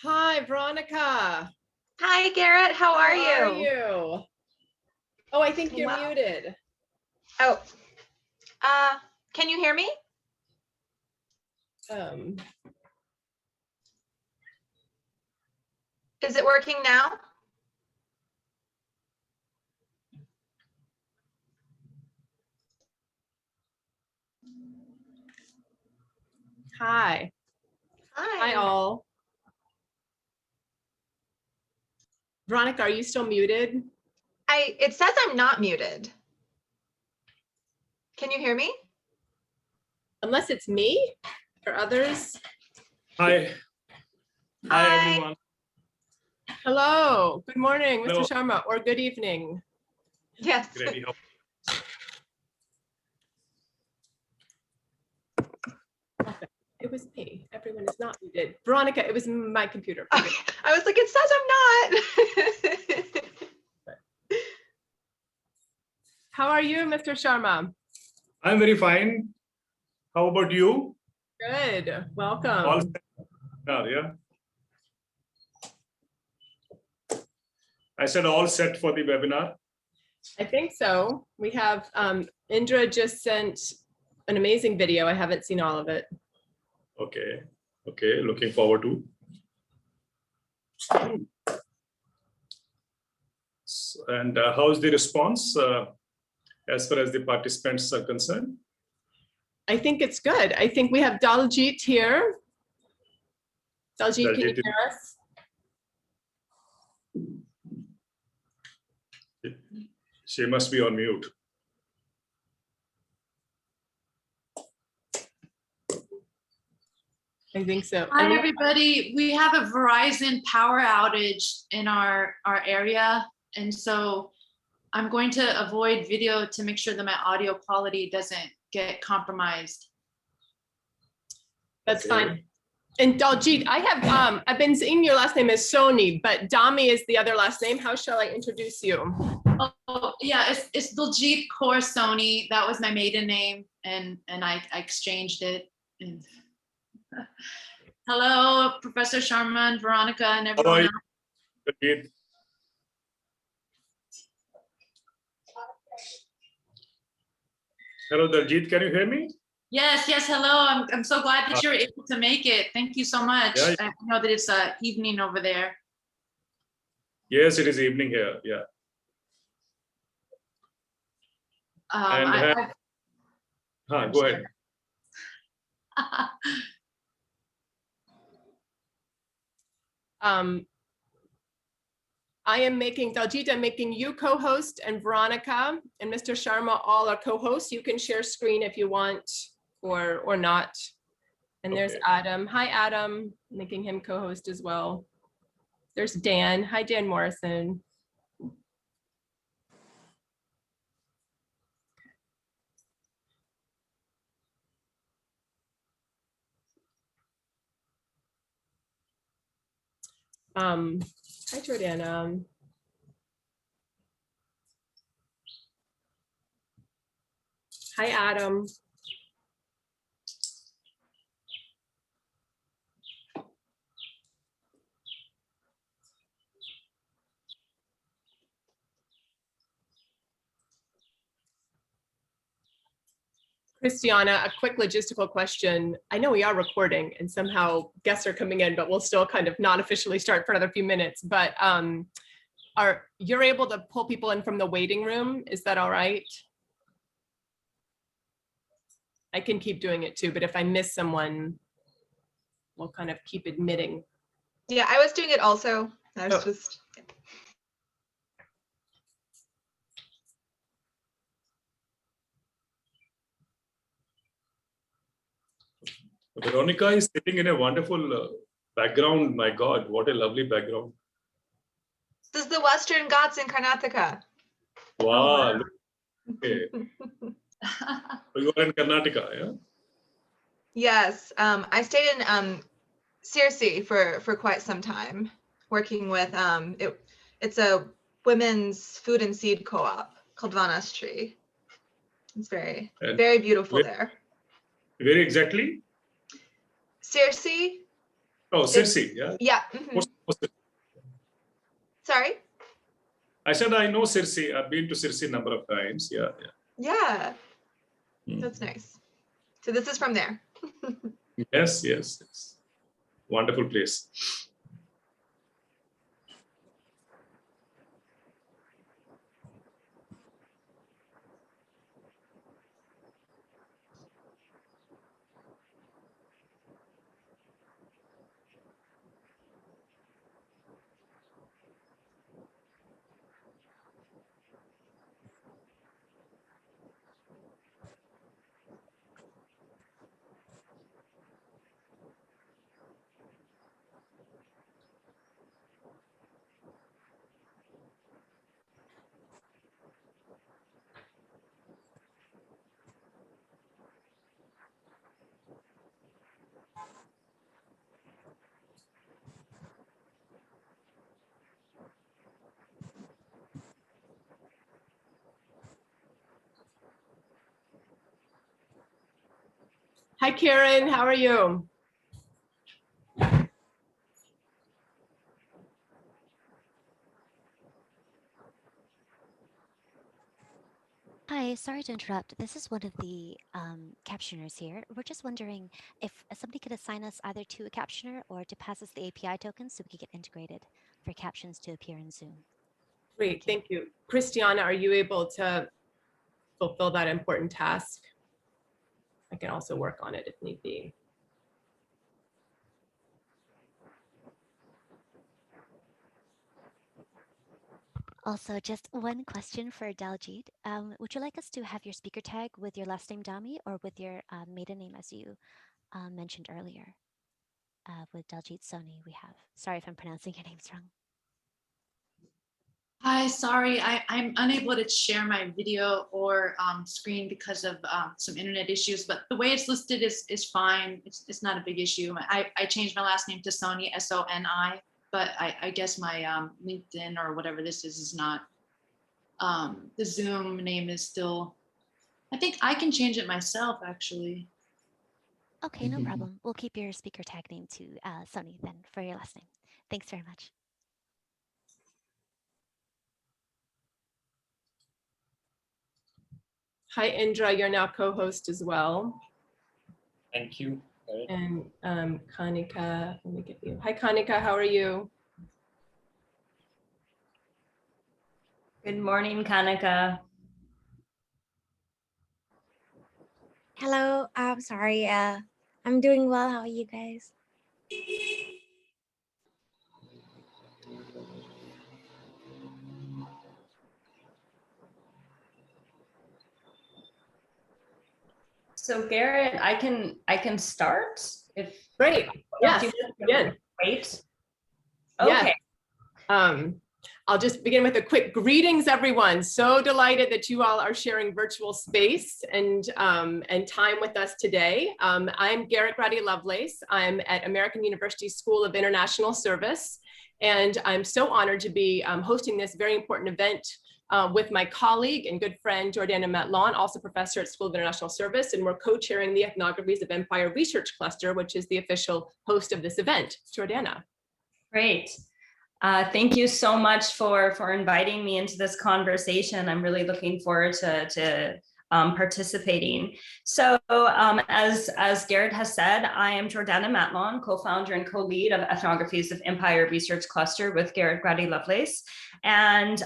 Hi, Veronica. Hi, Garrett. How are you? How are you? Oh, I think you're muted. Oh, can you hear me? Is it working now? Hi. Hi, all. Veronica, are you still muted? It says I'm not muted. Can you hear me? Unless it's me or others. Hi. Hi, everyone. Hello. Good morning, Hello. Mr. Sharma, or good evening. Yes. Graddy, how- Okay. It was me. Everyone is not muted. Veronica, it was my computer. Okay. I was like, it says I'm not. How are you, Mr. Sharma? I'm very fine. How about you? Good. All Welcome. set? Yeah. I said all set for the webinar. I think so. We have Indra just sent an amazing video. I haven't seen all of it. Okay. Okay. Looking forward to. And how's the response as far as the participants are concerned? I think it's good. I think we have Daljit here. Daljit, can you hear us? She must be on mute. I think so. Hi, everybody. We have a Verizon power outage in our area. And so I'm going to avoid video to make sure that my audio quality doesn't get compromised. That's fine. And Daljit, I have I've been seeing your last name is Soni, but Dami is the other last name. How shall I introduce you? Oh yeah, it's Daljit Kaur Soni. That was my maiden name, and I exchanged it. And hello, Professor Sharma and Veronica and everyone else. Daljit. Hello, Daljit. Can you hear me? Yes, hello. I'm so glad that you're able to make it. Thank you so much. Yeah. I know that it's evening over there. Yes, it is evening here. Yeah. Go ahead. I am making Daljit, I'm making you co-host, and Veronica and Mr. Sharma all are co-hosts. You can share screen if you want or not. And there's Okay. Adam. Hi, Adam, making him co-host as well. There's Dan. Hi, Dan Morrison. Hi, Jordana. Hi, Adam. Christiana, a quick logistical question. I know we are recording and somehow guests are coming in, but we'll still kind of not officially start for another few minutes. But you're able to pull people in from the waiting room? Is that all right? I can keep doing it too, but if I miss someone, we'll kind of keep admitting. Yeah, I was doing it also. I was just. Veronica is sitting in a wonderful background. My God, what a lovely background. This is the Western Ghats in Karnataka. Wow. Oh, wow. Okay. So you are in Karnataka, yeah? Yes, I stayed in Sirsi for quite some time, working with it's a women's food and seed co-op called Vanastri. It's very beautiful there. Very exactly? Sirsi, Oh, Circe, yeah. Yeah. Mhm. Sorry? I said I know Circe. I've been to Circe a number of times. Yeah, Yeah, yeah. that's nice. So this is from there. Yes, yes, yes. Wonderful place. Hi, Karen. How are you? Hi, sorry to interrupt. This is one of the captioners here. We're just wondering if somebody could assign us either to a captioner or to pass us the API token so we could get integrated for captions to appear in Zoom. Great, thank you. Christiana, are you able to fulfill that important task? I can also work on it if need be. Also, just one question for Daljit. Would you like us to have your speaker tag with your last name Dami or with your maiden name as you mentioned earlier? With Daljit Soni we have. Sorry if I'm pronouncing your names wrong. Hi, sorry, I'm unable to share my video or screen because of some internet issues, but the way it's listed is fine. It's not a big issue. I changed my last name to Soni, S-O-N-I, but I guess my LinkedIn or whatever this is not, the Zoom name is still, I think I can change it myself actually. Okay, no problem. We'll keep your speaker tag name to Soni then for your last name. Thanks very much. Hi, Indra, you're now co-host as well. Thank you. And Kanika, let me get you. Hi, Kanika, how are you? Good morning, Kanika. Hello, I'm sorry. I'm doing well. How are you guys? So Garrett, I can start if Great. Yes. Again. Wait. Yes. Okay. I'll just begin with a quick greetings, everyone. So delighted that you all are sharing virtual space and time with us today. I'm Garrett Graddy-Lovelace. I'm at American University School of International Service, and I'm so honored to be hosting this very important event with my colleague and good friend, Jordana Matlon, also professor at School of International Service, and we're co-chairing the Ethnographies of Empire Research Cluster, which is the official host of this event. Jordana. Great. Thank you so much for inviting me into this conversation. I'm really looking forward to participating. So as Garrett has said, I am Jordana Matlon, co-founder and co-lead of Ethnographies of Empire Research Cluster with Garrett Graddy-Lovelace. And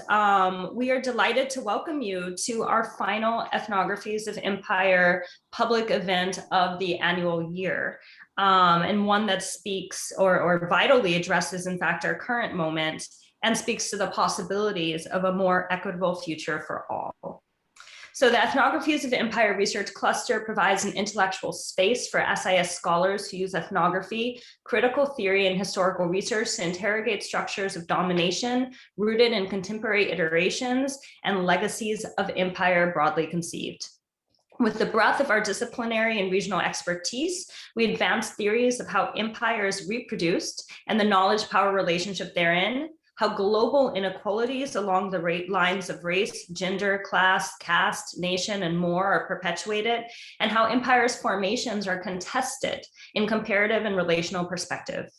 we are delighted to welcome you to our final Ethnographies of Empire public event of the annual year. And one that speaks or vitally addresses, in fact, our current moment and speaks to the possibilities of a more equitable future for all. So the Ethnographies of Empire Research Cluster provides an intellectual space for SIS scholars who use ethnography, critical theory, and historical research to interrogate structures of domination rooted in contemporary iterations and legacies of empire broadly conceived. With the breadth of our disciplinary and regional expertise, we advance theories of how empire is reproduced and the knowledge-power relationship therein, how global inequalities along the lines of race, gender, class, caste, nation, and more are perpetuated, and how empire's formations are contested in comparative and relational perspective.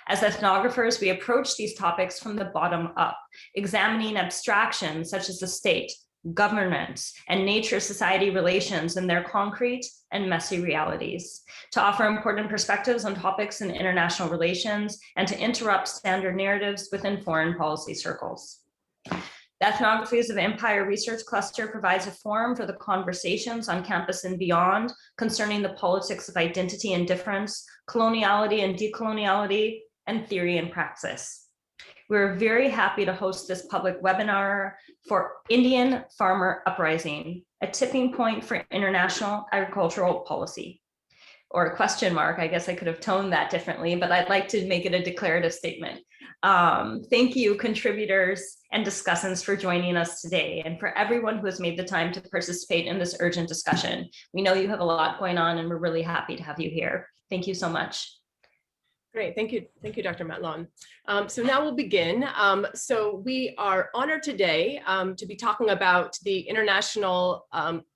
As ethnographers, we approach these topics from the bottom up, examining abstractions such as the state, governance, and nature-society relations in their concrete and messy realities, to offer important perspectives on topics in international relations, and to interrupt standard narratives within foreign policy circles. The Ethnographies of Empire Research Cluster provides a forum for the conversations on campus and beyond concerning the politics of identity and difference, coloniality and decoloniality, and theory and praxis. We're very happy to host this public webinar for Indian Farmer Uprising, a tipping point for international agricultural policy. Or a question mark, I guess I could have toned that differently, but I'd like to make it a declarative statement. Thank you, contributors and discussants, for joining us today, and for everyone who has made the time to participate in this urgent discussion. We know you have a lot going on, and we're really happy to have you here. Thank you so much. Great, thank you, Dr. Matlon. So now we'll begin. So we are honored today to be talking about the international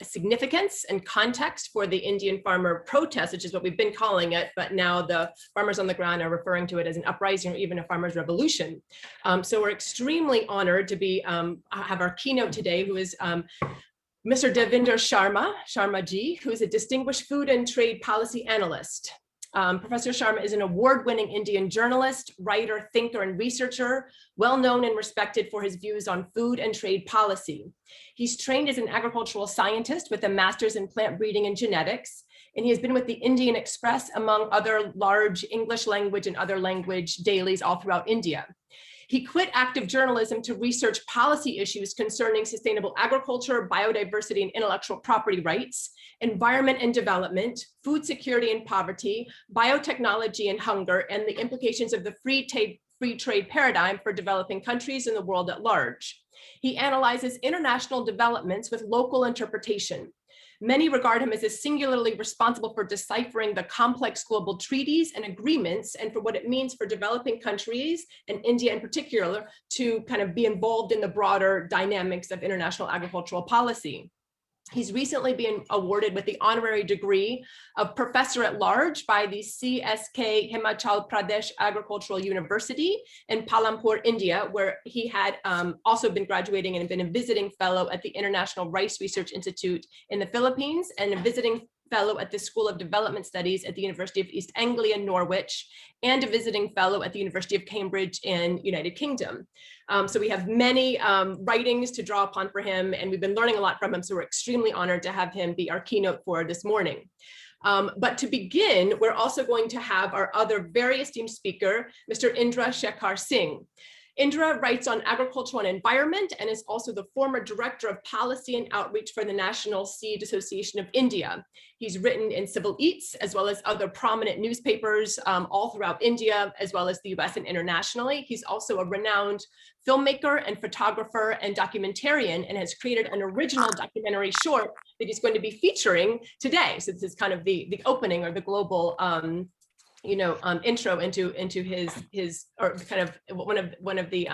significance and context for the Indian farmer protest, which is what we've been calling it, but now the farmers on the ground are referring to it as an uprising or even a farmers' revolution. So we're extremely honored to be have our keynote today, who is Mr. Devinder Sharma ji, who is a distinguished food and trade policy analyst. Professor Sharma is an award-winning Indian journalist, writer, thinker, and researcher, well known and respected for his views on food and trade policy. He's trained as an agricultural scientist with a master's in plant breeding and genetics, and he has been with the Indian Express, among other large English language and other language dailies all throughout India. He quit active journalism to research policy issues concerning sustainable agriculture, biodiversity and intellectual property rights, environment and development, food security and poverty, biotechnology and hunger, and the implications of the free trade paradigm for developing countries and the world at large. He analyzes international developments with local interpretation. Many regard him as a singularly responsible for deciphering the complex global treaties and agreements and for what it means for developing countries, and India in particular, to kind of be involved in the broader dynamics of international agricultural policy. He's recently been awarded with the honorary degree of Professor at Large by the CSK Himachal Pradesh Agricultural University in Palampur, India, where he had also been graduating and been a visiting fellow at the International Rice Research Institute in the Philippines and a visiting fellow at the School of Development Studies at the University of East Anglia, Norwich, and a visiting fellow at the University of Cambridge in United Kingdom. So we have many writings to draw upon for him, and we've been learning a lot from him, so we're extremely honored to have him be our keynote for this morning. But to begin, we're also going to have our other very esteemed speaker, Mr. Indra Shekhar Singh. Indra writes on agriculture and environment and is also the former director of policy and outreach for the National Seed Association of India. He's written in Civil Eats, as well as other prominent newspapers all throughout India, as well as the US and internationally. He's also a renowned filmmaker and photographer and documentarian, and has created an original documentary short that he's going to be featuring today. So this is kind of the opening or the global intro into his or kind of one of the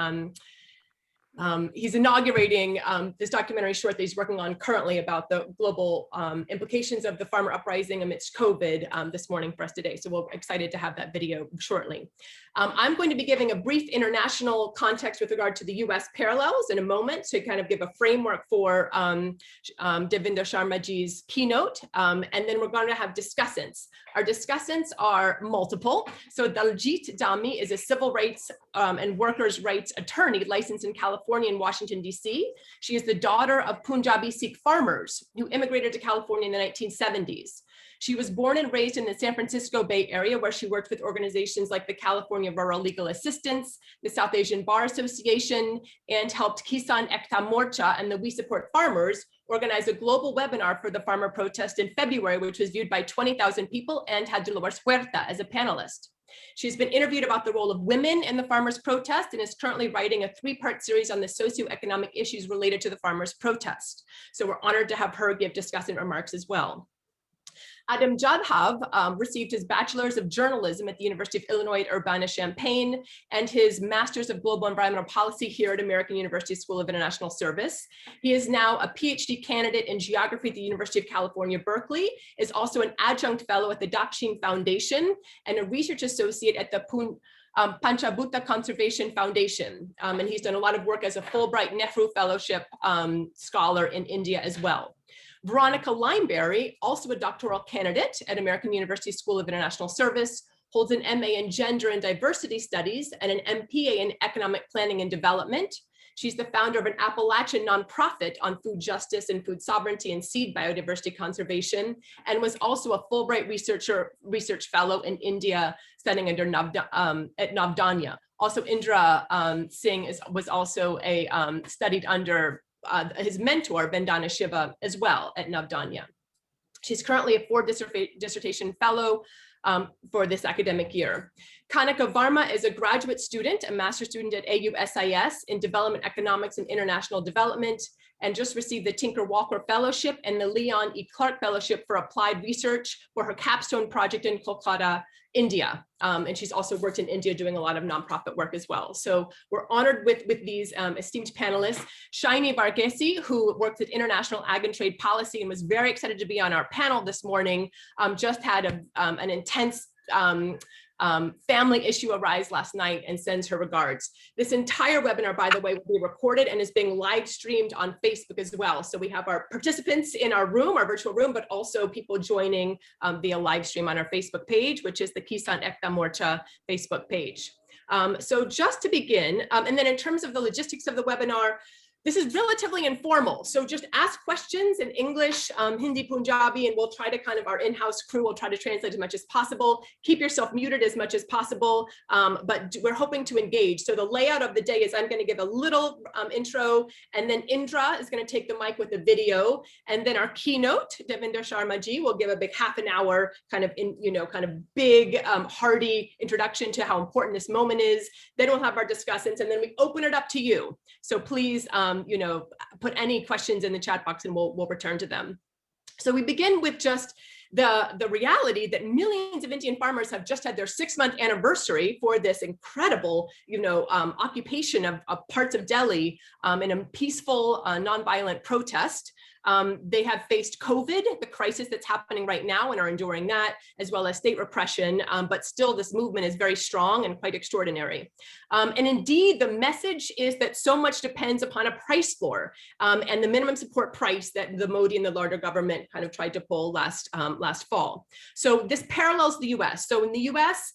he's inaugurating this documentary short that he's working on currently about the global implications of the farmer uprising amidst COVID this morning for us today. So we're excited to have that video shortly. I'm going to be giving a brief international context with regard to the US parallels in a moment to kind of give a framework for Devinder Sharma ji's keynote. And then we're going to have discussants. Our discussants are multiple. So Daljit Dami is a civil rights and workers' rights attorney licensed in California and Washington, D.C. She is the daughter of Punjabi Sikh farmers who immigrated to California in the 1970s. She was born and raised in the San Francisco Bay Area, where she worked with organizations like the California Rural Legal Assistance, the South Asian Bar Association, and helped Kisan Ekta Morcha and the We Support Farmers organize a global webinar for the farmer protest in February, which was viewed by 20,000 people and had Dolores Huerta as a panelist. She's been interviewed about the role of women in the farmers' protest and is currently writing a 3-part series on the socioeconomic issues related to the farmers' protest. So we're honored to have her give discussant remarks as well. Adam Jadhav received his bachelor's of journalism at the University of Illinois at Urbana-Champaign and his master's of global environmental policy here at American University School of International Service. He is now a PhD candidate in geography at the University of California, Berkeley, is also an adjunct fellow at the Daksheen Foundation and a research associate at the Panchabhuta Conservation Foundation. And he's done a lot of work as a Fulbright Nehru Fellowship scholar in India as well. Veronica Limeberry, also a doctoral candidate at American University School of International Service, holds an MA in Gender and Diversity Studies and an MPA in Economic Planning and Development. She's the founder of an Appalachian nonprofit on food justice and food sovereignty and seed biodiversity conservation, and was also a Fulbright research fellow in India, studying under at Navdanya. Also, Indra Singh was also studied under his mentor, Vandana Shiva, as well at Navdanya. She's currently a Ford dissertation fellow for this academic year. Kanika Varma is a graduate student, a master's student at AU SIS in Development Economics and International Development, and just received the Tinker Walker Fellowship and the Leon E. Clark Fellowship for Applied Research for her capstone project in Kolkata, India. And she's also worked in India doing a lot of nonprofit work as well. So we're honored with these esteemed panelists. Shaini Varghese, who works at International Ag and Trade Policy and was very excited to be on our panel this morning, just had an intense family issue arise last night and sends her regards. This entire webinar, by the way, will be recorded and is being live streamed on Facebook as well. So we have our participants in our room, our virtual room, but also people joining via live stream on our Facebook page, which is the Kisan Ekta Morcha Facebook page. So just to begin, and then in terms of the logistics of the webinar, this is relatively informal. So just ask questions in English, Hindi, Punjabi, and we'll try to our in-house crew will try to translate as much as possible. Keep yourself muted as much as possible, but we're hoping to engage. So the layout of the day is I'm going to give a little intro, and then Indra is going to take the mic with a video, and then our keynote, Devinder Sharma ji, will give a big half an hour big, hearty introduction to how important this moment is. Then we'll have our discussants, and then we open it up to you. So please, put any questions in the chat box and we'll return to them. So we begin with just the reality that millions of Indian farmers have just had their 6-month anniversary for this incredible, occupation of parts of Delhi in a peaceful, nonviolent protest. They have faced COVID, the crisis that's happening right now, and are enduring that, as well as state repression, but still this movement is very strong and quite extraordinary. And indeed, the message is that so much depends upon a price floor and the minimum support price that the Modi and the larger government tried to pull last fall. So this parallels the US. So in the US,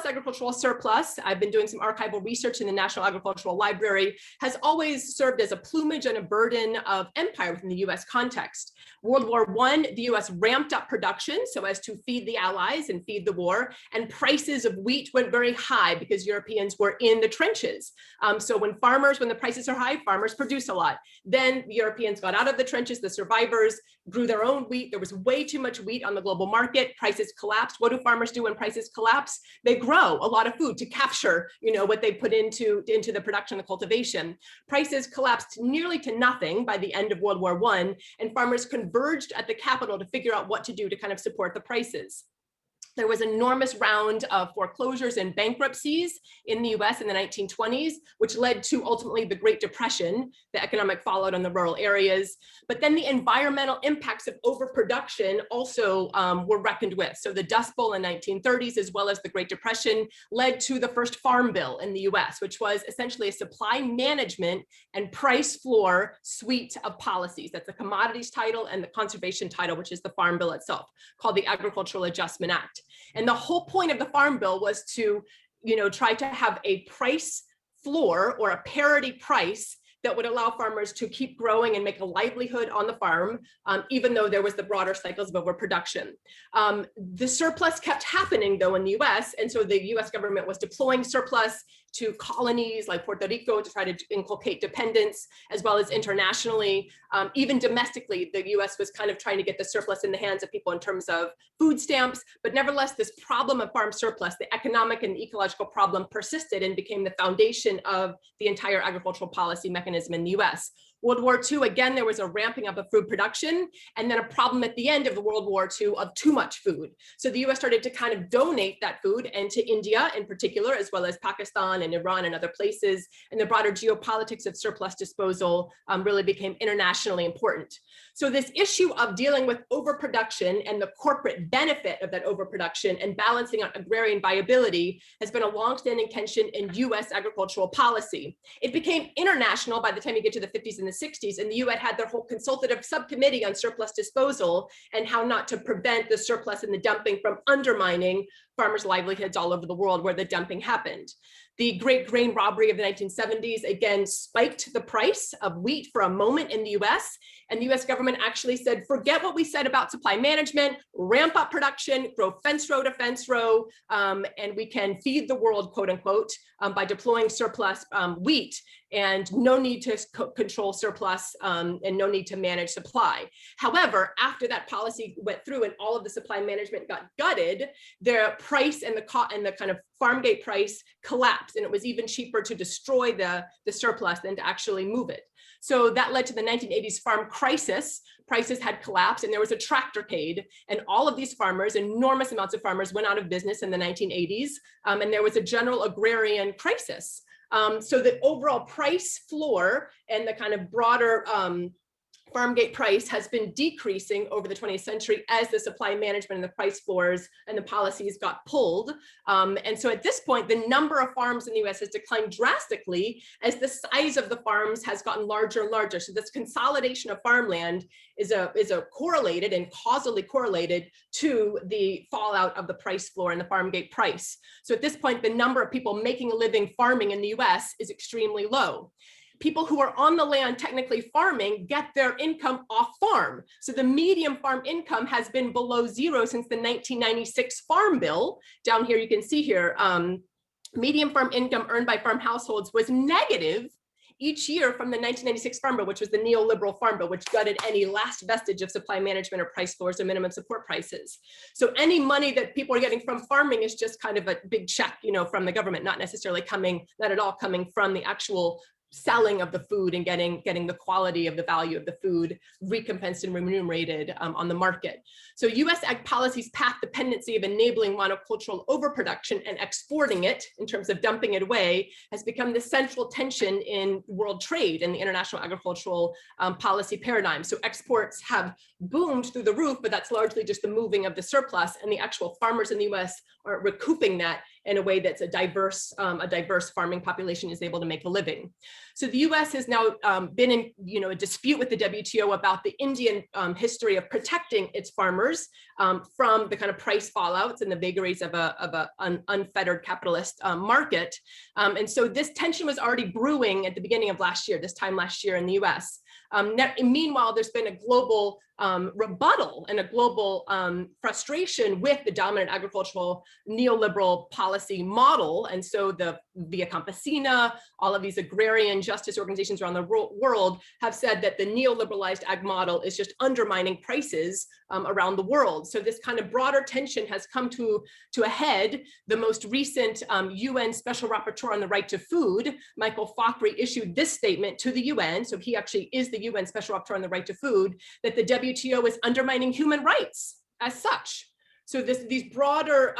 agricultural surplus, I've been doing some archival research in the National Agricultural Library, has always served as a plumage and a burden of empire within the US context. World War I, the US ramped up production so as to feed the Allies and feed the war, and prices of wheat went very high because Europeans were in the trenches. So when the prices are high, farmers produce a lot. Then the Europeans got out of the trenches, the survivors grew their own wheat. There was way too much wheat on the global market. Prices collapsed. What do farmers do when prices collapse? They grow a lot of food to capture, what they put into the production, the cultivation. Prices collapsed nearly to nothing by the end of World War I, and farmers converged at the capital to figure out what to do to support the prices. There was an enormous round of foreclosures and bankruptcies in the US in the 1920s, which led to ultimately the Great Depression, the economic fallout on the rural areas. But then the environmental impacts of overproduction also were reckoned with. So the Dust Bowl in the 1930s, as well as the Great Depression, led to the first Farm Bill in the US, which was essentially a supply management and price floor suite of policies. That's the commodities title and the conservation title, which is the Farm Bill itself, called the Agricultural Adjustment Act. And the whole point of the Farm Bill was to, try to have a price floor or a parity price that would allow farmers to keep growing and make a livelihood on the farm, even though there was the broader cycles of overproduction. The surplus kept happening though in the US, and so the US government was deploying surplus to colonies like Puerto Rico to try to inculcate dependence, as well as internationally. Even domestically, the US was trying to get the surplus in the hands of people in terms of food stamps, but nevertheless, this problem of farm surplus, the economic and ecological problem, persisted and became the foundation of the entire agricultural policy mechanism in the US. World War II, again, there was a ramping up of food production, and then a problem at the end of the World War II of too much food. So the US started to kind of donate that food, and to India in particular, as well as Pakistan and Iran and other places, and the broader geopolitics of surplus disposal really became internationally important. So this issue of dealing with overproduction and the corporate benefit of that overproduction and balancing out agrarian viability has been a longstanding tension in US agricultural policy. It became international by the time you get to the 50s and the 60s, and the UN had their whole consultative subcommittee on surplus disposal and how not to prevent the surplus and the dumping from undermining farmers' livelihoods all over the world where the dumping happened. The great grain robbery of the 1970s again spiked the price of wheat for a moment in the US, and the US government actually said, forget what we said about supply management, ramp up production, grow fence row to fence row, and we can feed the world, quote unquote, by deploying surplus wheat, and no need to control surplus and no need to manage supply. However, after that policy went through and all of the supply management got gutted, the price and the kind of farm gate price collapsed, and it was even cheaper to destroy the surplus than to actually move it. So that led to the 1980s farm crisis. Prices had collapsed and there was a tractorcade, and all of these farmers, enormous amounts of farmers, went out of business in the 1980s, and there was a general agrarian crisis. So the overall price floor and the kind of broader farm gate price has been decreasing over the 20th century as the supply management and the price floors and the policies got pulled. And so at this point, the number of farms in the US has declined drastically as the size of the farms has gotten larger and larger. So this consolidation of farmland is a correlated and causally correlated to the fallout of the price floor and the farm gate price. So at this point, the number of people making a living farming in the US is extremely low. People who are on the land technically farming get their income off farm. So the median farm income has been below zero since the 1996 Farm Bill. Down here, you can see here, median farm income earned by farm households was negative each year from the 1996 Farm Bill, which was the neoliberal Farm Bill, which gutted any last vestige of supply management or price floors or minimum support prices. So any money that people are getting from farming is just kind of a big check, from the government, not necessarily not at all coming from the actual selling of the food and getting the quality of the value of the food recompensed and remunerated on the market. So US ag policy's path dependency of enabling monocultural overproduction and exporting it in terms of dumping it away has become the central tension in world trade and the international agricultural policy paradigm. So exports have boomed through the roof, but that's largely just the moving of the surplus, and the actual farmers in the US are recouping that in a way that's a diverse farming population is able to make a living. So the US has now been in a dispute with the WTO about the Indian history of protecting its farmers from the kind of price fallouts and the vagaries of an unfettered capitalist market. And so this tension was already brewing at the beginning of this time last year in the US. Meanwhile, there's been a global rebuttal and a global frustration with the dominant agricultural neoliberal policy model. And so the Via Campesina, all of these agrarian justice organizations around the world have said that the neoliberalized ag model is just undermining prices around the world. So this kind of broader tension has come to a head. The most recent UN Special Rapporteur on the Right to Food, Michael Fakhri, issued this statement to the UN. So he actually is the UN Special Rapporteur on the Right to Food, that the WTO is undermining human rights as such. So these broader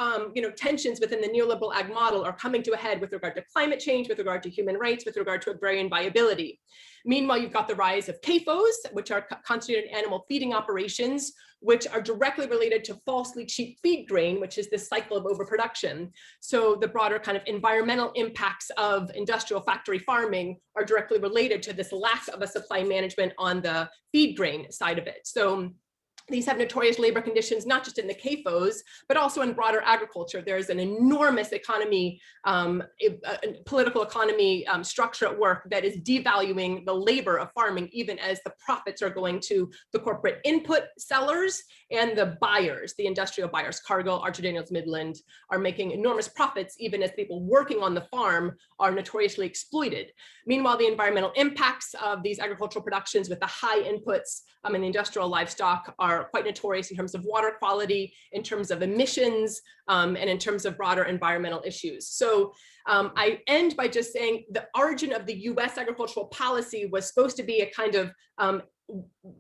tensions within the neoliberal ag model are coming to a head with regard to climate change, with regard to human rights, with regard to agrarian viability. Meanwhile, you've got the rise of CAFOs, which are concentrated animal feeding operations, which are directly related to falsely cheap feed grain, which is this cycle of overproduction. So the broader kind of environmental impacts of industrial factory farming are directly related to this lack of a supply management on the feed grain side of it. So these have notorious labor conditions, not just in the CAFOs, but also in broader agriculture. There's an enormous economy, political economy structure at work that is devaluing the labor of farming, even as the profits are going to the corporate input sellers and the buyers, the industrial buyers. Cargill, Archer Daniels Midland are making enormous profits, even as people working on the farm are notoriously exploited. Meanwhile, the environmental impacts of these agricultural productions with the high inputs in the industrial livestock are are quite notorious in terms of water quality, in terms of emissions, and in terms of broader environmental issues. So I end by just saying the origin of the US agricultural policy was supposed to be a kind of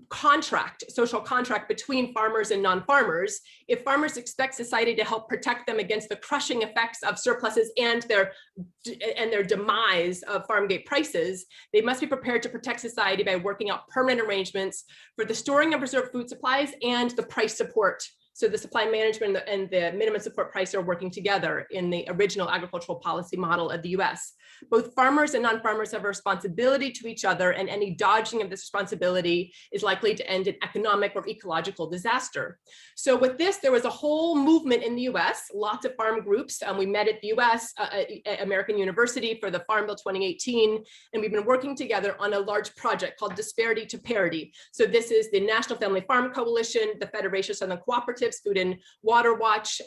contract, social contract between farmers and non-farmers. If farmers expect society to help protect them against the crushing effects of surpluses and their demise of farm gate prices, they must be prepared to protect society by working out permanent arrangements for the storing of reserve food supplies and the price support. So the supply management and the minimum support price are working together in the original agricultural policy model of the US. Both farmers and non-farmers have a responsibility to each other, and any dodging of this responsibility is likely to end in economic or ecological disaster. So with this, there was a whole movement in the US, lots of farm groups. We met at the US, American University for the Farm Bill 2018, and we've been working together on a large project called Disparity to Parity. So this is the National Family Farm Coalition, the Federation of Southern Cooperatives, Food and Water Watch,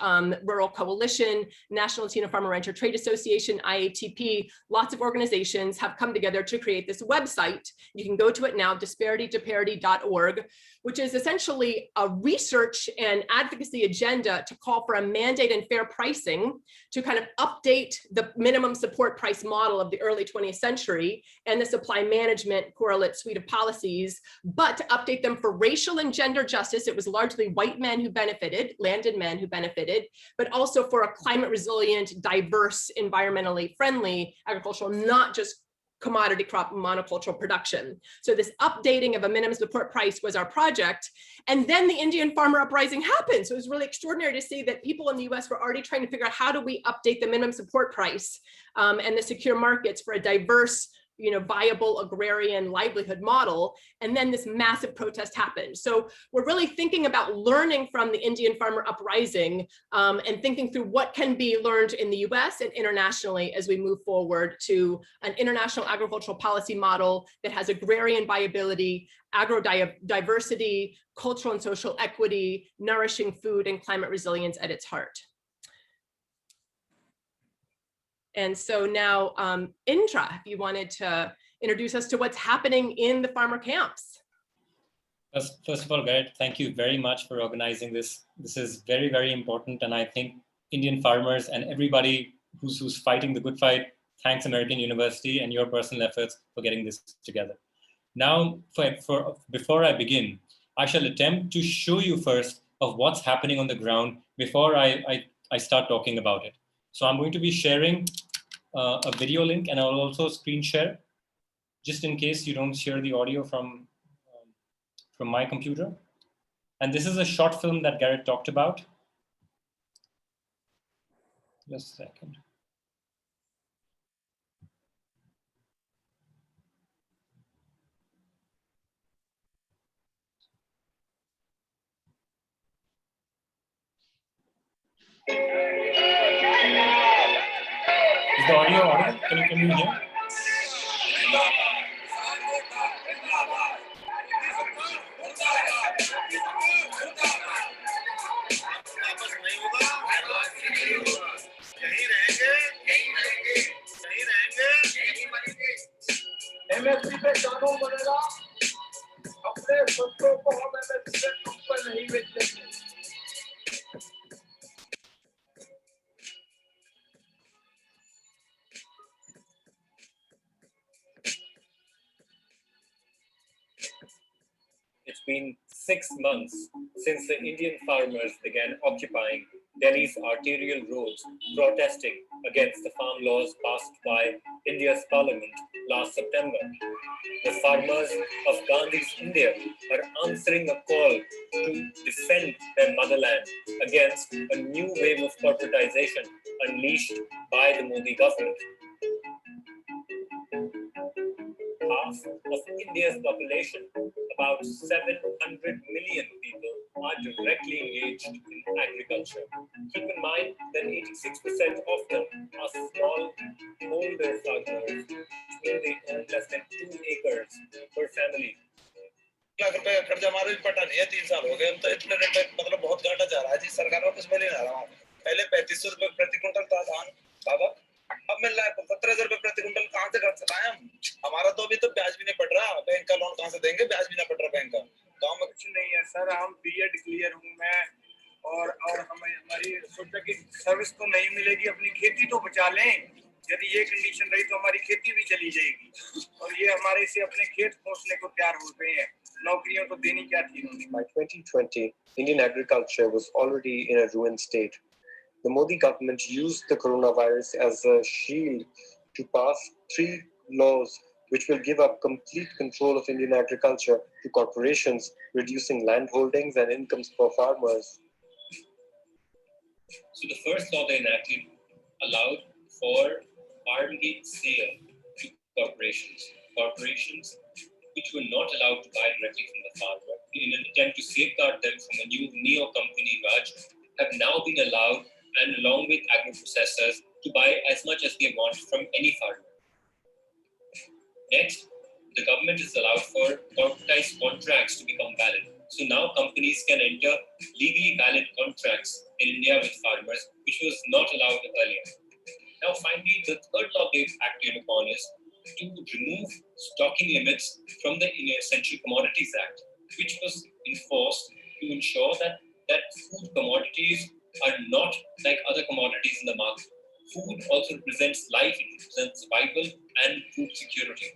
Rural Coalition, National Latino Farmer Rancher Trade Association, IATP, lots of organizations have come together to create this website. You can go to it now, disparitytoparity.org, which is essentially a research and advocacy agenda to call for a mandate and fair pricing to kind of update the minimum support price model of the early 20th century and the supply management correlate suite of policies, but to update them for racial and gender justice. It was largely white men who benefited, landed men who benefited, but also for a climate resilient, diverse, environmentally friendly agricultural, not just commodity crop monocultural production. So this updating of a minimum support price was our project. And then the Indian farmer uprising happened. So it was really extraordinary to see that people in the US were already trying to figure out how do we update the minimum support price and the secure markets for a diverse, viable agrarian livelihood model. And then this massive protest happened. So we're really thinking about learning from the Indian farmer uprising and thinking through what can be learned in the US and internationally as we move forward to an international agricultural policy model that has agrarian viability, agro-diversity, cultural and social equity, nourishing food, and climate resilience at its heart. And so now, Indra, if you wanted to introduce us to what's happening in the farmer camps. First of all, Garrett, thank you very much for organizing this. This is very, very important. And I think Indian farmers and everybody who's fighting the good fight, thanks American University and your personal efforts for getting this together. Now, before I begin, I shall attempt to show you first of what's happening on the ground before I start talking about it. So I'm going to be sharing a video link, and I'll also screen share, just in case you don't share the audio from my computer. And this is a short film that Garrett talked about. Just a second. Is the audio audible? Can you hear? It's been 6 months since the Indian farmers began occupying Delhi's arterial roads, protesting against the farm laws passed by India's parliament last September. The farmers of Gandhi's India are answering a call to defend their motherland against a new wave of corporatization unleashed by the Modi government. Half of India's population, about 700 million people, are directly engaged in agriculture. Keep in mind that 86% of them are small-holder farmers, meaning they own less than 2 acres per family. Lakh रुपए का कर्जा हमारा भी पटा नहीं है, 3 साल हो गए, हम तो इतने रेट पे मतलब बहुत घाटा जा रहा है जी, सरकार को कुछ मिल नहीं रहा। पहले 3500 रुपए प्रति क्विंटल था धान, बाबा अब मिल रहा है 17,000 रुपए प्रति क्विंटल। कहां से घर चलाएं हम? हमारा तो अभी तो ब्याज भी नहीं पड़ रहा, बैंक का लोन कहां से देंगे, ब्याज भी ना पड़ रहा बैंक का। गांव में कुछ नहीं है, सर हम बीएड क्लियर हूँ मैं और हमारी सोचा कि सर्विस तो नहीं मिलेगी, अपनी खेती तो बचा लें, यदि ये कंडीशन रही तो हमारी खेती भी चली जाएगी और ये हमारे से अपने खेत खोसने को तैयार हो गए हैं, नौकरियां तो देनी क्या थी उन्होंने। By 2020, Indian agriculture was already in a ruined state. The Modi government used the coronavirus as a shield to pass 3 laws which will give up complete control of Indian agriculture to corporations, reducing land holdings and incomes for farmers. So the first law they enacted allowed for farm gate sale to corporations. Corporations which were not allowed to buy directly from the farmer in an attempt to safeguard them from a new neo-company Raj have now been allowed, and along with agro-processors, to buy as much as they want from any farmer. Next, the government has allowed for corporatized contracts to become valid. So now companies can enter legally valid contracts in India with farmers, which was not allowed earlier. Now finally, the third law they've acted upon is to remove stocking limits from the Essential Commodities Act, which was enforced to ensure that food commodities are not like other commodities in the market. Food also represents life, it represents survival and food security.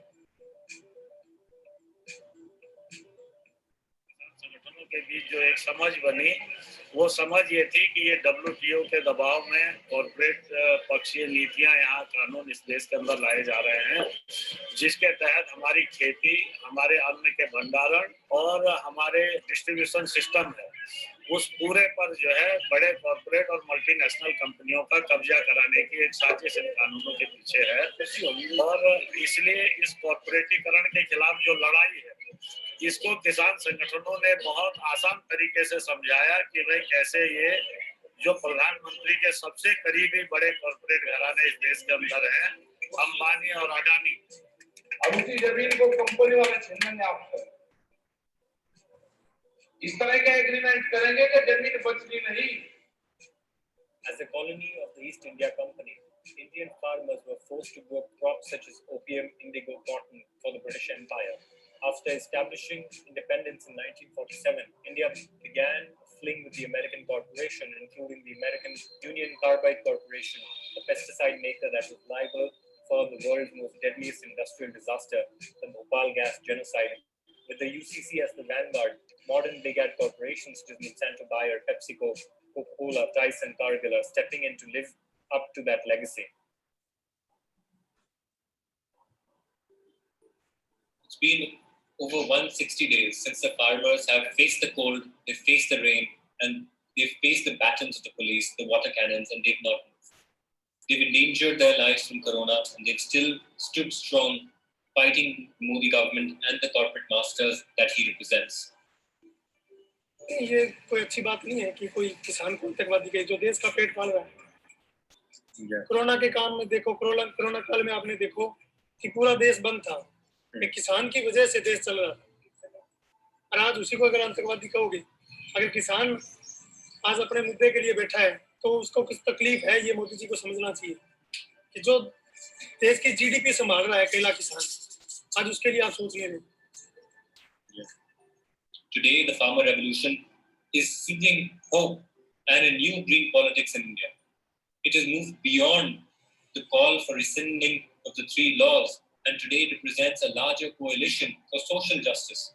संगठनों के बीच जो एक समझ बनी, वो समझ ये थी कि ये WTO के दबाव में कॉर्पोरेट पक्षीय नीतियां यहाँ कानून इस देश के अंदर लाए जा रहे हैं, जिसके तहत हमारी खेती, हमारे अन्न के भंडारण और हमारे डिस्ट्रीब्यूशन सिस्टम है, उस पूरे पर जो है बड़े कॉर्पोरेट और मल्टीनेशनल कंपनियों का कब्जा कराने की एक साजिश इन कानूनों के पीछे है। और इसलिए इस कॉर्पोरेटीकरण के खिलाफ जो लड़ाई है, इसको किसान संगठनों ने बहुत आसान तरीके से समझाया कि भाई कैसे ये जो प्रधानमंत्री के सबसे करीबी बड़े कॉर्पोरेट घराने इस देश के अंदर हैं, अंबानी और अडानी, अब उसी जमीन को कंपनी वाले छीनेंगे आपको। इस तरह का एग्रीमेंट करेंगे कि जमीन बचनी नहीं। As a colony of the East India Company, Indian farmers were forced to grow crops such as opium, indigo, cotton for the British Empire. After establishing independence in 1947, India began a fling with the American corporation, including the American Union Carbide Corporation, a pesticide maker that was liable for the world's most deadliest industrial disaster, the Bhopal gas genocide. With the UCC as the vanguard, modern big ad corporations such as Monsanto, Bayer, PepsiCo, Coca-Cola, Tyson, Cargill are stepping in to live up to that legacy. It's been over 160 days since the farmers have faced the cold, they've faced the rain, and they've faced the batons of the police, the water cannons, and they've not moved. They've endangered their lives from corona, and they've still stood strong, fighting the Modi government and the corporate masters that he represents. ये कोई अच्छी बात नहीं है कि कोई किसान को आतंकवादी के जो देश का पेट पाल रहा है। कोरोना के काम में देखो, कोरोना काल में आपने देखो कि पूरा देश बंद था, एक किसान की वजह से देश चल रहा था। और आज उसी को अगर आतंकवादी कहोगे, अगर किसान आज अपने मुद्दे के लिए बैठा है तो उसको कुछ तकलीफ है, ये मोदी जी को समझना चाहिए कि जो देश की GDP संभाल रहा है अकेला किसान, आज उसके लिए आप सोच नहीं रहे। Today, the farmer revolution is seeking hope and a new green politics in India. It has moved beyond the call for rescinding of the 3 laws, and today it represents a larger coalition for social justice.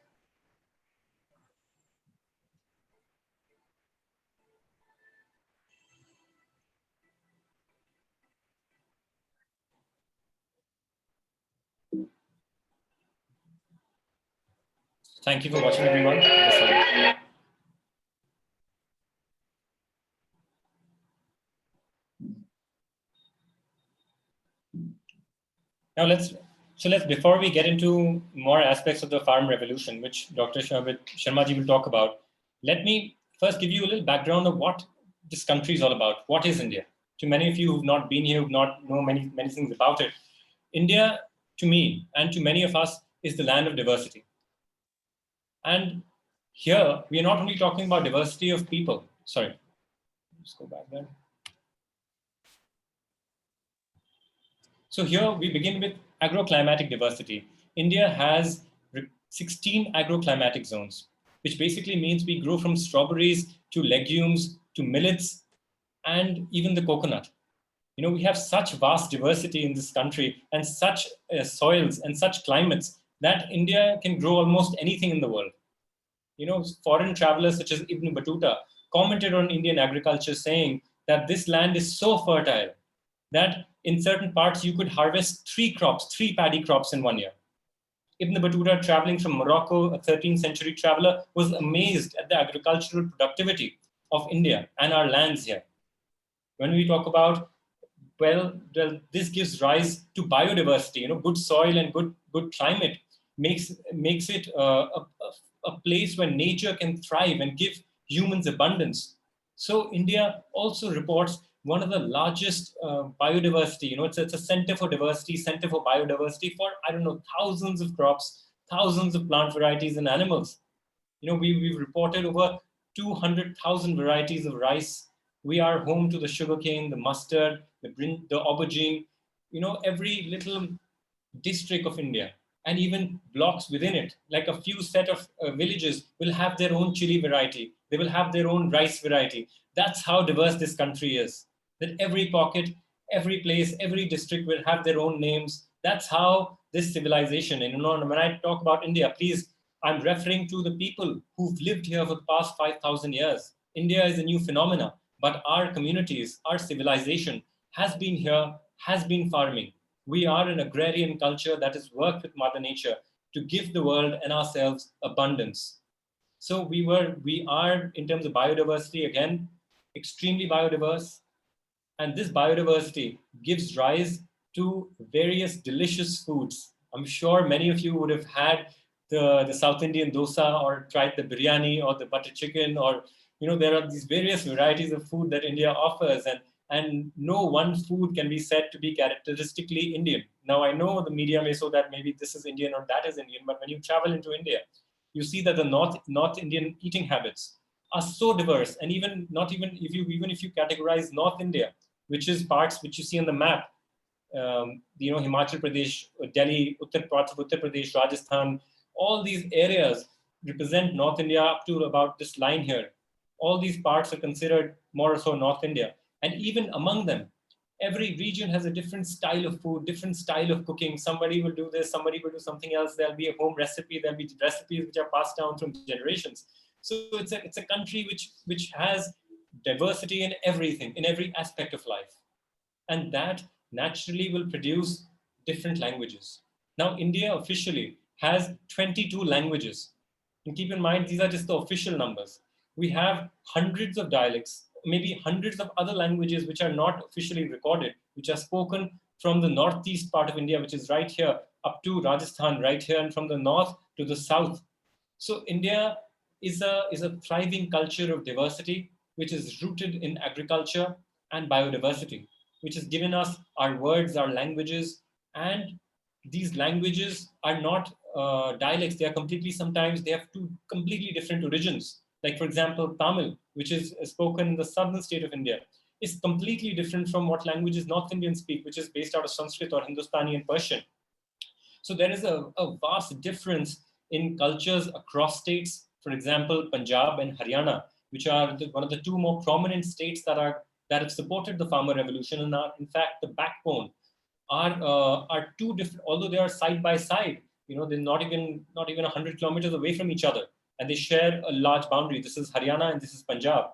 Thank you for watching, everyone. Now let's before we get into more aspects of the farm revolution, which Dr. Sharma ji will talk about, let me first give you a little background of what this country is all about. What is India? To many of you who've not been here, who've not know many things about it, India, to me and to many of us, is the land of diversity. And here, we are not only talking about diversity of people. Sorry, let's go back there. So here we begin with agroclimatic diversity. India has 16 agroclimatic zones. which basically means we grow from strawberries to legumes to millets and even the coconut. You know, we have such vast diversity in this country and such soils and such climates that India can grow almost anything in the world. You know, foreign travelers such as Ibn Battuta commented on Indian agriculture saying that this land is so fertile that in certain parts you could harvest 3 paddy crops in 1 year. Ibn Battuta, traveling from Morocco, a 13th century traveler, was amazed at the agricultural productivity of India and our lands here. When we talk about, well, this gives rise to biodiversity. You know, good soil and good climate makes it a place where nature can thrive and give humans abundance. So India also reports one of the largest biodiversity. You know, it's a center for diversity, center for biodiversity for, I don't know, thousands of crops, thousands of plant varieties and animals. You know, we've reported over 200,000 varieties of rice. We are home to the sugarcane, the mustard, the aubergine, you know, every little district of India and even blocks within it, like a few set of villages will have their own chili variety. They will have their own rice variety. That's how diverse this country is. That every pocket, every place, every district will have their own names. That's how this civilization, and you know, when I talk about India, please, I'm referring to the people who've lived here for the past 5,000 years. India is a new phenomena, but our communities, our civilization has been here, has been farming. We are an agrarian culture that has worked with Mother Nature to give the world and ourselves abundance. So we are, in terms of biodiversity, again, extremely biodiverse. And this biodiversity gives rise to various delicious foods. I'm sure many of you would have had the South Indian dosa or tried the biryani or the butter chicken, or, you know, there are these various varieties of food that India offers, and no one food can be said to be characteristically Indian. Now, I know the media may show that maybe this is Indian or that is Indian, but when you travel into India, you see that the North Indian eating habits are so diverse. And even if you categorize North India, which is parts which you see on the map, you know, Himachal Pradesh, Delhi, parts of Uttar Pradesh, Rajasthan, all these areas represent North India up to about this line here. All these parts are considered more or so North India. And even among them, every region has a different style of food, different style of cooking. Somebody will do this, somebody will do something else. There'll be a home recipe, there'll be recipes which are passed down from generations. So it's a country which has diversity in everything, in every aspect of life. And that naturally will produce different languages. Now, India officially has 22 languages. And keep in mind, these are just the official numbers. We have hundreds of dialects, maybe hundreds of other languages which are not officially recorded, which are spoken from the northeast part of India, which is right here, up to Rajasthan, right here, and from the north to the south. So India is a thriving culture of diversity, which is rooted in agriculture and biodiversity, which has given us our words, our languages, and these languages are not dialects. They are sometimes they have two completely different origins. Like, for example, Tamil, which is spoken in the southern state of India, is completely different from what languages North Indians speak, which is based out of Sanskrit or Hindustani and Persian. So there is a vast difference in cultures across states. For example, Punjab and Haryana, which are one of the two more prominent states that have supported the farmer revolution and are in fact the backbone, are two different, although they are side by side. You know, they're not even 100 kilometers away from each other, and they share a large boundary. This is Haryana and this is Punjab.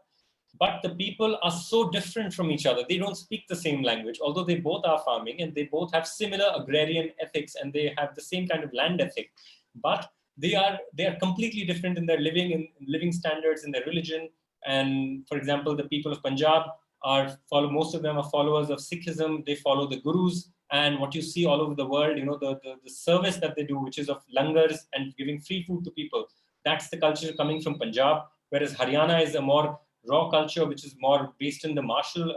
But the people are so different from each other. They don't speak the same language, although they both are farming and they both have similar agrarian ethics and they have the same kind of land ethic. But they are completely different in their living standards, in their religion. And for example, the people of Punjab most of them are followers of Sikhism. They follow the gurus, and what you see all over the world, you know, the service that they do, which is of langars and giving free food to people. That's the culture coming from Punjab, whereas Haryana is a more raw culture, which is more based in the martial,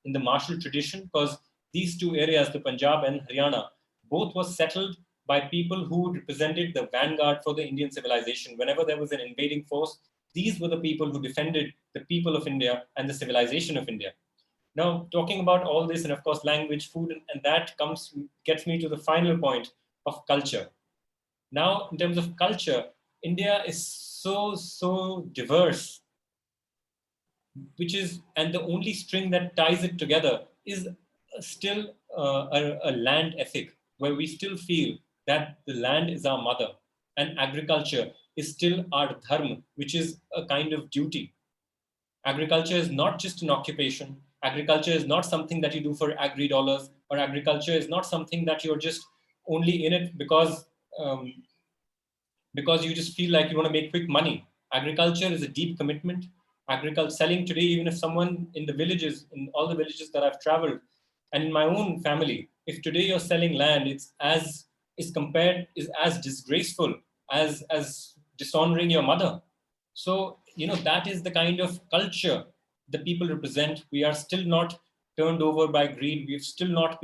in the martial tradition, because these two areas, the Punjab and Haryana, both were settled by people who represented the vanguard for the Indian civilization. Whenever there was an invading force, these were the people who defended the people of India and the civilization of India. Now, talking about all this, and of course, language, food, and that gets me to the final point of culture. Now, in terms of culture, India is so diverse, and the only string that ties it together is still a land ethic, where we still feel that the land is our mother and agriculture is still our dharma, which is a kind of duty. Agriculture is not just an occupation. Agriculture is not something that you do for agri dollars, or agriculture is not something that you're just only in it because you just feel like you want to make quick money. Agriculture is a deep commitment. Agriculture selling today, even if someone in the villages, in all the villages that I've traveled, and in my own family, if today you're selling land, it's as disgraceful as dishonoring your mother. So, that is the kind of culture the people represent. We are still not turned over by greed. We've still not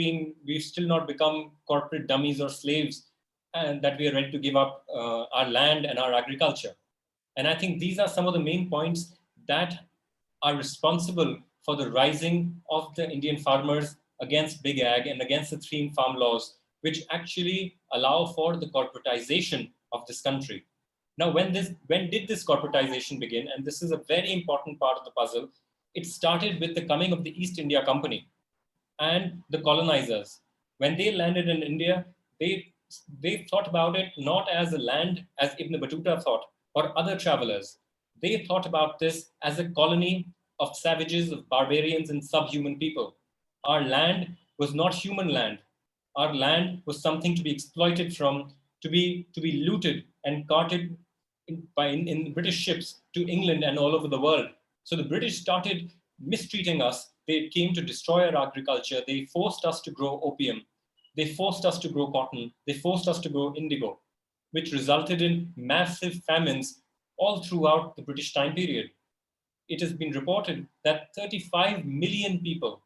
become corporate dummies or slaves, and that we are ready to give up our land and our agriculture. And I think these are some of the main points that are responsible for the rising of the Indian farmers against big ag and against the 3 farm laws, which actually allow for the corporatization of this country. Now, when did this corporatization begin? And this is a very important part of the puzzle. It started with the coming of the East India Company and the colonizers. When they landed in India, they thought about it not as a land as Ibn Battuta thought, or other travelers. They thought about this as a colony of savages, of barbarians and subhuman people. Our land was not human land. Our land was something to be exploited from, to be looted and carted in British ships to England and all over the world. So the British started mistreating us. They came to destroy our agriculture. They forced us to grow opium. They forced us to grow cotton. They forced us to grow indigo, which resulted in massive famines all throughout the British time period. It has been reported that 35 million people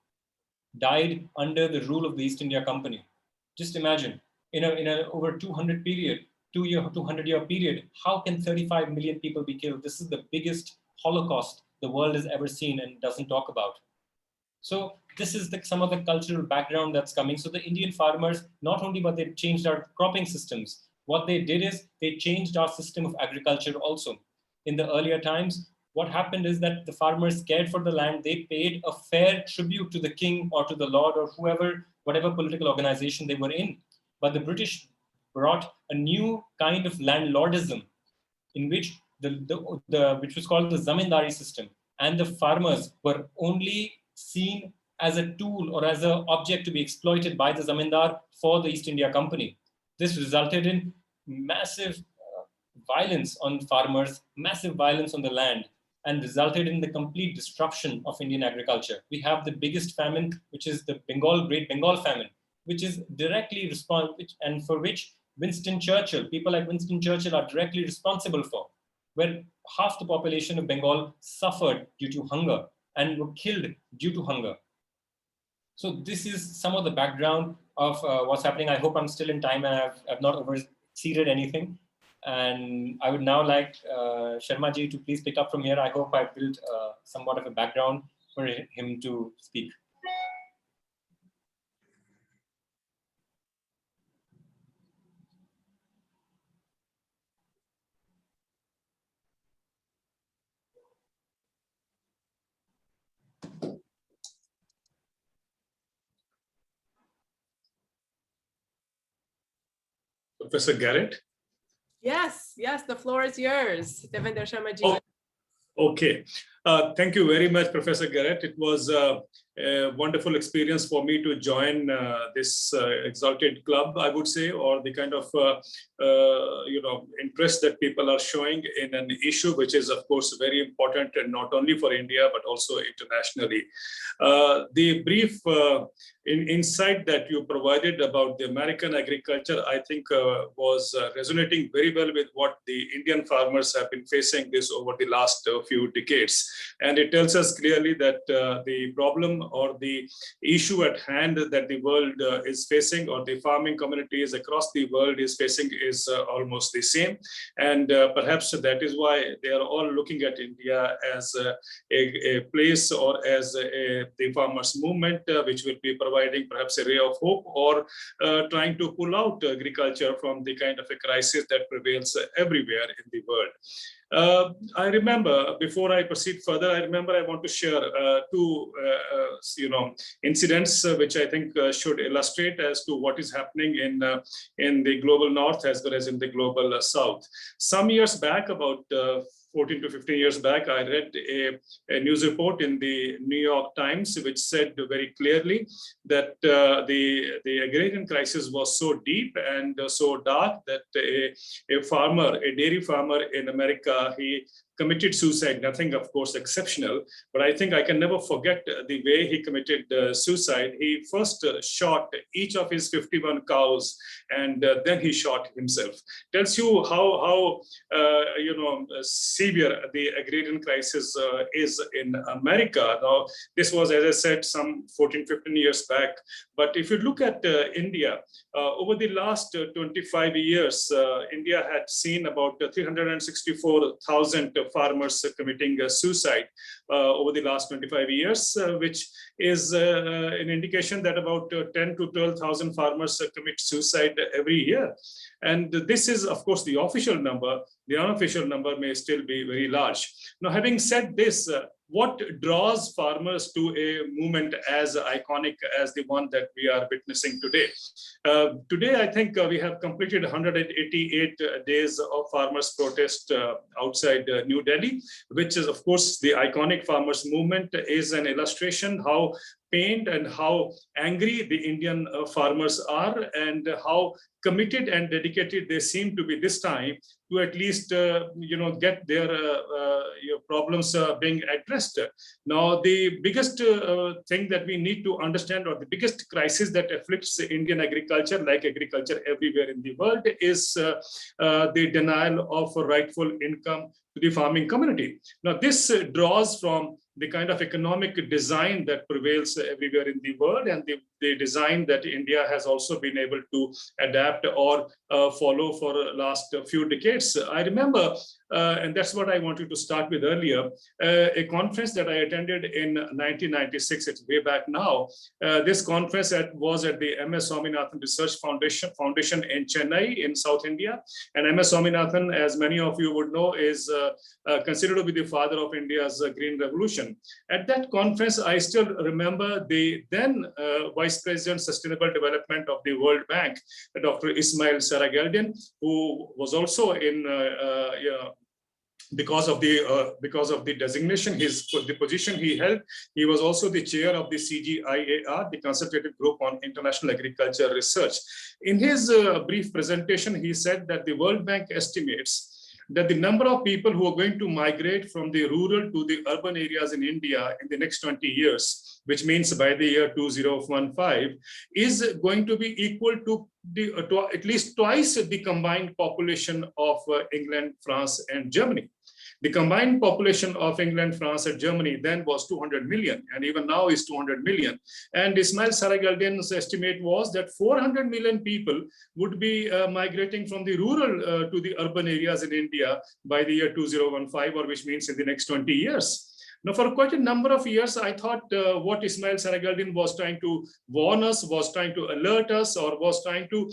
died under the rule of the East India Company. Just imagine, in a over 200-year period, how can 35 million people be killed? This is the biggest Holocaust the world has ever seen and doesn't talk about. So this is some of the cultural background that's coming. So the Indian farmers, not only but they changed our cropping systems, what they did is they changed our system of agriculture also. In the earlier times, what happened is that the farmers cared for the land. They paid a fair tribute to the king or to the lord or whatever political organization they were in. But the British brought a new kind of landlordism in which which was called the zamindari system, and the farmers were only seen as a tool or as an object to be exploited by the zamindar for the East India Company. This resulted in massive violence on farmers, massive violence on the land, and resulted in the complete disruption of Indian agriculture. We have the biggest famine, which is the Great Bengal famine, which is directly responsible, and for which people like Winston Churchill are directly responsible for, where half the population of Bengal suffered due to hunger and were killed due to hunger. So this is some of the background of what's happening. I hope I'm still in time and I've not exceeded anything. And I would now like Sharma ji to please pick up from here. I hope I built somewhat of a background for him to speak. Professor Garrett? Yes, the floor is yours, Devinder Sharma ji. Oh, okay. Thank you very much, Professor Garrett. It was a wonderful experience for me to join this exalted club, I would say, or the kind of interest that people are showing in an issue which is, of course, very important, and not only for India but also internationally. The brief insight that you provided about the American agriculture, I think, was resonating very well with what the Indian farmers have been facing this over the last few decades. And it tells us clearly that the problem or the issue at hand that the world is facing, or the farming communities across the world is facing, is almost the same. And perhaps that is why they are all looking at India as a place, or as the farmers movement, which will be providing perhaps a ray of hope, or trying to pull out agriculture from the kind of a crisis that prevails everywhere in the world. I remember, before I proceed further, I want to share two incidents which I think should illustrate as to what is happening in the global north as well as in the global south. Some years back, about 14 to 15 years back, I read a news report in the New York Times, which said very clearly that the agrarian crisis was so deep and so dark that a farmer, a dairy farmer in America, he committed suicide. Nothing, of course, exceptional, but I think I can never forget the way he committed suicide. He first shot each of his 51 cows, and then he shot himself. Tells you how severe the agrarian crisis is in America. Now, this was, as I said, some 14, 15 years back. But if you look at India, over the last 25 years, India had seen about 364,000 farmers committing suicide over the last 25 years, which is an indication that about 10 to 12,000 farmers commit suicide every year. And this is, of course, the official number. The unofficial number may still be very large. Now, having said this, what draws farmers to a movement as iconic as the one that we are witnessing today? Today, I think we have completed 188 days of farmers' protest outside New Delhi, which is, of course, the iconic farmers' movement is an illustration how pained and how angry the Indian farmers are, and how committed and dedicated they seem to be this time to at least get their problems being addressed. Now, the biggest thing that we need to understand, or the biggest crisis that afflicts Indian agriculture, like agriculture everywhere in the world, is the denial of rightful income to the farming community. Now, this draws from the kind of economic design that prevails everywhere in the world, and the design that India has also been able to adapt or follow for the last few decades. I remember, and that's what I wanted to start with earlier, a conference that I attended in 1996, it's way back now. This conference was at the MS Swaminathan Research Foundation in Chennai in South India. And MS Swaminathan, as many of you would know, is considered to be the father of India's Green Revolution. At that conference, I still remember the then Vice President Sustainable Development of the World Bank, Dr. Ismail Sarageldin, who was also in because of the designation, the position he held, he was also the chair of the CGIAR, the Consultative Group on International Agriculture Research. In his brief presentation, he said that the World Bank estimates that the number of people who are going to migrate from the rural to the urban areas in India in the next 20 years, which means by the year 2015, is going to be equal to at least twice the combined population of England, France, and Germany. The combined population of England, France, and Germany then was 200 million, and even now is 200 million. And Ismail Sarageldin's estimate was that 400 million people would be migrating from the rural to the urban areas in India by the year 2015, or which means in the next 20 years. Now, for quite a number of years, I thought what Ismail Sarageldin was trying to warn us, was trying to alert us, or was trying to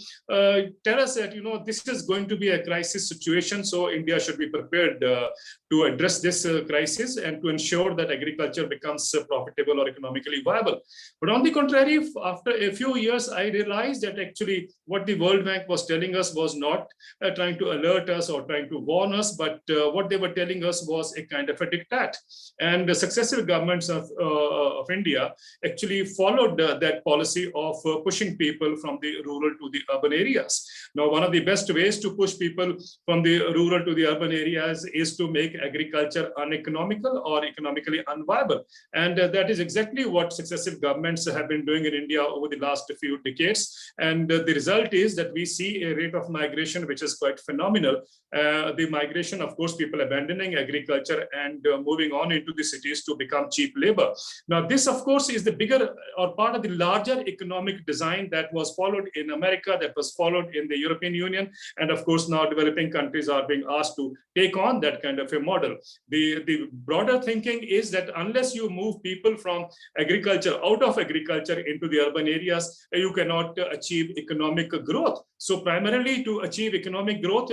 tell us that, this is going to be a crisis situation, so India should be prepared to address this crisis and to ensure that agriculture becomes profitable or economically viable. But on the contrary, after a few years, I realized that actually what the World Bank was telling us was not trying to alert us or trying to warn us, but what they were telling us was a kind of a diktat. And the successive governments of India actually followed that policy of pushing people from the rural to the urban areas. Now, one of the best ways to push people from the rural to the urban areas is to make agriculture uneconomical or economically unviable. And that is exactly what successive governments have been doing in India over the last few decades. And the result is that we see a rate of migration which is quite phenomenal. The migration, of course, people abandoning agriculture and moving on into the cities to become cheap labor. Now, this, of course, is the bigger or part of the larger economic design that was followed in America, that was followed in the European Union. And of course, now developing countries are being asked to take on that kind of a model. The broader thinking is that unless you move people from agriculture, out of agriculture into the urban areas, you cannot achieve economic growth. So primarily to achieve economic growth,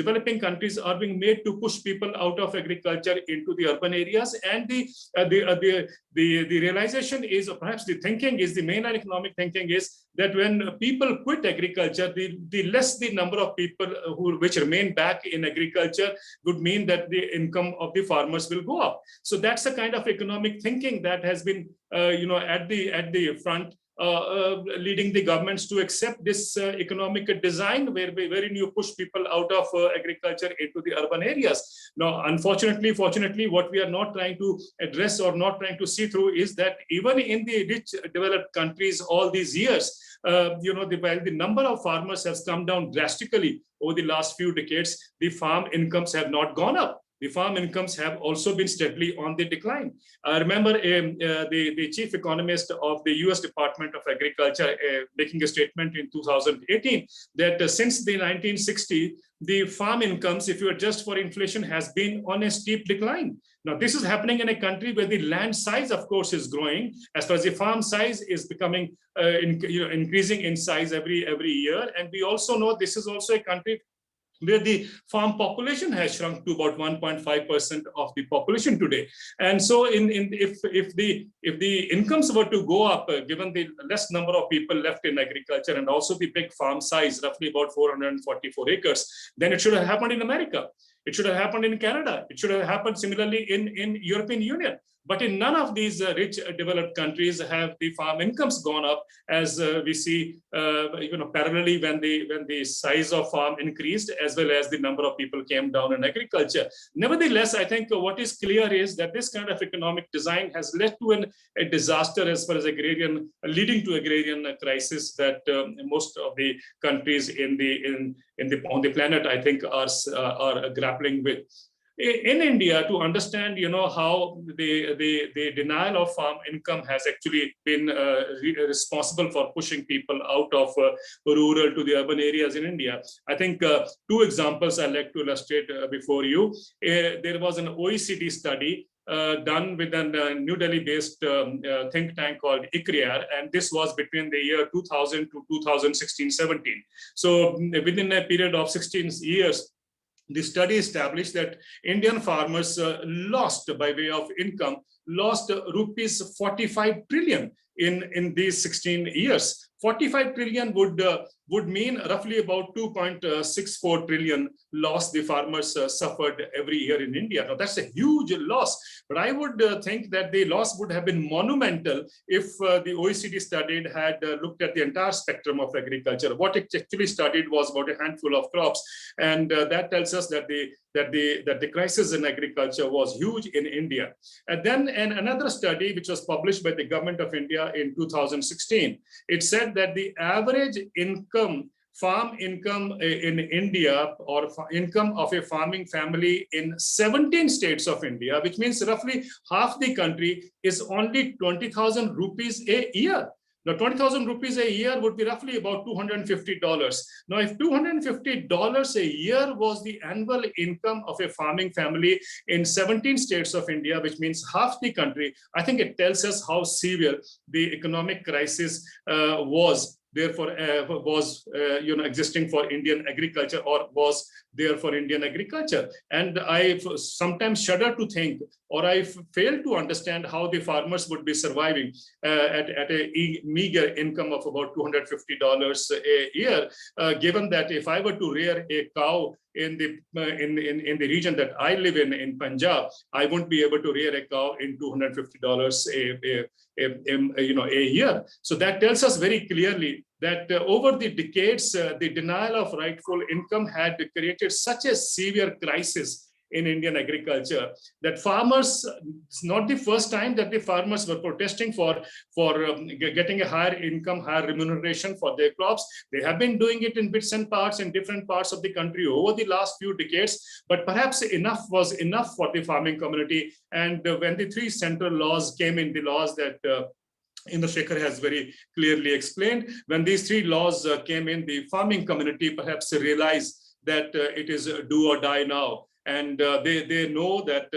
developing countries are being made to push people out of agriculture into the urban areas. And the realization is, or perhaps the thinking is, the main economic thinking is that when people quit agriculture, the less the number of people which remain back in agriculture would mean that the income of the farmers will go up. So that's the kind of economic thinking that has been at the front, leading the governments to accept this economic design wherein you push people out of agriculture into the urban areas. Now, unfortunately, fortunately, what we are not trying to address or not trying to see through is that even in the rich developed countries all these years, while the number of farmers has come down drastically over the last few decades, the farm incomes have not gone up. The farm incomes have also been steadily on the decline. I remember the chief economist of the US Department of Agriculture making a statement in 2018 that since the 1960s, the farm incomes, if you adjust for inflation, has been on a steep decline. Now, this is happening in a country where the land size, of course, is growing, as far as the farm size is becoming increasing in size every year. And we also know this is also a country where the farm population has shrunk to about 1.5% of the population today. And so if the incomes were to go up, given the less number of people left in agriculture and also the big farm size, roughly about 444 acres, then it should have happened in America. It should have happened in Canada. It should have happened similarly in European Union. But in none of these rich developed countries have the farm incomes gone up, as we see, parallelly when the size of farm increased, as well as the number of people came down in agriculture. Nevertheless, I think what is clear is that this kind of economic design has led to a disaster as far as leading to agrarian crisis that most of the countries on the planet, I think, are grappling with. In India, to understand, how the denial of farm income has actually been responsible for pushing people out of rural to the urban areas in India, I think two examples I'd like to illustrate before you. There was an OECD study done with a New Delhi-based think tank called agrarian, and this was between the year 2000 to 2016-17. So within a period of 16 years, the study established that Indian farmers lost, by way of income, rupees 45 trillion in these 16 years. 45 trillion would mean roughly about 2.64 trillion loss the farmers suffered every year in India. Now, that's a huge loss, but I would think that the loss would have been monumental if the OECD study had looked at the entire spectrum of agriculture. What it actually studied was about a handful of crops, and that tells us that the crisis in agriculture was huge in India. And then another study, which was published by the government of India in 2016, it said that the average farm income in India, or income of a farming family in 17 states of India, which means roughly half the country, is only 20,000 rupees a year. Now, 20,000 rupees a year would be roughly about $250. Now, if $250 a year was the annual income of a farming family in 17 states of India, which means half the country, I think it tells us how severe the economic crisis was. Therefore, existing for Indian agriculture, or was there for Indian agriculture. And I sometimes shudder to think, or I fail to understand how the farmers would be surviving at a meager income of about $250 a year, given that if I were to rear a cow in the region that I live in Punjab, I won't be able to rear a cow in $250 a year. So that tells us very clearly that over the decades, the denial of rightful income had created such a severe crisis in Indian agriculture, that farmers, it's not the first time that the farmers were protesting for getting a higher income, higher remuneration for their crops. They have been doing it in bits and parts in different parts of the country over the last few decades, but perhaps enough was enough for the farming community. And when the three central laws came in, the laws that Indra Shekhar has very clearly explained, when these three laws came in, the farming community perhaps realized that it is do or die now. And they know that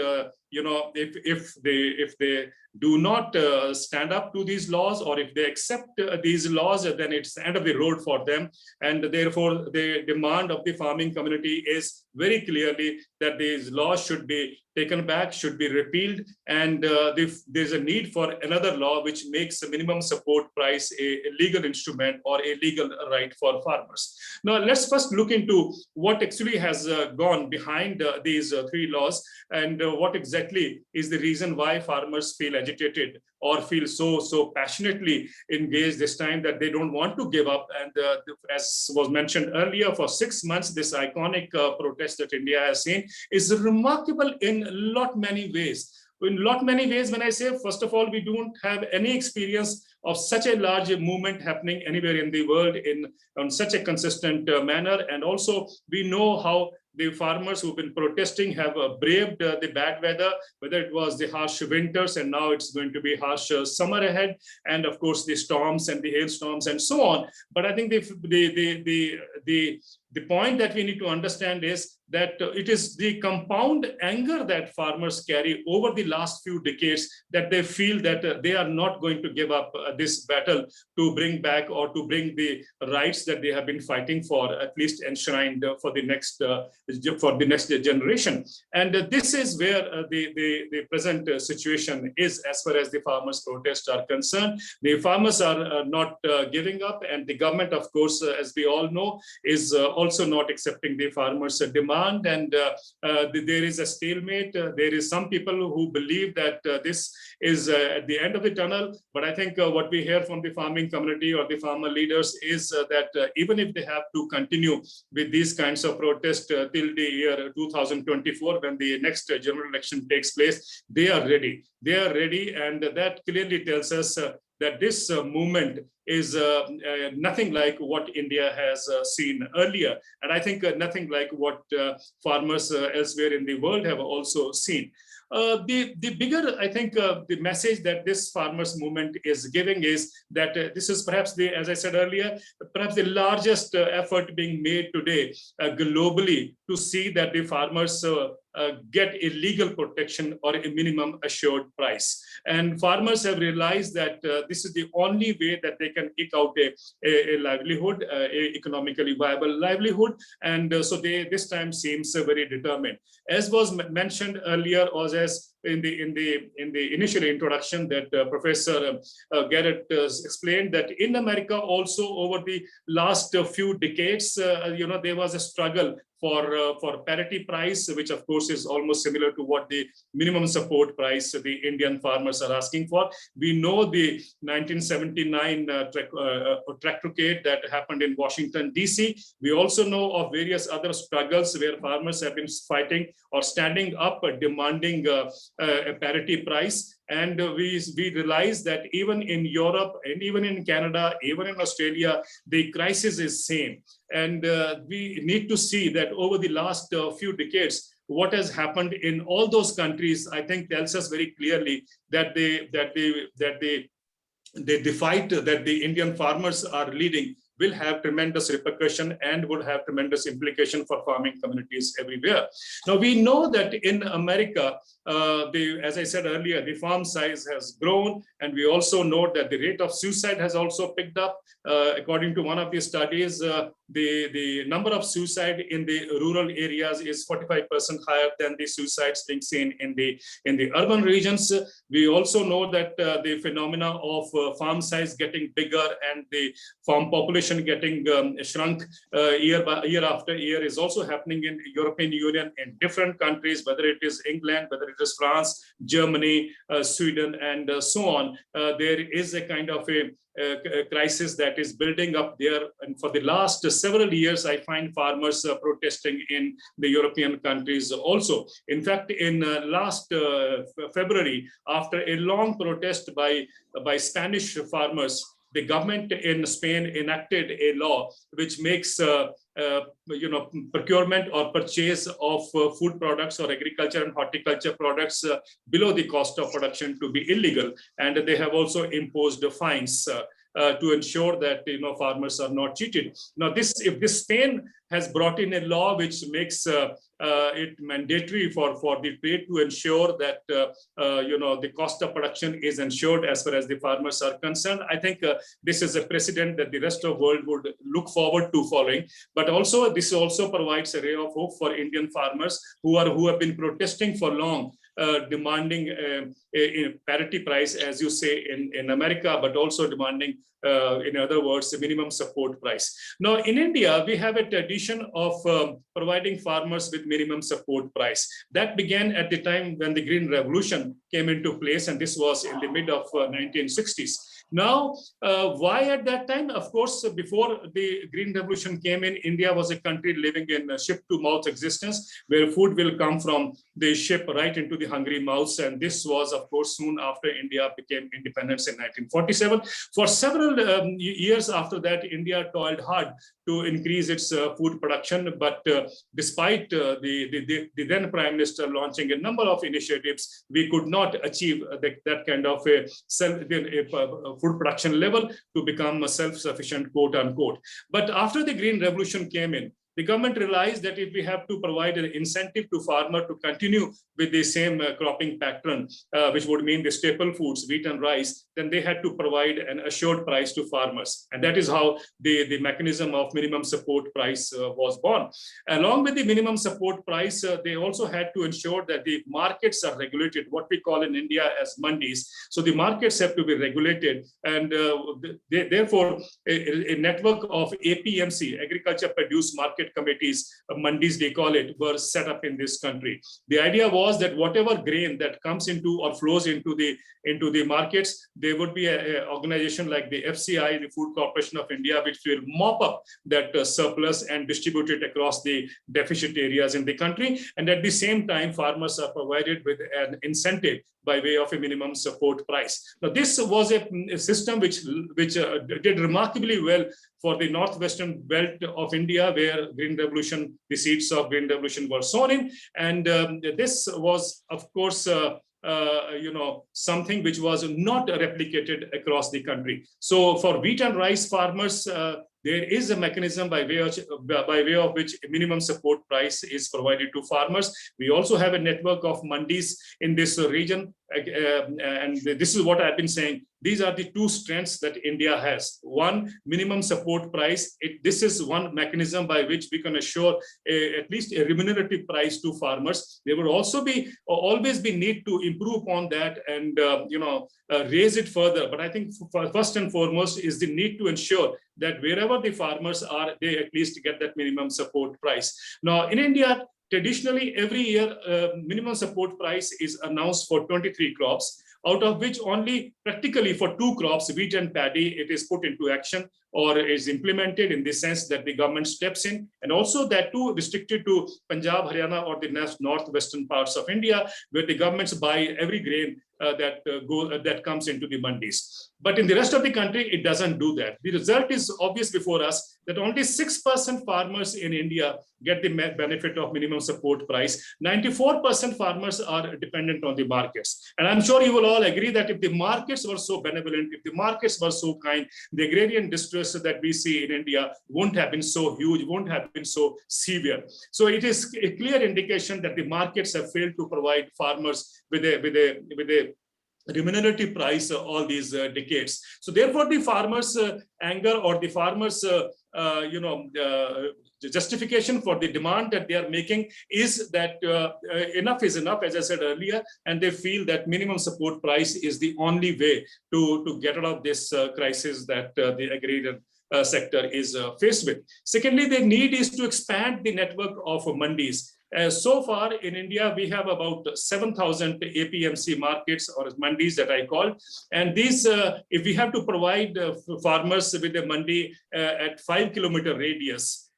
if they do not stand up to these laws, or if they accept these laws, then it's the end of the road for them. And therefore, the demand of the farming community is very clearly that these laws should be taken back, should be repealed, and there's a need for another law which makes a minimum support price a legal instrument or a legal right for farmers. Now, let's first look into what actually has gone behind these three laws, and what exactly is the reason why farmers feel agitated or feel so passionately engaged this time that they don't want to give up. And as was mentioned earlier, for 6 months, this iconic protest that India has seen is remarkable in many ways. In many ways, when I say, first of all, we don't have any experience of such a large movement happening anywhere in the world on such a consistent manner. And also, we know how the farmers who've been protesting have braved the bad weather, whether it was the harsh winters, and now it's going to be harsh summer ahead, and of course the storms and the hailstorms and so on. But I think the point that we need to understand is that it is the compound anger that farmers carry over the last few decades that they feel that they are not going to give up this battle to bring back or to bring the rights that they have been fighting for, at least enshrined for the next generation. And this is where the present situation is as far as the farmers' protests are concerned. The farmers are not giving up, and the government, of course, as we all know, is also not accepting the farmers' demand, and there is a stalemate. There is some people who believe that this is at the end of the tunnel, but I think what we hear from the farming community or the farmer leaders is that even if they have to continue with these kinds of protests till the year 2024, when the next general election takes place, they are ready. They are ready, and that clearly tells us that this movement is nothing like what India has seen earlier. And I think nothing like what farmers elsewhere in the world have also seen. The bigger, I think, the message that this farmers movement is giving is that this is perhaps as I said earlier, perhaps the largest effort being made today globally to see that the farmers get a legal protection or a minimum assured price. And farmers have realized that this is the only way that they can eke out a livelihood, a economically viable livelihood. And so they this time seems very determined. As was mentioned earlier, or as in the initial introduction that Professor Garrett explained, that in America also over the last few decades, there was a struggle for parity price, which of course is almost similar to what the minimum support price the Indian farmers are asking for. We know the 1979 tractorcade that happened in Washington, DC. We also know of various other struggles where farmers have been fighting or standing up, demanding a parity price. And we realize that even in Europe and even in Canada, even in Australia, the crisis is same. And we need to see that over the last few decades, what has happened in all those countries, I think tells us very clearly that the fight that the Indian farmers are leading will have tremendous repercussion and would have tremendous implication for farming communities everywhere. Now, we know that in America, as I said earlier, the farm size has grown, and we also know that the rate of suicide has also picked up. According to one of the studies, the number of suicide in the rural areas is 45% higher than the suicides being seen in the urban regions. We also know that the phenomena of farm size getting bigger and the farm population getting shrunk year after year is also happening in European Union, in different countries, whether it is England, whether it competitors, France, Germany, Sweden, and so on. There is a kind of a crisis that is building up there. And for the last several years, I find farmers protesting in the European countries also. In fact, in last February, after a long protest by Spanish farmers, the government in Spain enacted a law which makes procurement or purchase of food products or agriculture and horticulture products below the cost of production to be illegal, and they have also imposed fines to ensure that farmers are not cheated. Now, if this Spain has brought in a law which makes it mandatory for the trade to ensure that the cost of production is ensured as far as the farmers are concerned, I think this is a precedent that the rest of the world would look forward to following. But also, this also provides a ray of hope for Indian farmers who have been protesting for long, demanding a parity price, as you say in America, but also demanding, in other words, a minimum support price. Now, in India, we have a tradition of providing farmers with minimum support price. That began at the time when the Green Revolution came into place, and this was in the mid of 1960s. Now, why at that time? Of course, before the Green Revolution came in, India was a country living in a ship-to-mouth existence, where food will come from the ship right into the hungry mouths. And this was, of course, soon after India became independent in 1947. For several years after that, India toiled hard to increase its food production. But despite the then Prime Minister launching a number of initiatives, we could not achieve that kind of a food production level to become self-sufficient, quote unquote. But after the Green Revolution came in, the government realized that if we have to provide an incentive to farmer to continue with the same cropping pattern, which would mean the staple foods, wheat and rice, then they had to provide an assured price to farmers. And that is how the mechanism of minimum support price was born. Along with the minimum support price, they also had to ensure that the markets are regulated, what we call in India as mandis. So the markets have to be regulated. And therefore, a network of APMC, Agriculture Produce Market Committees, mandis they call it, were set up in this country. The idea was that whatever grain that comes into or flows into the markets, there would be an organization like the FCI, the Food Corporation of India, which will mop up that surplus and distribute it across the deficit areas in the country. And at the same time, farmers are provided with an incentive by way of a minimum support price. Now, this was a system which did remarkably well for the northwestern belt of India, where the seeds of Green Revolution were sown in. And this was, of course, something which was not replicated across the country. So for wheat and rice farmers, there is a mechanism by way of which a minimum support price is provided to farmers. We also have a network of mandis in this region. And this is what I've been saying. These are the two strengths that India has. One, minimum support price. This is one mechanism by which we can assure at least a remunerative price to farmers. There will also always be need to improve upon that and raise it further. But I think first and foremost is the need to ensure that wherever the farmers are, they at least get that minimum support price. Now, in India, traditionally, every year, minimum support price is announced for 23 crops, out of which only practically for 2 crops, wheat and paddy, it is put into action or is implemented in the sense that the government steps in. And also that too restricted to Punjab, Haryana, or the northwestern parts of India, where the governments buy every grain that comes into the mandis. But in the rest of the country, it doesn't do that. The result is obvious before us that only 6% farmers in India get the benefit of minimum support price. 94% farmers are dependent on the markets. And I'm sure you will all agree that if the markets were so benevolent, if the markets were so kind, the agrarian distress that we see in India won't have been so huge, won't have been so severe. So it is a clear indication that the markets have failed to provide farmers with a remunerative price all these decades. So therefore, the farmers' anger or the farmers' justification for the demand that they are making is that enough is enough, as I said earlier, and they feel that minimum support price is the only way to get out of this crisis that the agrarian sector is faced with. Secondly, the need is to expand the network of mandis. So far in India, we have about 7,000 APMC markets or mandis that I call. And these, if we have to provide farmers with a mandi at 5-kilometer radius,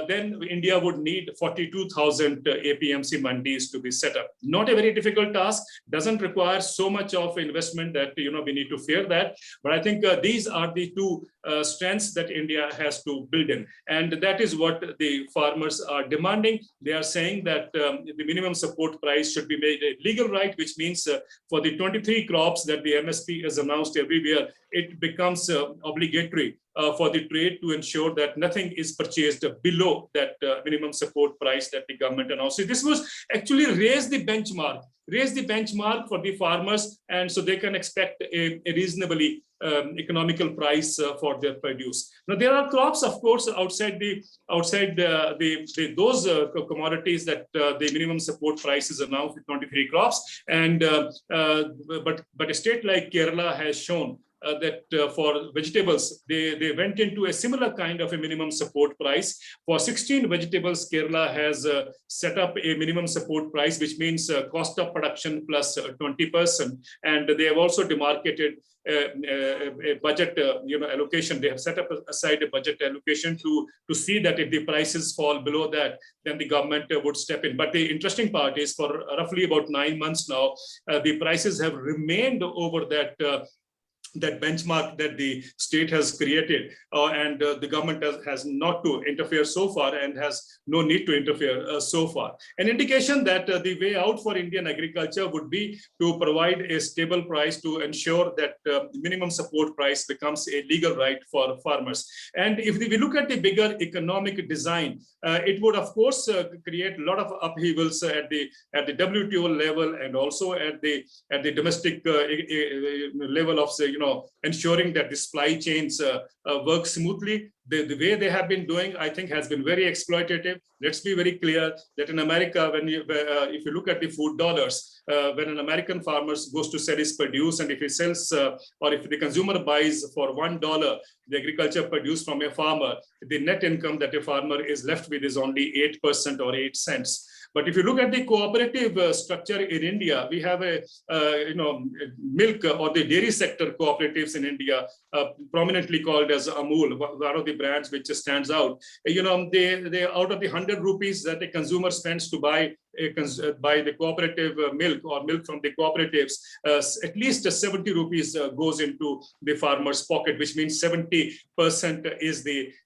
then India would need 42,000 APMC mandis to be set up. Not a very difficult task, doesn't require so much of investment that we need to fear that. But I think these are the two strengths that India has to build in. And that is what the farmers are demanding. They are saying that the minimum support price should be made a legal right, which means for the 23 crops that the MSP has announced everywhere, it becomes obligatory for the trade to ensure that nothing is purchased below that minimum support price that the government announced. So this was actually raise the benchmark for the farmers, and so they can expect a reasonably economical price for their produce. Now there are crops, of course, outside those commodities that the minimum support price is announced with 23 crops, and but a state like Kerala has shown that for vegetables, they went into a similar kind of a minimum support price. For 16 vegetables, Kerala has set up a minimum support price, which means cost of production plus 20%. And they have also demarcated a budget allocation. They have set up aside a budget allocation to see that if the prices fall below that, then the government would step in. But the interesting part is for roughly about 9 months now, the prices have remained over that benchmark that the state has created, and the government has not to interfere so far and has no need to interfere so far. An indication that the way out for Indian agriculture would be to provide a stable price to ensure that minimum support price becomes a legal right for farmers. And if we look at the bigger economic design, it would of course create a lot of upheavals at the WTO level and also at the domestic level of, say, ensuring that the supply chains work smoothly. The way they have been doing, I think, has been very exploitative. Let's be very clear that in America, if you look at the food dollars, when an American farmer goes to sell his produce, and if he sells, or if the consumer buys for $1, the agriculture produce from a farmer, the net income that a farmer is left with is only 8% or 8 cents. But if you look at the cooperative structure in India, we have a milk or the dairy sector cooperatives in India, prominently called as Amul, one of the brands which stands out. They out of the 100 rupees that a consumer spends to buy the cooperative milk or milk from the cooperatives, at least 70 rupees goes into the farmer's pocket, which means 70%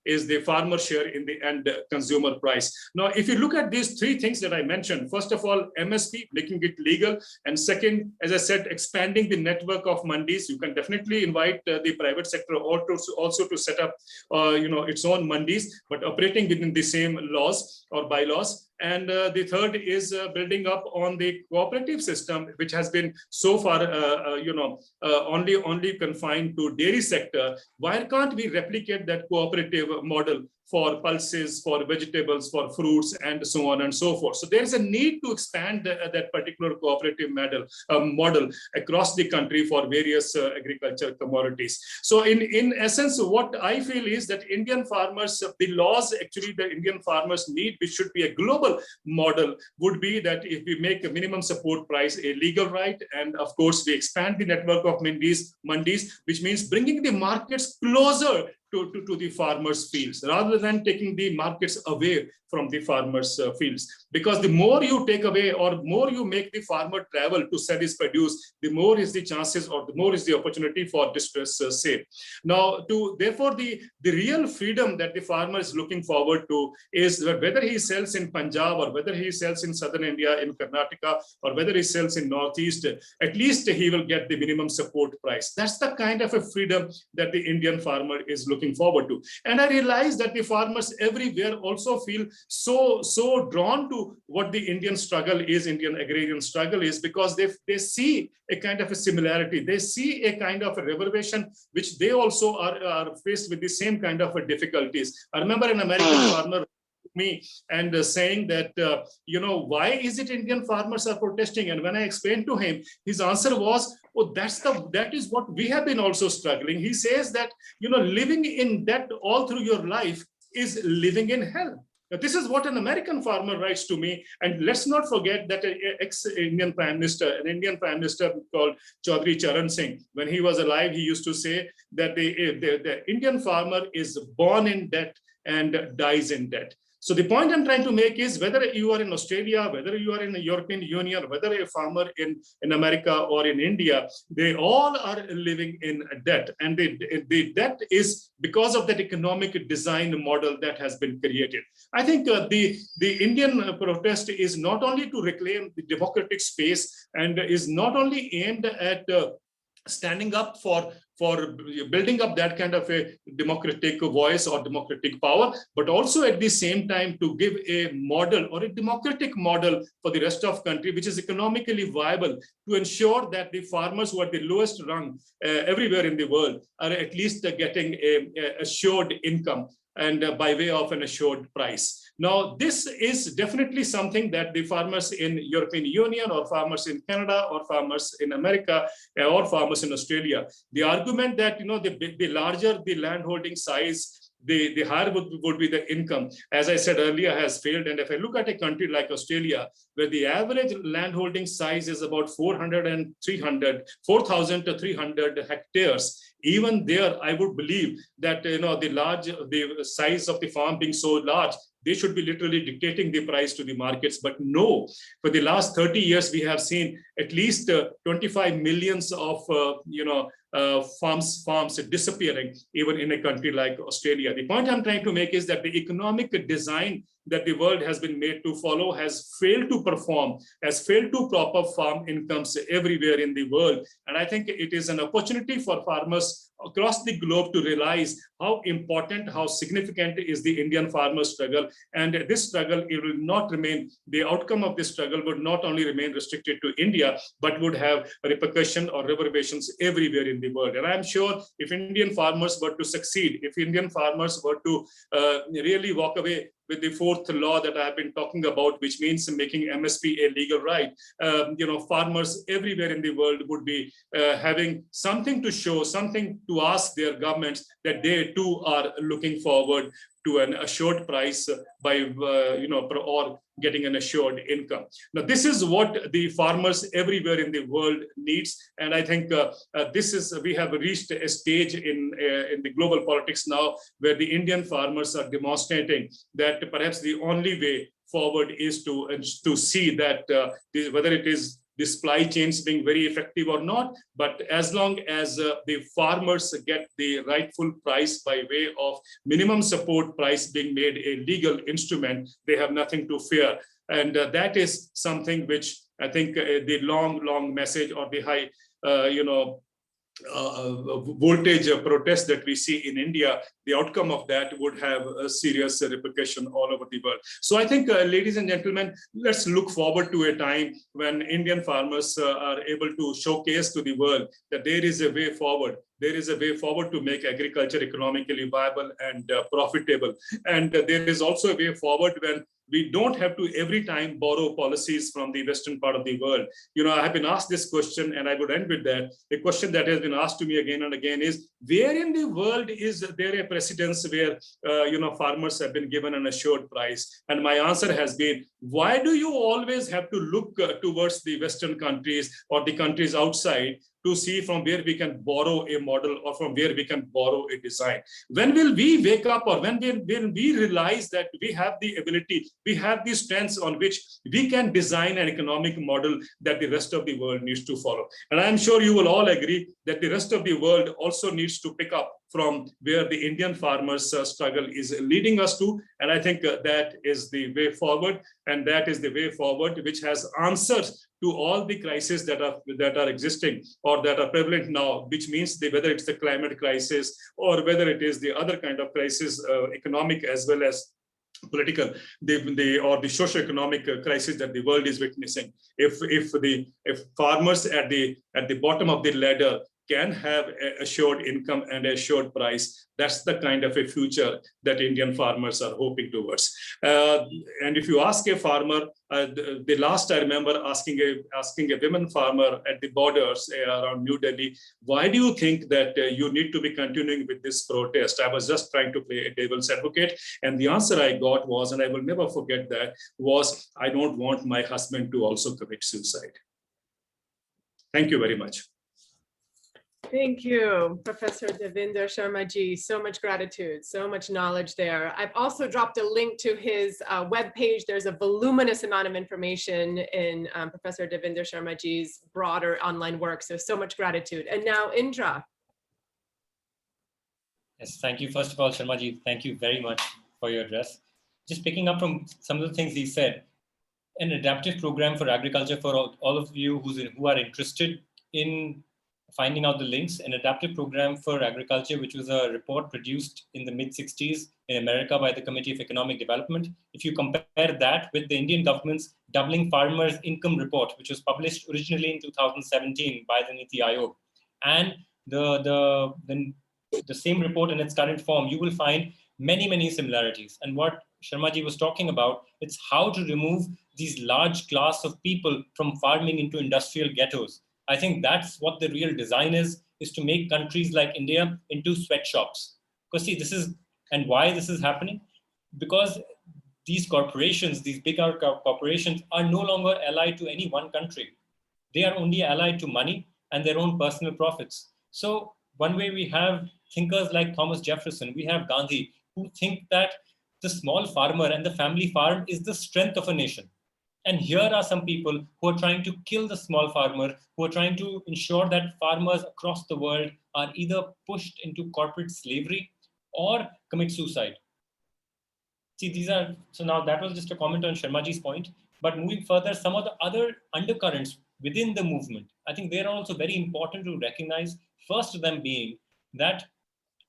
is the farmer share in the end consumer price. Now, if you look at these three things that I mentioned, first of all, MSP, making it legal, and second, as I said, expanding the network of mandis. You can definitely invite the private sector also to set up its own mandis, but operating within the same laws or bylaws. And the third is building up on the cooperative system, which has been so far, only confined to dairy sector. Why can't we replicate that cooperative model for pulses, for vegetables, for fruits, and so on and so forth? So there's a need to expand that particular cooperative model across the country for various agriculture commodities. So in essence, what I feel is that Indian farmers, the laws actually the Indian farmers need, which should be a global model, would be that if we make a minimum support price a legal right, and of course we expand the network of mandis, which means bringing the markets closer to the farmers' fields, rather than taking the markets away from the farmers' fields. Because the more you take away or more you make the farmer travel to sell his produce, the more is the chances or the more is the opportunity for distress sale. Now, therefore, the real freedom that the farmer is looking forward to is that whether he sells in Punjab or whether he sells in southern India, in Karnataka, or whether he sells in Northeast, at least he will get the minimum support price. That's the kind of a freedom that the Indian farmer is looking forward to. And I realize that the farmers everywhere also feel so drawn to what the Indian struggle is, Indian agrarian struggle is, because they see a kind of a similarity. They see a kind of a reverberation, which they also are faced with the same kind of difficulties. I remember an American farmer me and saying that, why is it Indian farmers are protesting? And when I explained to him, his answer was, oh, that is what we have been also struggling. He says that, living in debt all through your life is living in hell. Now, this is what an American farmer writes to me. And let's not forget that an ex-Indian Prime Minister, called Chaudhry Charan Singh, when he was alive, he used to say that the Indian farmer is born in debt and dies in debt. So the point I'm trying to make is whether you are in Australia, whether you are in the European Union, whether a farmer in America or in India, they all are living in debt. And the debt is because of that economic design model that has been created. I think the Indian protest is not only to reclaim the democratic space and is not only aimed at standing up for building up that kind of a democratic voice or democratic power, but also at the same time to give a model or a democratic model for the rest of country, which is economically viable, to ensure that the farmers who are the lowest rung everywhere in the world are at least getting a assured income and by way of an assured price. Now, this is definitely something that the farmers in European Union or farmers in Canada or farmers in America or farmers in Australia, the argument that, you know, the larger the landholding size, the higher would be the income, as I said earlier, has failed. And if I look at a country like Australia, where the average landholding size is about 4,000 to 300 hectares, even there, I would believe that, you know, the size of the farm being so large, they should be literally dictating the price to the markets. But no, for the last 30 years, we have seen at least 25 millions of, farms disappearing, even in a country like Australia. The point I'm trying to make is that the economic design that the world has been made to follow has failed to perform, has failed to prop up farm incomes everywhere in the world. And I think it is an opportunity for farmers across the globe to realize how important, how significant is the Indian farmer struggle. And this struggle, it will not remain, the outcome of this struggle would not only remain restricted to India, but would have repercussion or reverberations everywhere in the world. And I'm sure if Indian farmers were to succeed, if Indian farmers were to really walk away with the fourth law that I've been talking about, which means making MSP a legal right, farmers everywhere in the world would be having something to show, something to ask their governments that they too are looking forward to an assured price by, or getting an assured income. Now, this is what the farmers everywhere in the world needs. And I think we have reached a stage in the global politics now where the Indian farmers are demonstrating that perhaps the only way forward is to see that whether it is the supply chains being very effective or not, but as long as the farmers get the rightful price by way of minimum support price being made a legal instrument, they have nothing to fear. And that is something which I think the long message or the high, voltage protest that we see in India, the outcome of that would have a serious repercussion all over the world. So I think, ladies and gentlemen, let's look forward to a time when Indian farmers are able to showcase to the world that there is a way forward. There is a way forward to make agriculture economically viable and profitable. And there is also a way forward when we don't have to every time borrow policies from the Western part of the world. I have been asked this question, and I would end with that. The question that has been asked to me again and again is, where in the world is there a precedence where, farmers have been given an assured price? And my answer has been, why do you always have to look towards the Western countries or the countries outside to see from where we can borrow a model or from where we can borrow a design? When will we wake up, or when we realize that we have the ability, we have the strengths on which we can design an economic model that the rest of the world needs to follow? And I'm sure you will all agree that the rest of the world also needs to pick up from where the Indian farmers' struggle is leading us to. And I think that is the way forward, and that is the way forward which has answers to all the crises that are existing or that are prevalent now, which means whether it's the climate crisis or whether it is the other kind of crisis, economic as well as political, or the socio-economic crisis that the world is witnessing. If farmers at the bottom of the ladder can have a assured income and assured price. That's the kind of a future that Indian farmers are hoping towards. And if you ask a farmer, the last I remember asking a women farmer at the borders around New Delhi, why do you think that you need to be continuing with this protest? I was just trying to play a devil's advocate. And the answer I got was, and I will never forget that, was, I don't want my husband to also commit suicide. Thank you very much. Thank you, Professor Devinder Sharma ji. So much gratitude, so much knowledge there. I've also dropped a link to his webpage. There's a voluminous amount of information in Professor Devinder Sharma ji's broader online work. So much gratitude. And now Indra. Yes, thank you. First of all, Sharma ji, thank you very much for your address. Just picking up from some of the things he said, an adaptive program for agriculture for all of you who are interested in finding out the links, an adaptive program for agriculture, which was a report produced in the mid-60s in America by the Committee of Economic Development. If you compare that with the Indian government's Doubling Farmers' Income Report, which was published originally in 2017 by the Niti Aayog, and the same report in its current form, you will find many, many similarities. And what Sharma ji was talking about, it's how to remove these large class of people from farming into industrial ghettos. I think that's what the real design is to make countries like India into sweatshops. Because see, this is, and why this is happening? Because these corporations, these big corporations are no longer allied to any one country. They are only allied to money and their own personal profits. So one way we have thinkers like Thomas Jefferson, we have Gandhi, who think that the small farmer and the family farm is the strength of a nation. And here are some people who are trying to kill the small farmer, who are trying to ensure that farmers across the world are either pushed into corporate slavery or commit suicide. See, these are, so now that was just a comment on Sharma ji's point, but moving further, some of the other undercurrents within the movement, I think they are also very important to recognize. First of them being that,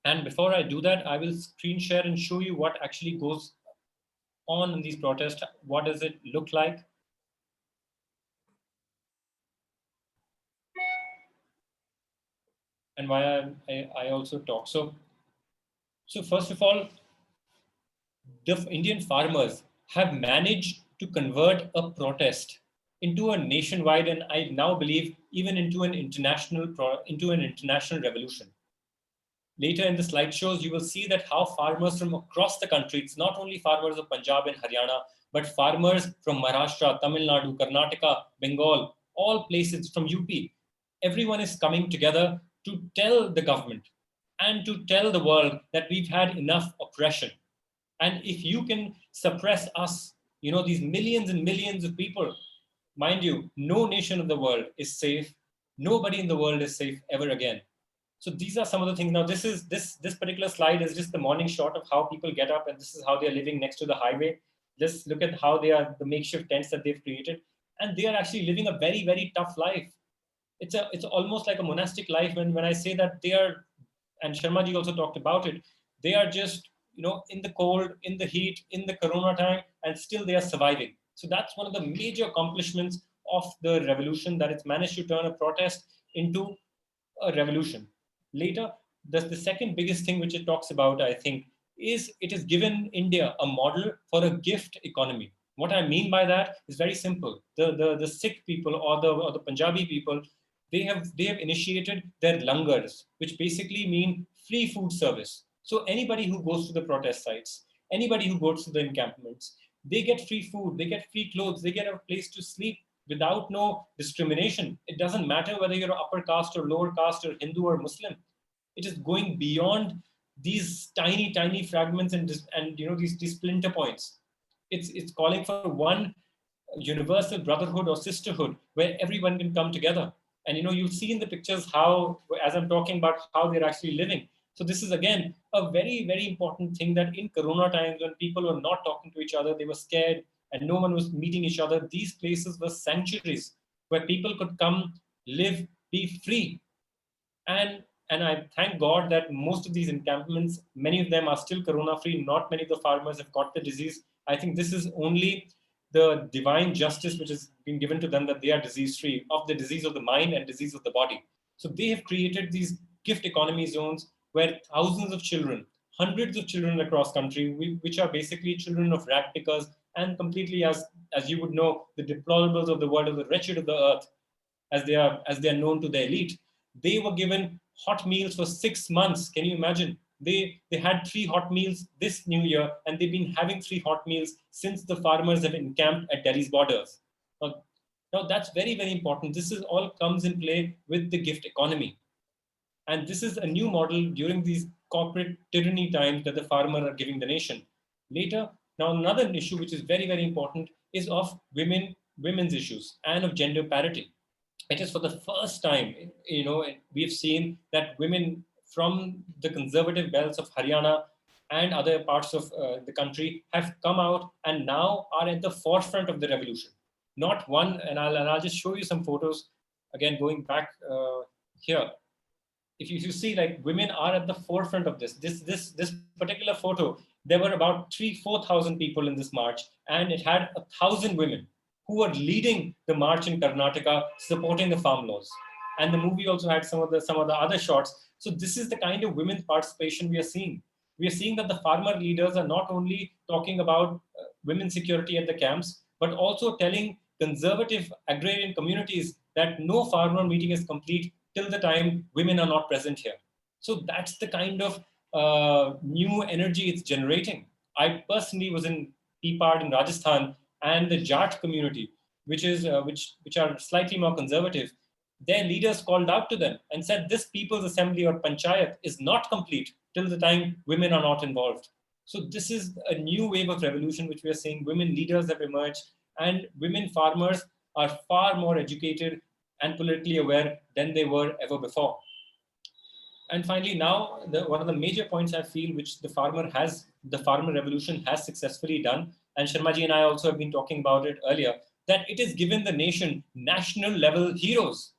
and before I do that, I will screen share and show you what actually goes on in these protests. What does it look like? And why I also talk. So first of all, the Indian farmers have managed to convert a protest into a nationwide, and I now believe even into an international revolution. Later in the slideshows, you will see that how farmers from across the country, it's not only farmers of Punjab and Haryana, but farmers from Maharashtra, Tamil Nadu, Karnataka, Bengal, all places from UP, everyone is coming together to tell the government and to tell the world that we've had enough oppression. And if you can suppress us, these millions and millions of people, mind you, no nation of the world is safe. Nobody in the world is safe ever again. So these are some of the things. Now, this particular slide is just the morning shot of how people get up, and this is how they're living next to the highway. Just look at how they are, the makeshift tents that they've created, and they are actually living a very, very tough life. It's almost like a monastic life when I say that they are, and Sharma ji also talked about it, they are just, in the cold, in the heat, in the corona time, and still they are surviving. So that's one of the major accomplishments of the revolution, that it's managed to turn a protest into a revolution. Later, the second biggest thing which it talks about, I think, is it has given India a model for a gift economy. What I mean by that is very simple. The Sikh people or the Punjabi people, they have initiated their langars, which basically mean free food service. So anybody who goes to the protest sites, anybody who goes to the encampments, they get free food, they get free clothes, they get a place to sleep without no discrimination. It doesn't matter whether you're upper caste or lower caste or Hindu or Muslim. It is going beyond these tiny, tiny fragments and these splinter points. It's calling for one universal brotherhood or sisterhood where everyone can come together. And you'll see in the pictures how, as I'm talking about, how they're actually living. So this is again a very, very important thing, that in Corona times when people were not talking to each other, they were scared and no one was meeting each other, these places were sanctuaries where people could come, live, be free. And I thank God that most of these encampments, many of them are still corona free. Not many of the farmers have got the disease. I think this is only the divine justice which has been given to them, that they are disease free of the disease of the mind and disease of the body. So they have created these gift economy zones where thousands of children, hundreds of children across country, which are basically children of rag pickers and completely, as you would know, the deplorables of the world, of the wretched of the earth, as they are known to the elite, they were given hot meals for 6 months. Can you imagine? They had 3 hot meals this new year, and they've been having 3 hot meals since the farmers have encamped at Delhi's borders. Now that's very, very important. This is all comes in play with the gift economy. And this is a new model during these corporate tyranny times that the farmer are giving the nation. Later, now another issue which is very, very important is of women's issues and of gender parity. It is for the first time, we've seen that women from the conservative belts of Haryana and other parts of the country have come out and now are at the forefront of the revolution. Not one, and I'll just show you some photos. Again, going back here, if you see, like, women are at the forefront of this particular photo. There were about 3,000-4,000 people in this march, and it had 1,000 women who were leading the march in Karnataka, supporting the farm laws. And the movie also had some of the other shots. So this is the kind of women's participation we are seeing. We are seeing that the farmer leaders are not only talking about women's security at the camps, but also telling conservative agrarian communities that no farmer meeting is complete till the time women are not present here. So that's the kind of new energy it's generating. I personally was in Pipad in Rajasthan, and the Jat community, which are slightly more conservative, their leaders called out to them and said, this People's Assembly or Panchayat is not complete till the time women are not involved. So this is a new wave of revolution which we are seeing. Women leaders have emerged, and women farmers are far more educated and politically aware than they were ever before. And finally, now, one of the major points I feel which the farmer revolution has successfully done, and Sharmaji and I also have been talking about it earlier, that it has given the nation national level heroes.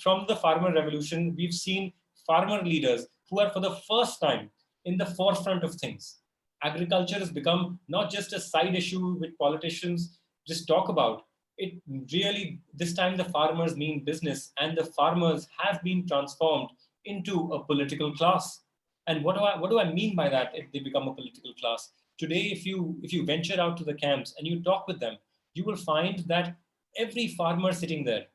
From the farmer revolution, we've seen farmer leaders who are for the first time in the forefront of things. Agriculture has become not just a side issue which politicians just talk about. It really, this time the farmers mean business, and the farmers have been transformed into a political class. And what do I mean by that, if they become a political class? Today, if you venture out to the camps and you talk with them, you will find that every farmer sitting there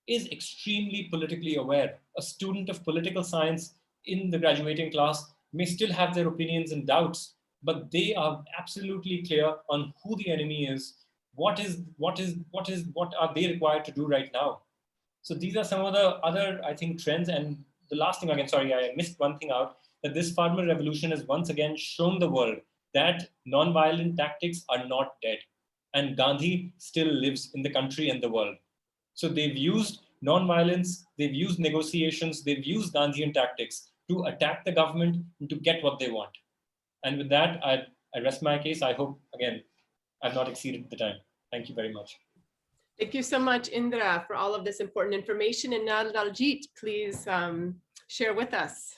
is extremely politically aware. A student of political science in the graduating class may still have their opinions and doubts, but they are absolutely clear on who the enemy is, what are they required to do right now. So these are some of the other, I think, trends. And the last thing, again, sorry, I missed one thing out, that this farmer revolution has once again shown the world that non-violent tactics are not dead. And Gandhi still lives in the country and the world. So they've used non-violence, they've used negotiations, they've used Gandhian tactics to attack the government and to get what they want. And with that, I rest my case. I hope, again, I've not exceeded the time. Thank you very much. Thank you so much, Indra, for all of this important information. And now, Daljit, please share with us.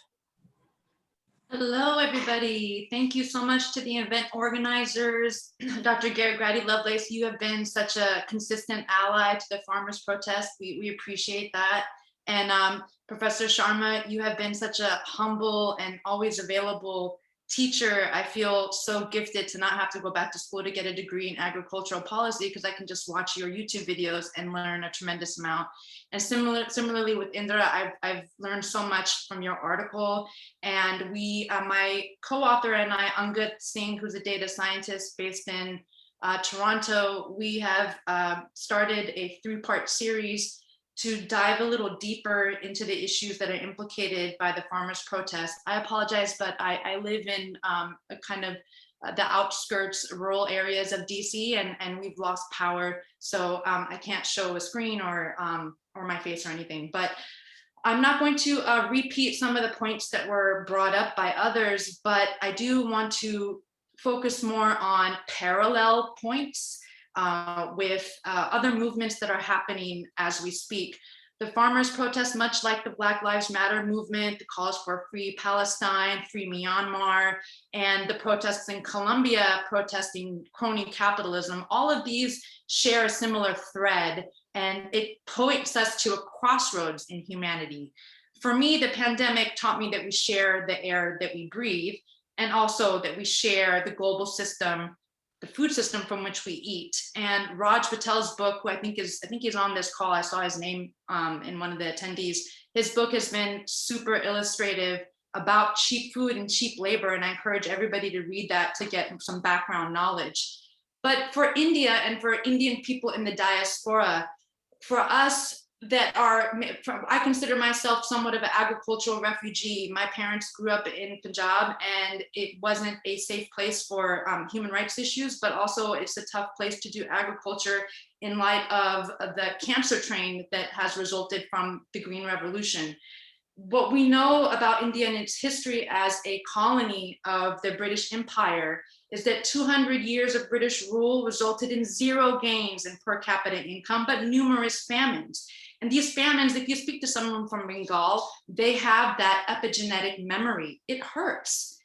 Hello, everybody. Thank you so much to the event organizers. Dr. Garrett, Graddy-Lovelace, you have been such a consistent ally to the farmers' protest. We appreciate that. And Professor Sharma, you have been such a humble and always available teacher. I feel so gifted to not have to go back to school to get a degree in agricultural policy, because I can just watch your YouTube videos and learn a tremendous amount. And similarly with Indra, I've learned so much from your article. And my co-author and I, Angad Singh, who's a data scientist based in Toronto, we have started a 3-part series to dive a little deeper into the issues that are implicated by the farmers' protest. I apologize, but I live in a kind of the outskirts, rural areas of DC, and we've lost power. So I can't show a screen or my face or anything, but I'm not going to repeat some of the points that were brought up by others, but I do want to focus more on parallel points with other movements that are happening as we speak. The farmers' protest, much like the Black Lives Matter movement, the calls for free Palestine, free Myanmar, and the protests in Colombia protesting crony capitalism, all of these share a similar thread. and it points us to a crossroads in humanity. For me, the pandemic taught me that we share the air that we breathe, and also that we share the global system, the food system from which we eat. And Raj Patel's book, who I think he's on this call, I saw his name in one of the attendees. His book has been super illustrative about cheap food and cheap labor, and I encourage everybody to read that to get some background knowledge. But for India and for Indian people in the diaspora, for us that are, I consider myself somewhat of an agricultural refugee. My parents grew up in Punjab, and it wasn't a safe place for human rights issues, but also it's a tough place to do agriculture in light of the cancer train that has resulted from the Green Revolution. What we know about India and its history as a colony of the British Empire is that 200 years of British rule resulted in zero gains in per capita income, but numerous famines. And these famines, if you speak to someone from Bengal, they have that epigenetic memory. It hurts.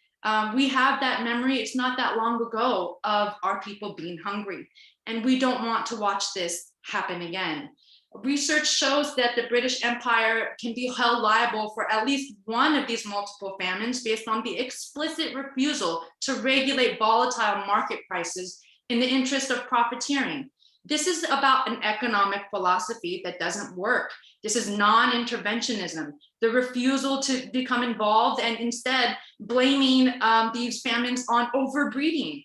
We have that memory, it's not that long ago, of our people being hungry. And we don't want to watch this happen again. Research shows that the British Empire can be held liable for at least one of these multiple famines based on the explicit refusal to regulate volatile market prices in the interest of profiteering. This is about an economic philosophy that doesn't work. This is non-interventionism, the refusal to become involved and instead blaming these famines on overbreeding.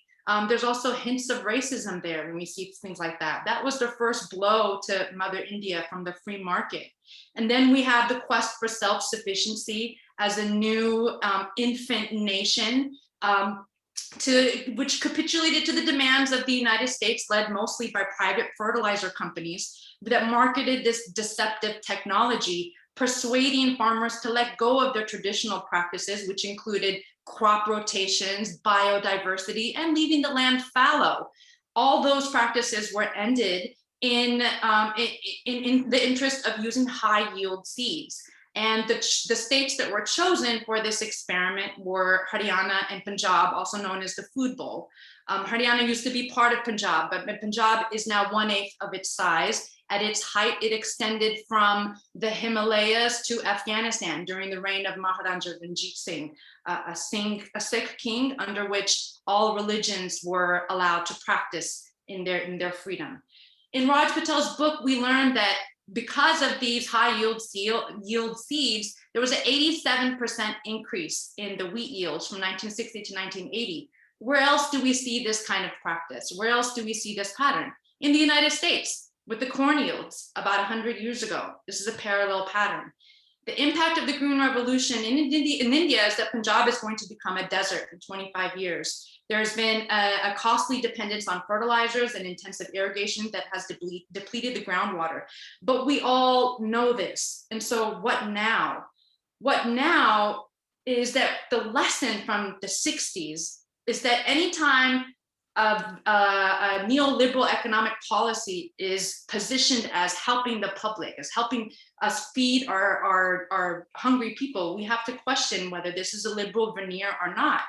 There's also hints of racism there when we see things like that. That was the first blow to Mother India from the free market. And then we have the quest for self-sufficiency as a new infant nation, which capitulated to the demands of the United States, led mostly by private fertilizer companies that marketed this deceptive technology, persuading farmers to let go of their traditional practices, which included crop rotations, biodiversity, and leaving the land fallow. All those practices were ended in the interest of using high yield seeds. And the states that were chosen for this experiment were Haryana and Punjab, also known as the Food Bowl. Haryana used to be part of Punjab, but Punjab is now 1/8 of its size. At its height, it extended from the Himalayas to Afghanistan during the reign of Maharaja Ranjit Singh, a Sikh king under which all religions were allowed to practice in their freedom. In Raj Patel's book, we learned that because of these high yield seeds, there was an 87% increase in the wheat yields from 1960 to 1980. Where else do we see this kind of practice? Where else do we see this pattern? In the United States, with the corn yields about 100 years ago. This is a parallel pattern. The impact of the Green Revolution in India is that Punjab is going to become a desert in 25 years. There's been a costly dependence on fertilizers and intensive irrigation that has depleted the groundwater. But we all know this. And so what now? What now is that the lesson from the 60s is that anytime a neoliberal economic policy is positioned as helping the public, as helping us feed our hungry people, we have to question whether this is a liberal veneer or not.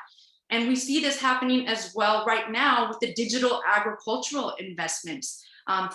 And we see this happening as well right now with the digital agricultural investments.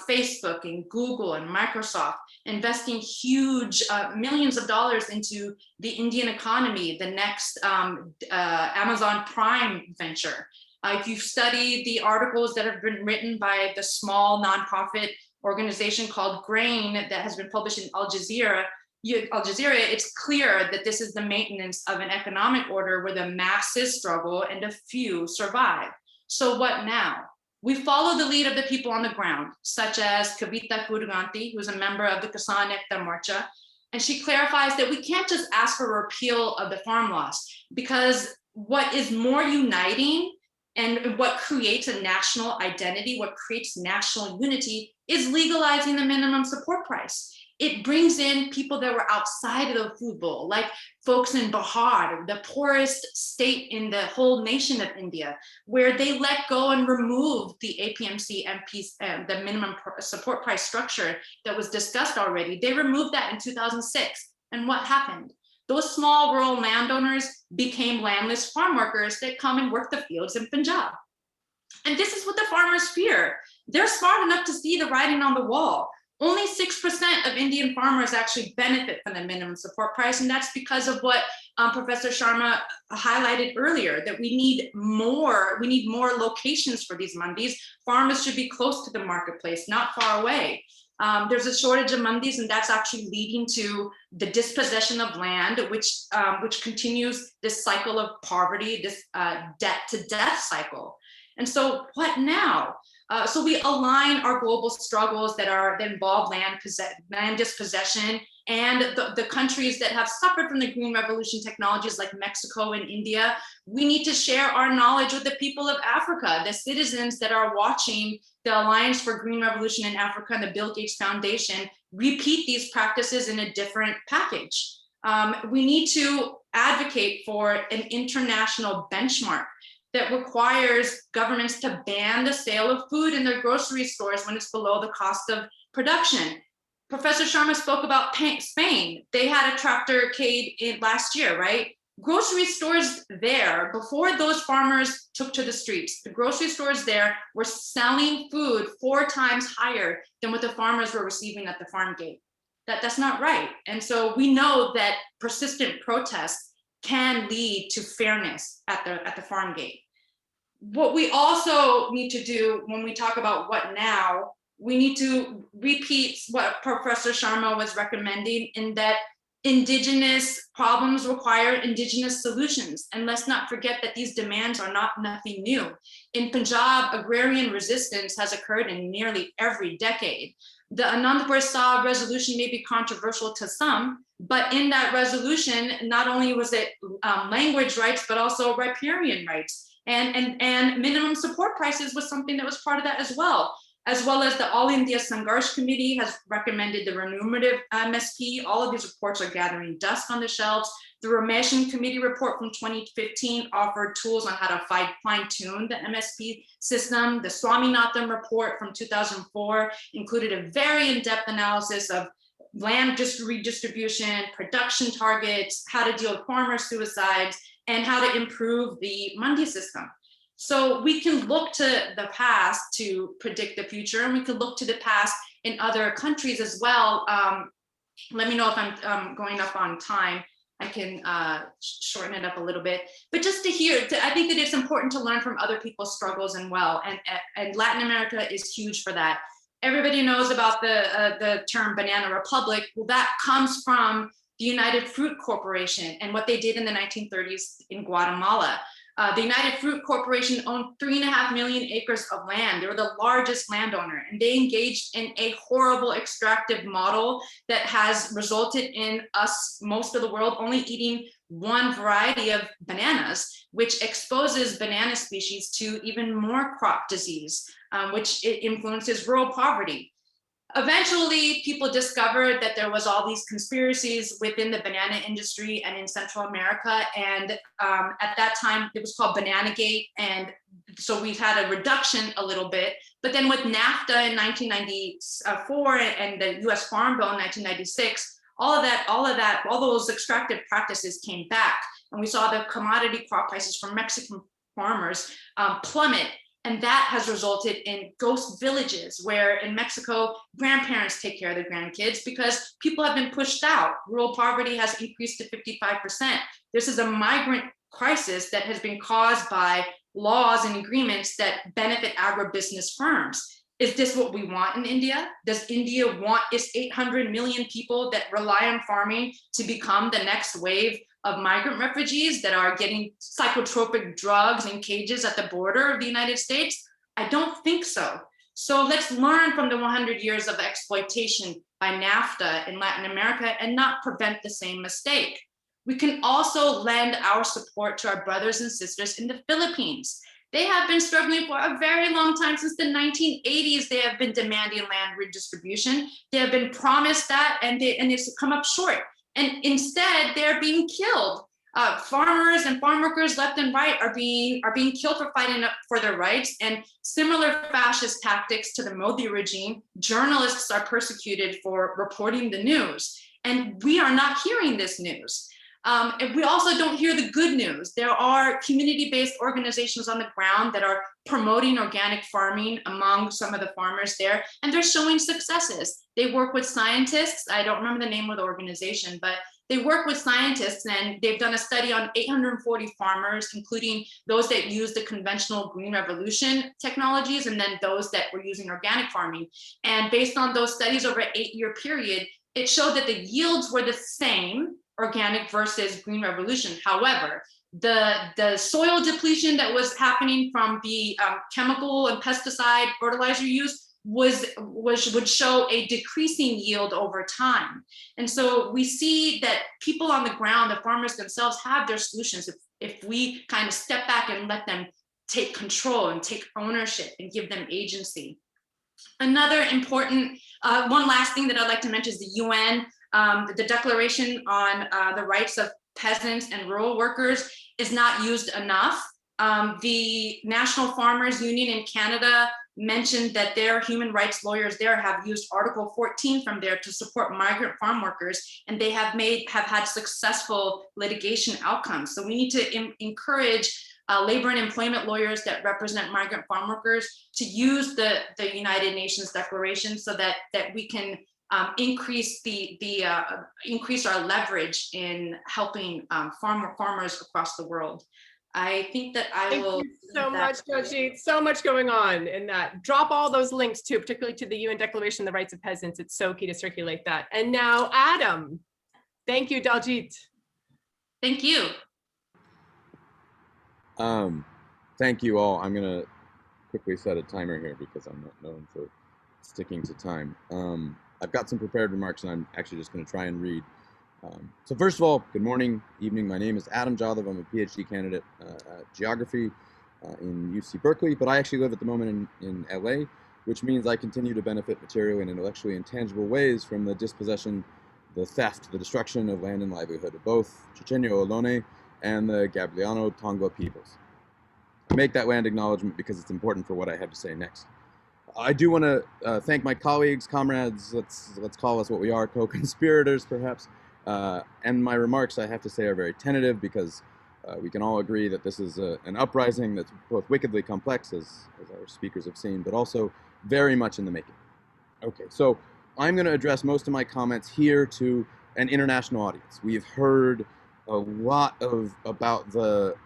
Facebook and Google and Microsoft investing huge millions of dollars into the Indian economy, the next Amazon Prime venture. If you've studied the articles that have been written by the small nonprofit organization called Grain that has been published in Al Jazeera, it's clear that this is the maintenance of an economic order where the masses struggle and a few survive. So what now? We follow the lead of the people on the ground, such as Kavita Kurganti, who's a member of the Kisan Ekta Morcha, and she clarifies that we can't just ask for a repeal of the farm laws, because what is more uniting and what creates a national identity, what creates national unity, is legalizing the minimum support price. It brings in people that were outside of the food bowl, like folks in Bihar, the poorest state in the whole nation of India, where they let go and remove the APMC MPs, the minimum support price structure that was discussed already. They removed that in 2006. And what happened? Those small rural landowners became landless farm workers that come and work the fields in Punjab. And this is what the farmers fear. They're smart enough to see the writing on the wall. Only 6% of Indian farmers actually benefit from the minimum support price. And that's because of what Professor Sharma highlighted earlier, that we need more locations for these mandis. Farmers should be close to the marketplace, not far away. There's a shortage of mandis, and that's actually leading to the dispossession of land, which continues this cycle of poverty, this debt to death cycle. And so what now? So we align our global struggles that involve land dispossession, and the countries that have suffered from the Green Revolution technologies like Mexico and India. We need to share our knowledge with the people of Africa, the citizens that are watching the Alliance for Green Revolution in Africa and the Bill Gates Foundation repeat these practices in a different package. We need to advocate for an international benchmark that requires governments to ban the sale of food in their grocery stores when it's below the cost of production. Professor Sharma spoke about Spain. They had a tractorcade last year, right? Grocery stores there, before those farmers took to the streets, the grocery stores there were selling food 4 times higher than what the farmers were receiving at the farm gate. That's not right. And so we know that persistent protests can lead to fairness at the farm gate. What we also need to do when we talk about what now, we need to repeat what Professor Sharma was recommending, in that indigenous problems require indigenous solutions. And let's not forget that these demands are nothing new. In Punjab, agrarian resistance has occurred in nearly every decade. The Anandpur Sahib resolution may be controversial to some, but in that resolution, not only was it language rights, but also riparian rights. And minimum support prices was something that was part of that as well as the All India Sangharsh Committee has recommended the remunerative MSP. All of these reports are gathering dust on the shelves. The Repression Committee report from 2015 offered tools on how to fine-tune the MSP system. The Swaminathan report from 2004 included a very in-depth analysis of land redistribution, production targets, how to deal with farmer suicides, and how to improve the mandi system. So we can look to the past to predict the future, and we can look to the past in other countries as well. Let me know if I'm going up on time. I can shorten it up a little bit, but just to hear, I think that it's important to learn from other people's struggles and and Latin America is huge for that. Everybody knows about the term banana republic. Well, that comes from the United Fruit Corporation and what they did in the 1930s in Guatemala. The United Fruit Corporation owned 3.5 million acres of land. They were the largest landowner, and they engaged in a horrible extractive model that has resulted in us, most of the world, only eating one variety of bananas, which exposes banana species to even more crop disease, which influences rural poverty. Eventually, people discovered that there was all these conspiracies within the banana industry and in Central America. And at that time, it was called Bananagate. And so we've had a reduction a little bit. But then with NAFTA in 1994 and the US Farm Bill in 1996, all those extractive practices came back. And we saw the commodity crop prices for Mexican farmers plummet. And that has resulted in ghost villages where in Mexico, grandparents take care of their grandkids because people have been pushed out. Rural poverty has increased to 55%. This is a migrant crisis that has been caused by laws and agreements that benefit agribusiness firms. Is this what we want in India? Does India want its 800 million people that rely on farming to become the next wave of migrant refugees that are getting psychotropic drugs in cages at the border of the United States? I don't think so. So let's learn from the 100 years of exploitation by NAFTA in Latin America and not prevent the same mistake. We can also lend our support to our brothers and sisters in the Philippines. They have been struggling for a very long time. Since the 1980s, they have been demanding land redistribution. They have been promised that, and it's come up short. And instead, they're being killed. Farmers and farm workers left and right are being killed for fighting up for their rights. And similar fascist tactics to the Modi regime, journalists are persecuted for reporting the news. And we are not hearing this news. And we also don't hear the good news. There are community-based organizations on the ground that are promoting organic farming among some of the farmers there, and they're showing successes. They work with scientists. I don't remember the name of the organization, but they work with scientists, and they've done a study on 840 farmers, including those that use the conventional green revolution technologies, and then those that were using organic farming. And based on those studies over an 8-year period, it showed that the yields were the same, organic versus green revolution. However, the soil depletion that was happening from the chemical and pesticide fertilizer use would show a decreasing yield over time. And so we see that people on the ground, the farmers themselves, have their solutions if we kind of step back and let them take control and take ownership and give them agency. Another important, one last thing that I'd like to mention is the UN. The Declaration on the Rights of Peasants and Rural Workers is not used enough. The National Farmers Union in Canada mentioned that their human rights lawyers there have used Article 14 from there to support migrant farm workers, and they have had successful litigation outcomes. So we need to encourage labor and employment lawyers that represent migrant farm workers to use the United Nations Declaration so that we can increase increase our leverage in helping farmers across the world. I think that Thank you so much, Daljit. So much going on in that. Drop all those links too, particularly to the UN Declaration on the Rights of Peasants. It's so key to circulate that. And now, Adam. Thank you, Daljit. Thank you. Thank you all. I'm gonna quickly set a timer here because I'm not known for sticking to time. I've got some prepared remarks, and I'm actually just going to try and read. So first of all, good morning, evening. My name is Adam Jadhav. I'm a PhD candidate at geography in UC Berkeley, but I actually live at the moment in LA, which means I continue to benefit materially and intellectually in tangible ways from the dispossession, the theft, the destruction of land and livelihood of both Chochenyo Ohlone and the Gabrieliano Tongva peoples. I make that land acknowledgement because it's important for what I have to say next. I do want to thank my colleagues, comrades, let's call us what we are, co-conspirators perhaps. And my remarks, I have to say, are very tentative because we can all agree that this is an uprising that's both wickedly complex, as our speakers have seen, but also very much in the making. Okay, so I'm going to address most of my comments here to an international audience. We've heard a lot about the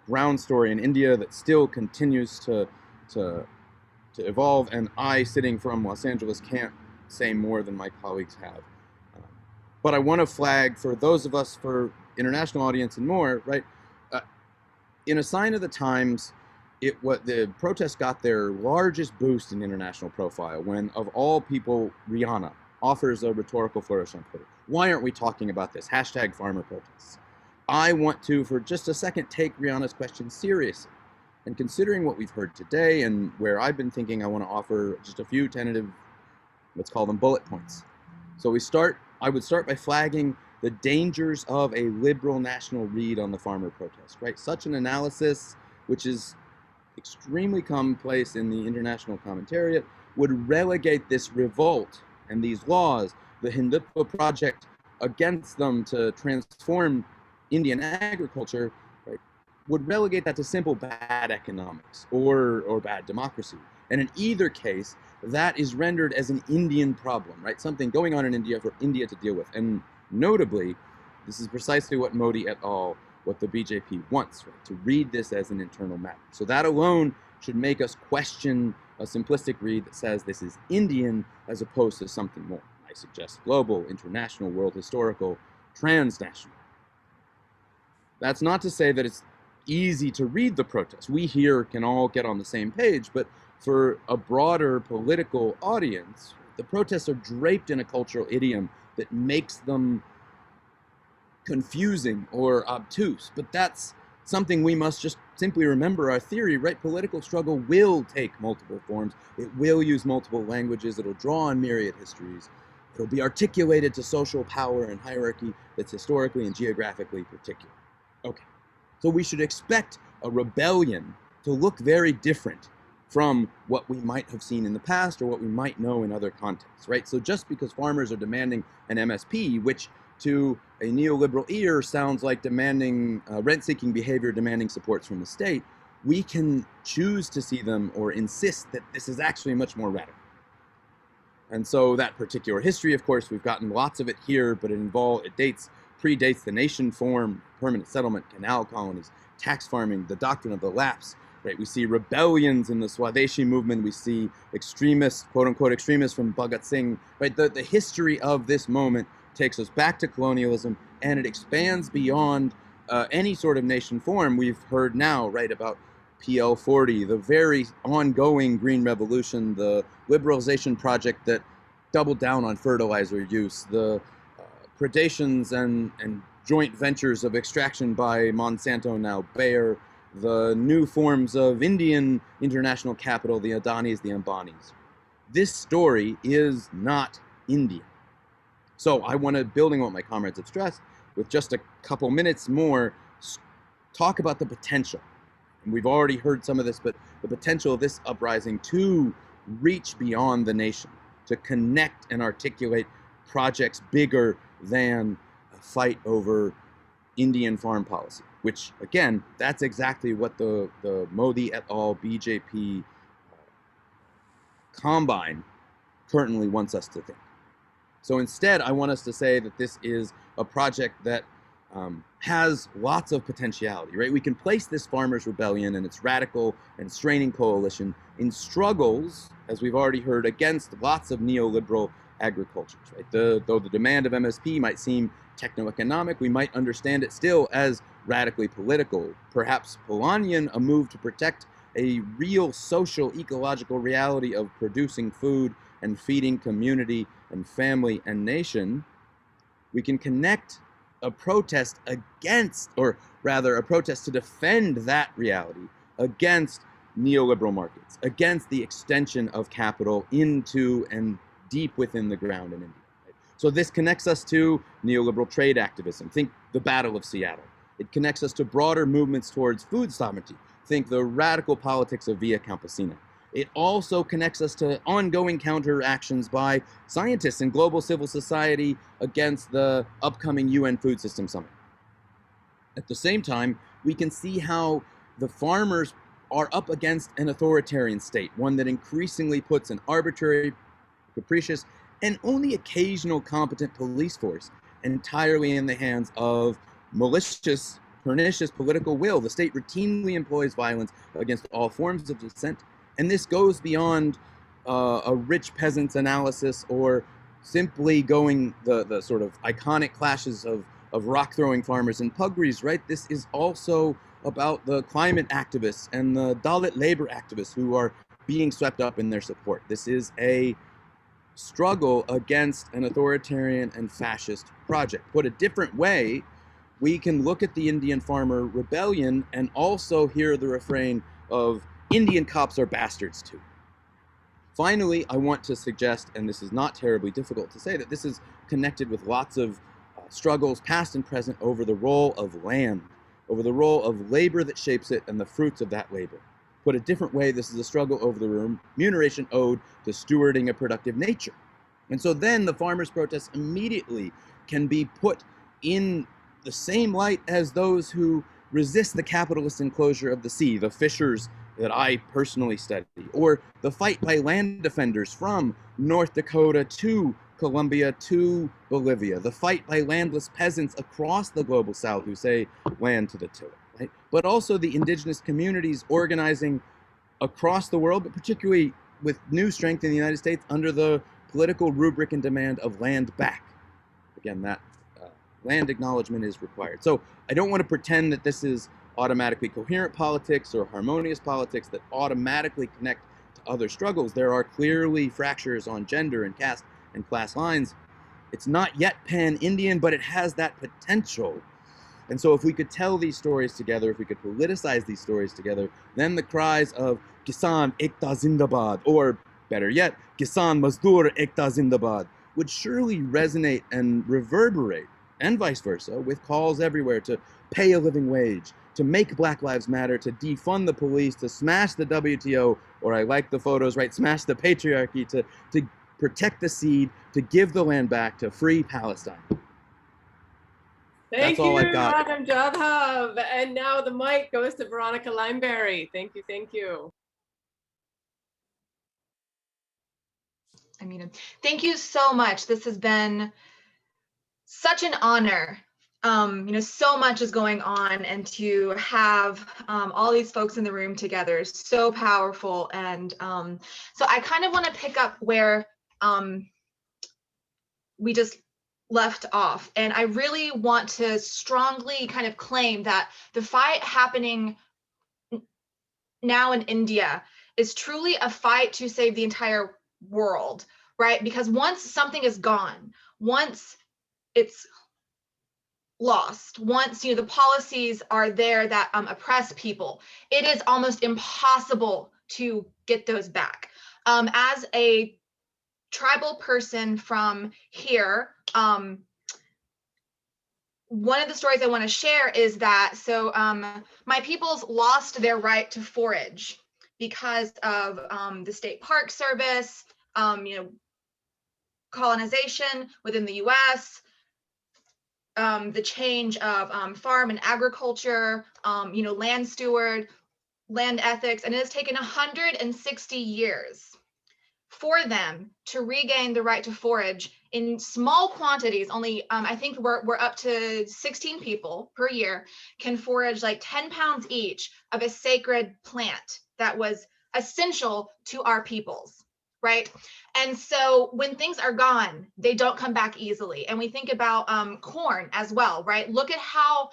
ground story in India that still continues to evolve, and I, sitting from Los Angeles, can't say more than my colleagues have. But I want to flag for those of us, for international audience and more, right? In a sign of the times, the protests got their largest boost in international profile when, of all people, Rihanna offers a rhetorical flourish on Twitter. Why aren't we talking about this? Hashtag farmer protests. I want to, for just a second, take Rihanna's question seriously. And considering what we've heard today and where I've been thinking, I want to offer just a few tentative, let's call them bullet points. So I would start by flagging the dangers of a liberal national read on the farmer protest, right? Such an analysis, which is extremely commonplace in the international commentariat, would relegate this revolt and these laws, the Hindutva project against them to transform Indian agriculture, right, would relegate that to simple bad economics or bad democracy. And in either case, that is rendered as an Indian problem, right? Something going on in India for India to deal with. And notably, this is precisely what Modi et al., what the BJP wants, right? To read this as an internal matter. So that alone should make us question a simplistic read that says this is Indian as opposed to something more. I suggest global, international, world historical, transnational. That's not to say that it's easy to read the protest. We here can all get on the same page, but for a broader political audience, the protests are draped in a cultural idiom that makes them confusing or obtuse. But that's something we must just simply remember our theory, right? Political struggle will take multiple forms. It will use multiple languages. It'll draw on myriad histories. It'll be articulated to social power and hierarchy that's historically and geographically particular. Okay, so we should expect a rebellion to look very different from what we might have seen in the past or what we might know in other contexts, right? So just because farmers are demanding an MSP, which to a neoliberal ear sounds like demanding rent-seeking behavior, demanding supports from the state, we can choose to see them or insist that this is actually much more radical. And so that particular history, of course, we've gotten lots of it here, but it predates the nation form, permanent settlement, canal colonies, tax farming, the doctrine of the lapse, right? We see rebellions in the Swadeshi movement. We see extremists, quote unquote, extremists from Bhagat Singh, right? The history of this moment takes us back to colonialism, and it expands beyond any sort of nation form. We've heard now, right, about PL40, the very ongoing green revolution, the liberalization project that doubled down on fertilizer use, the predations and joint ventures of extraction by Monsanto, now Bayer, the new forms of Indian international capital, the Adanis, the Ambanis. This story is not Indian. So I want to, building on what my comrades have stressed, with just a couple minutes more, talk about the potential. And we've already heard some of this, but the potential of this uprising to reach beyond the nation, to connect and articulate projects bigger than a fight over Indian farm policy, which, again, that's exactly what the Modi et al. BJP combine currently wants us to think. So instead, I want us to say that this is a project that has lots of potentiality, right? We can place this farmers' rebellion and its radical and straining coalition in struggles, as we've already heard, against lots of neoliberal agricultures, right? Though the demand of MSP might seem techno-economic, we might understand it still as radically political. Perhaps Polanyian, a move to protect a real social, ecological reality of producing food and feeding community and family and nation. We can connect a protest against, or rather a protest to defend that reality against neoliberal markets, against the extension of capital into and deep within the ground in India. Right? So this connects us to neoliberal trade activism. Think the Battle of Seattle. It connects us to broader movements towards food sovereignty. Think the radical politics of Via Campesina. It also connects us to ongoing counteractions by scientists and global civil society against the upcoming UN Food System Summit. At the same time, we can see how the farmers are up against an authoritarian state, one that increasingly puts an arbitrary, capricious, and only occasional competent police force entirely in the hands of malicious, pernicious political will. The state routinely employs violence against all forms of dissent. And this goes beyond a rich peasant's analysis or simply going the sort of iconic clashes of rock-throwing farmers and pugries, right? This is also about the climate activists and the Dalit labor activists who are being swept up in their support. This is a struggle against an authoritarian and fascist project. Put a different way, we can look at the Indian farmer rebellion and also hear the refrain of Indian cops are bastards too. Finally, I want to suggest, and this is not terribly difficult to say, that this is connected with lots of struggles, past and present, over the role of land, over the role of labor that shapes it and the fruits of that labor. Put a different way, this is a struggle over the remuneration owed to stewarding a productive nature. And so then the farmers' protests immediately can be put in the same light as those who resist the capitalist enclosure of the sea, the fishers that I personally study, or the fight by land defenders from North Dakota to Colombia to Bolivia, the fight by landless peasants across the global south who say land to the tiller, right? But also the indigenous communities organizing across the world, but particularly with new strength in the United States under the political rubric and demand of land back. Again, that land acknowledgement is required. So I don't want to pretend that this is automatically coherent politics or harmonious politics that automatically connect to other struggles. There are clearly fractures on gender and caste and class lines. It's not yet pan-Indian, but it has that potential. And so if we could tell these stories together, if we could politicize these stories together, then the cries of Kisan Ekta Zindabad, or better yet, Kisan Mazdoor Ekta Zindabad, would surely resonate and reverberate, and vice versa, with calls everywhere to pay a living wage, to make Black Lives Matter, to defund the police, to smash the WTO, or I like the photos, right, smash the patriarchy, to protect the seed, to give the land back, to free Palestine. Thank That's all you, I've got. Madam Jadhav. And now the mic goes to Veronica Limeberry. Thank you, thank you. I mean, thank you so much. This has been such an honor. So much is going on, and to have all these folks in the room together is so powerful. And so I kind of want to pick up where we just left off. And I really want to strongly kind of claim that the fight happening now in India is truly a fight to save the entire world, right? Because once something is gone, once it's lost, once the policies are there that oppress people, it is almost impossible to get those back. As a tribal person from here, one of the stories I want to share is that my peoples lost their right to forage because of the state park service, colonization within the US, the change of farm and agriculture, land steward, land ethics, and it has taken 160 years for them to regain the right to forage in small quantities. Only I think we're up to 16 people per year can forage like 10 pounds each of a sacred plant that was essential to our peoples, right? And so when things are gone, they don't come back easily. And we think about corn as well, right? Look at how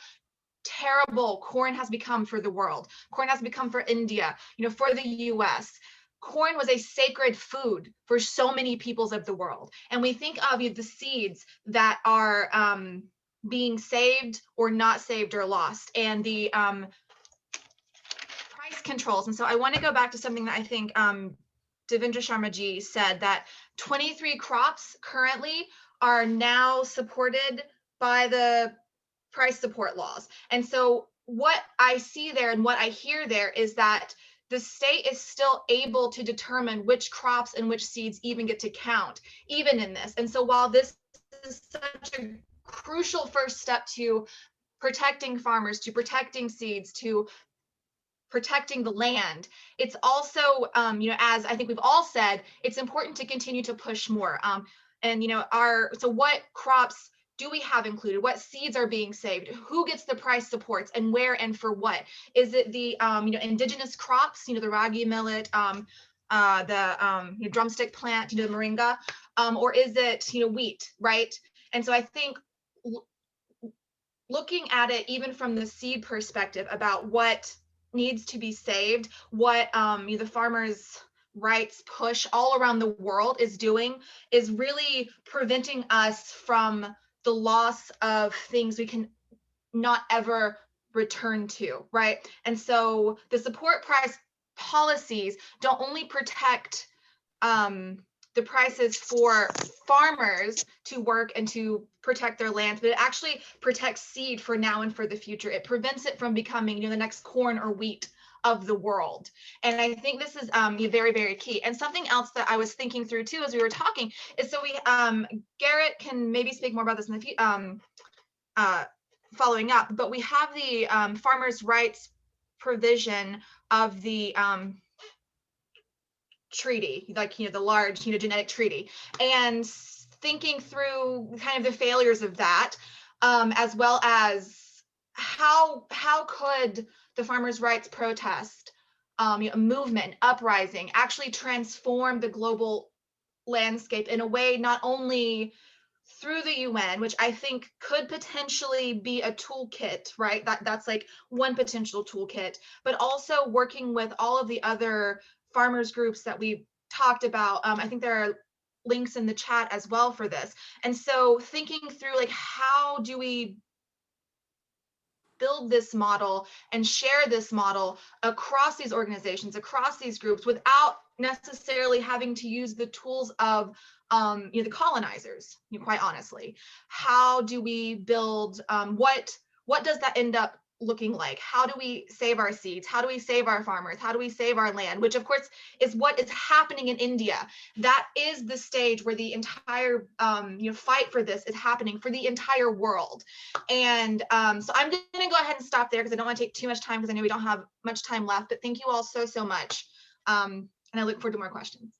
terrible corn has become for the world. Corn has become for India, for the US. Corn was a sacred food for so many peoples of the world. And we think of the seeds that are being saved or not saved or lost, and the price controls. And so I want to go back to something that I think Devinder Sharma ji said, that 23 crops currently are now supported by the price support laws. And so what I see there and what I hear there is that the state is still able to determine which crops and which seeds even get to count, even in this. And so while this is such a crucial first step to protecting farmers, to protecting seeds, to protecting the land, it's also, as I think we've all said, it's important to continue to push more. So what crops do we have included? What seeds are being saved? Who gets the price supports, and where and for what? Is it the indigenous crops, the ragi millet, the drumstick plant, the moringa, or is it wheat, right? And so I think looking at it even from the seed perspective about what needs to be saved, what the farmers' rights push all around the world is doing, is really preventing us from the loss of things we can not ever return to, right? And so the support price policies don't only protect the prices for farmers to work and to protect their lands, but it actually protects seed for now and for the future. It prevents it from becoming the next corn or wheat of the world. And I think this is very, very key. And something else that I was thinking through too as we were talking is, so we Garrett can maybe speak more about this in the following up, but we have the farmers' rights provision of the treaty, like the large genetic treaty, and thinking through kind of the failures of that, as well as how could the farmers' rights protest movement, uprising, actually transform the global landscape in a way not only through the UN, which I think could potentially be a toolkit, right? That's like one potential toolkit, but also working with all of the other farmers groups that we talked about. I think there are links in the chat as well for this. And so thinking through, like, how do we build this model and share this model across these organizations, across these groups, without necessarily having to use the tools of the colonizers, quite honestly. How do we build, what does that end up looking like? How do we save our seeds? How do we save our farmers? How do we save our land? Which of course is what is happening in India. That is the stage where the entire fight for this is happening for the entire world. And so I'm gonna go ahead and stop there because I don't want to take too much time because I know we don't have much time left, but thank you all so much. And I look forward to more questions.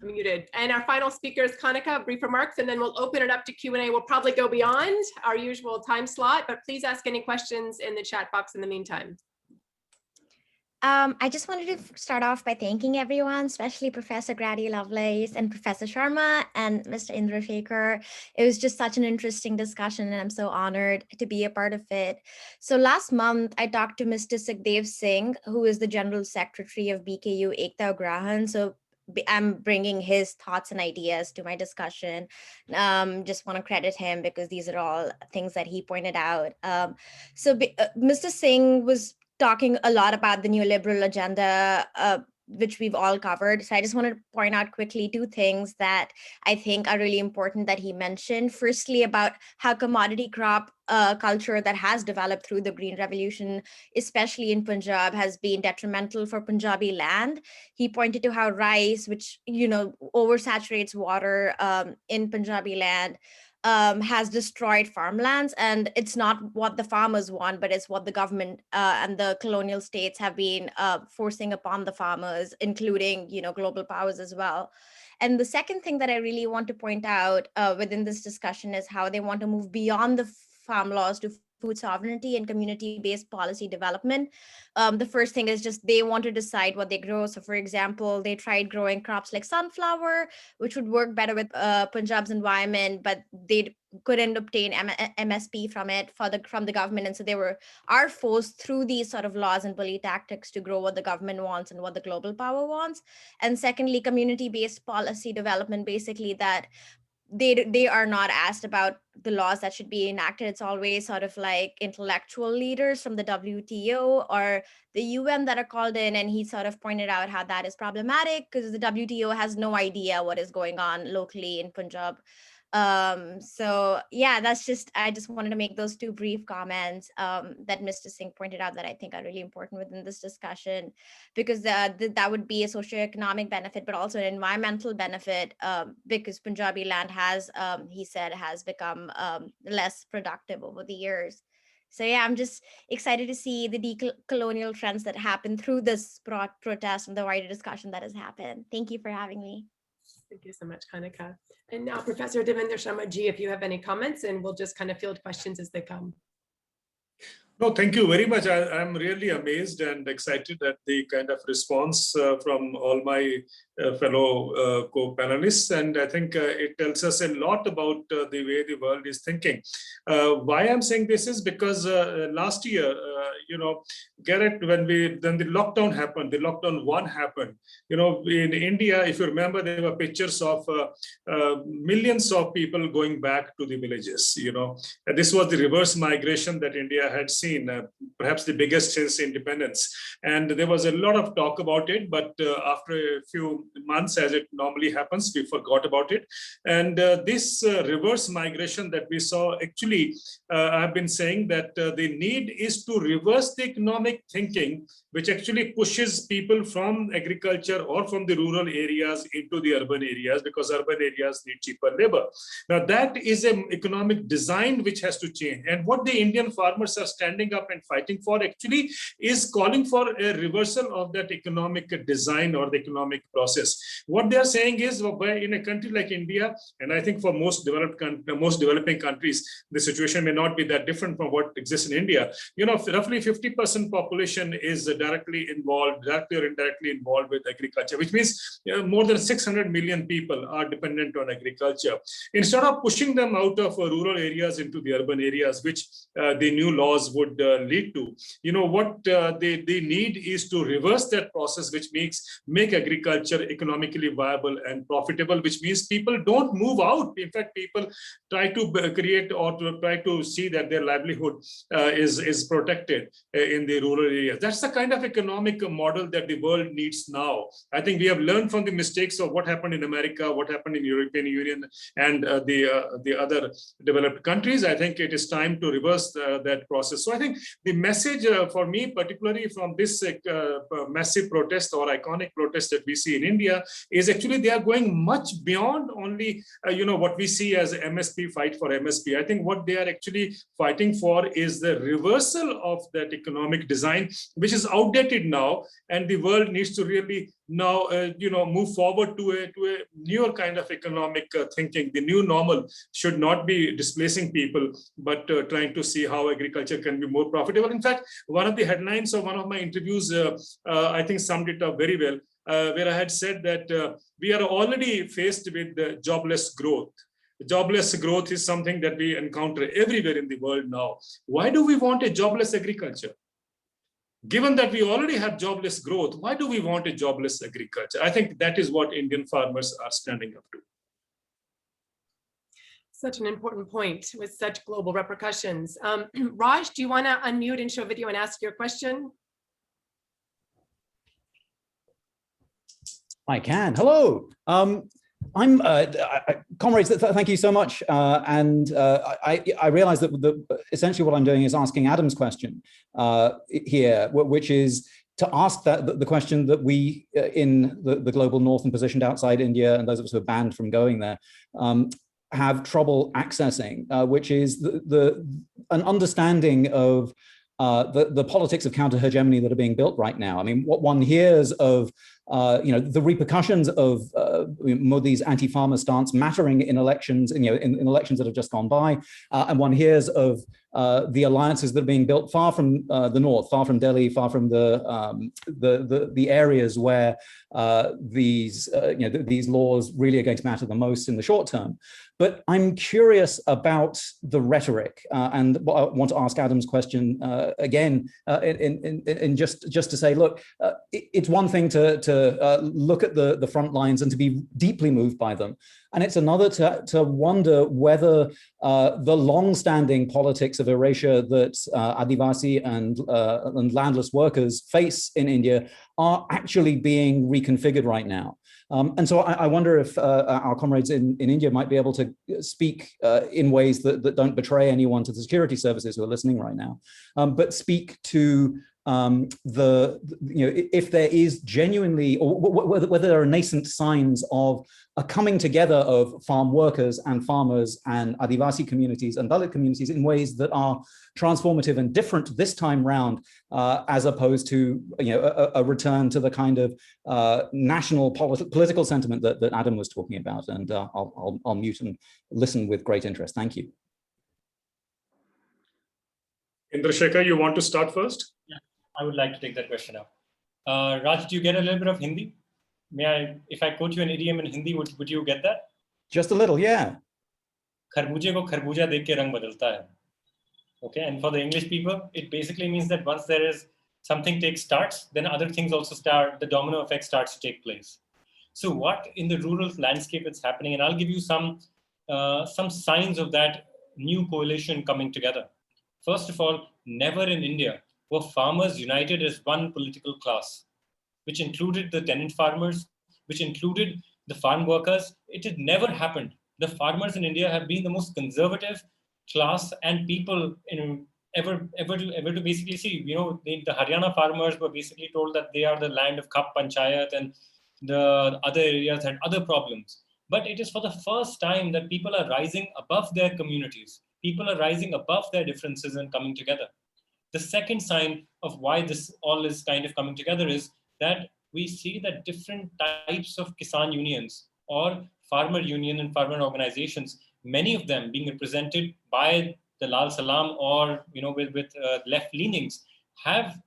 Muted. And our final speaker is Kanika, brief remarks, and then we'll open it up to Q&A. We'll probably go beyond our usual time slot, but please ask any questions in the chat box in the meantime. I just wanted to start off by thanking everyone, especially Professor Graddy-Lovelace and Professor Sharma and Mr. Indra Shekhar. It was just such an interesting discussion, and I'm so honored to be a part of it. So last month, I talked to Mr. Singh, who is the General Secretary of BKU Ekta Grahan. So I'm bringing his thoughts and ideas to my discussion. Just want to credit him because these are all things that he pointed out. Mr. Singh was talking a lot about the neoliberal agenda, which we've all covered. So I just wanted to point out quickly two things that I think are really important that he mentioned. Firstly, about how commodity crop culture that has developed through the Green Revolution, especially in Punjab, has been detrimental for Punjabi land. He pointed to how rice, which oversaturates water in Punjabi land, has destroyed farmlands, and it's not what the farmers want, but it's what the government and the colonial states have been forcing upon the farmers, including global powers as well. And the second thing that I really want to point out within this discussion is how they want to move beyond the farm laws to food sovereignty and community-based policy development. The first thing is just they want to decide what they grow. So for example, they tried growing crops like sunflower, which would work better with Punjab's environment, but they couldn't obtain MSP from the government. And so they are forced through these sort of laws and bully tactics to grow what the government wants and what the global power wants. And secondly, community-based policy development, basically that they are not asked about the laws that should be enacted. It's always sort of like intellectual leaders from the WTO or the UN that are called in, and he sort of pointed out how that is problematic because the WTO has no idea what is going on locally in Punjab. So yeah, I just wanted to make those two brief comments that Mr. Singh pointed out that I think are really important within this discussion, because that would be a socioeconomic benefit, but also an environmental benefit, because Punjabi land has, he said, has become less productive over the years. So yeah, I'm just excited to see the decolonial trends that happen through this protest and the wider discussion that has happened. Thank you for having me. Thank you so much, Kanika. And now Professor Devinder Sharma ji, if you have any comments, and we'll just kind of field questions as they come. No, thank you very much. I'm really amazed and excited at the kind of response from all my fellow co-panelists. And I think it tells us a lot about the way the world is thinking. Why I'm saying this is because last year, Garrett, when the lockdown happened, the lockdown 1 happened, in India, if you remember, there were pictures of millions of people going back to the villages, and this was the reverse migration that India had seen. Perhaps the biggest since independence. And there was a lot of talk about it, but after a few months, as it normally happens, we forgot about it. And this reverse migration that we saw, actually, I've been saying that the need is to reverse the economic thinking, which actually pushes people from agriculture or from the rural areas into the urban areas, because urban areas need cheaper labor. Now, that is an economic design which has to change. And what the Indian farmers are standing up and fighting for actually is calling for a reversal of that economic design or the economic process. What they are saying is, in a country like India, and I think for most developing countries, the situation may not be that different from what exists in India. Roughly 50% population is directly or indirectly involved with agriculture, which means more than 600 million people are dependent on agriculture. Instead of pushing them out of rural areas into the urban areas, which the new laws would lead to, what they need is to reverse that process, which make agriculture economically viable and profitable, which means people don't move out. In fact, people try to create or to try to see that their livelihood is protected affected in the rural areas. That's the kind of economic model that the world needs now. I think we have learned from the mistakes of what happened in America, what happened in European Union and the other developed countries. I think it is time to reverse that process. So I think the message for me, particularly from this massive protest or iconic protest that we see in India, is actually they are going much beyond only what we see as MSP, fight for MSP. I think what they are actually fighting for is the reversal of that economic design, which is outdated now, and the world needs to really now move forward to a newer kind of economic thinking. The new normal should not be displacing people, but trying to see how agriculture can be more profitable. In fact, one of the headlines of one of my interviews, I think summed it up very well, where I had said that we are already faced with jobless growth. Jobless growth is something that we encounter everywhere in the world now. Why do we want a jobless agriculture? Given that we already have jobless growth, why do we want a jobless agriculture? I think that is what Indian farmers are standing up to. Such an important point with such global repercussions. Raj, do you want to unmute and show video and ask your question? I can. Hello. Comrades, thank you so much. I realize that essentially what I'm doing is asking Adam's question here, which is to ask the question that we in the global north and positioned outside India, and those of us who are banned from going there, have trouble accessing, which is an understanding of the politics of counter-hegemony that are being built right now. I mean, what one hears of the repercussions of Modi's anti-farmer stance mattering in elections, in elections that have just gone by, and one hears of the alliances that are being built far from the north, far from Delhi, far from the areas where these laws really are going to matter the most in the short term. But I'm curious about the rhetoric, and I want to ask Adam's question again, in just to say, look, it's one thing to look at the front lines and to be deeply moved by them, and it's another to wonder whether the long-standing politics of erasure that Adivasi and landless workers face in India are actually being reconfigured right now. And so I wonder if our comrades in India might be able to speak in ways that don't betray anyone to the security services who are listening right now, but speak to if there is genuinely, or whether there are nascent signs of a coming together of farm workers and farmers and Adivasi communities and Dalit communities in ways that are transformative and different this time round, as opposed to a return to the kind of national political sentiment that Adam was talking about. And I'll mute and listen with great interest. Thank you. Indra, Shekhar, you want to start first? Yeah, I would like to take that question up. Raj, do you get a little bit of Hindi? May I, if I quote you an idiom in Hindi, would you get that? Just a little, yeah. खरबूजे को खरबूजा देख के रंग बदलता है. Okay, and for the English people, it basically means that once there is something starts, then other things also start, the domino effect starts to take place. So what in the rural landscape is happening, and I'll give you some signs of that new coalition coming together. First of all, never in India were farmers united as one political class, which included the tenant farmers, which included the farm workers. It had never happened. The farmers in India have been the most conservative class and people ever to basically see. The Haryana farmers were basically told that they are the land of Khap Panchayat, and the other areas had other problems. But it is for the first time that people are rising above their communities. People are rising above their differences and coming together. The second sign of why this all is kind of coming together is that we see that different types of Kisan unions or farmer union and farmer organizations, many of them being represented by the Lal Salam or with left leanings, have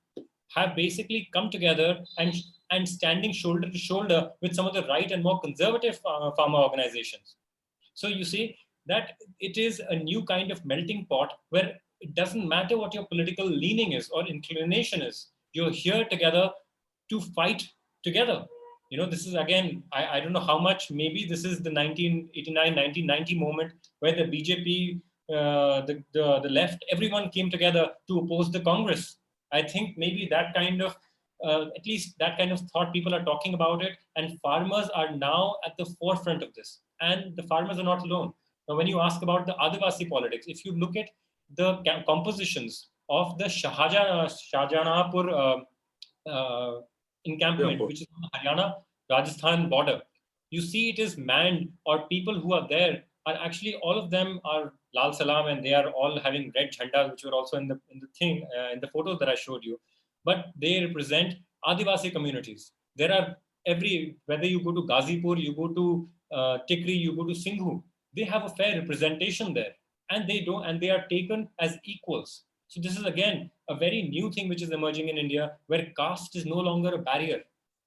basically come together and standing shoulder to shoulder with some of the right and more conservative farmer organizations. So you see that it is a new kind of melting pot where it doesn't matter what your political leaning is or inclination is. You're here together to fight together. This is, again, I don't know how much, maybe this is the 1989, 1990 moment where the BJP the left, everyone came together to oppose the Congress. I think maybe that kind of, at least that kind of thought, people are talking about it, and farmers are now at the forefront of this. And the farmers are not alone. Now, when you ask about the Adivasi politics, if you look at the compositions of the Shahjahanpur encampment, which is on the Haryana-Rajasthan border, you see it is manned, or people who are there are actually, all of them are Lal Salam, and they are all having red jhandas, which were also in the thing, in the photos that I showed you. But they represent Adivasi communities. There are whether you go to Ghazipur, you go to Tikri, you go to Singhu, they have a fair representation there, and they are taken as equals. So this is again a very new thing which is emerging in India, where caste is no longer a barrier.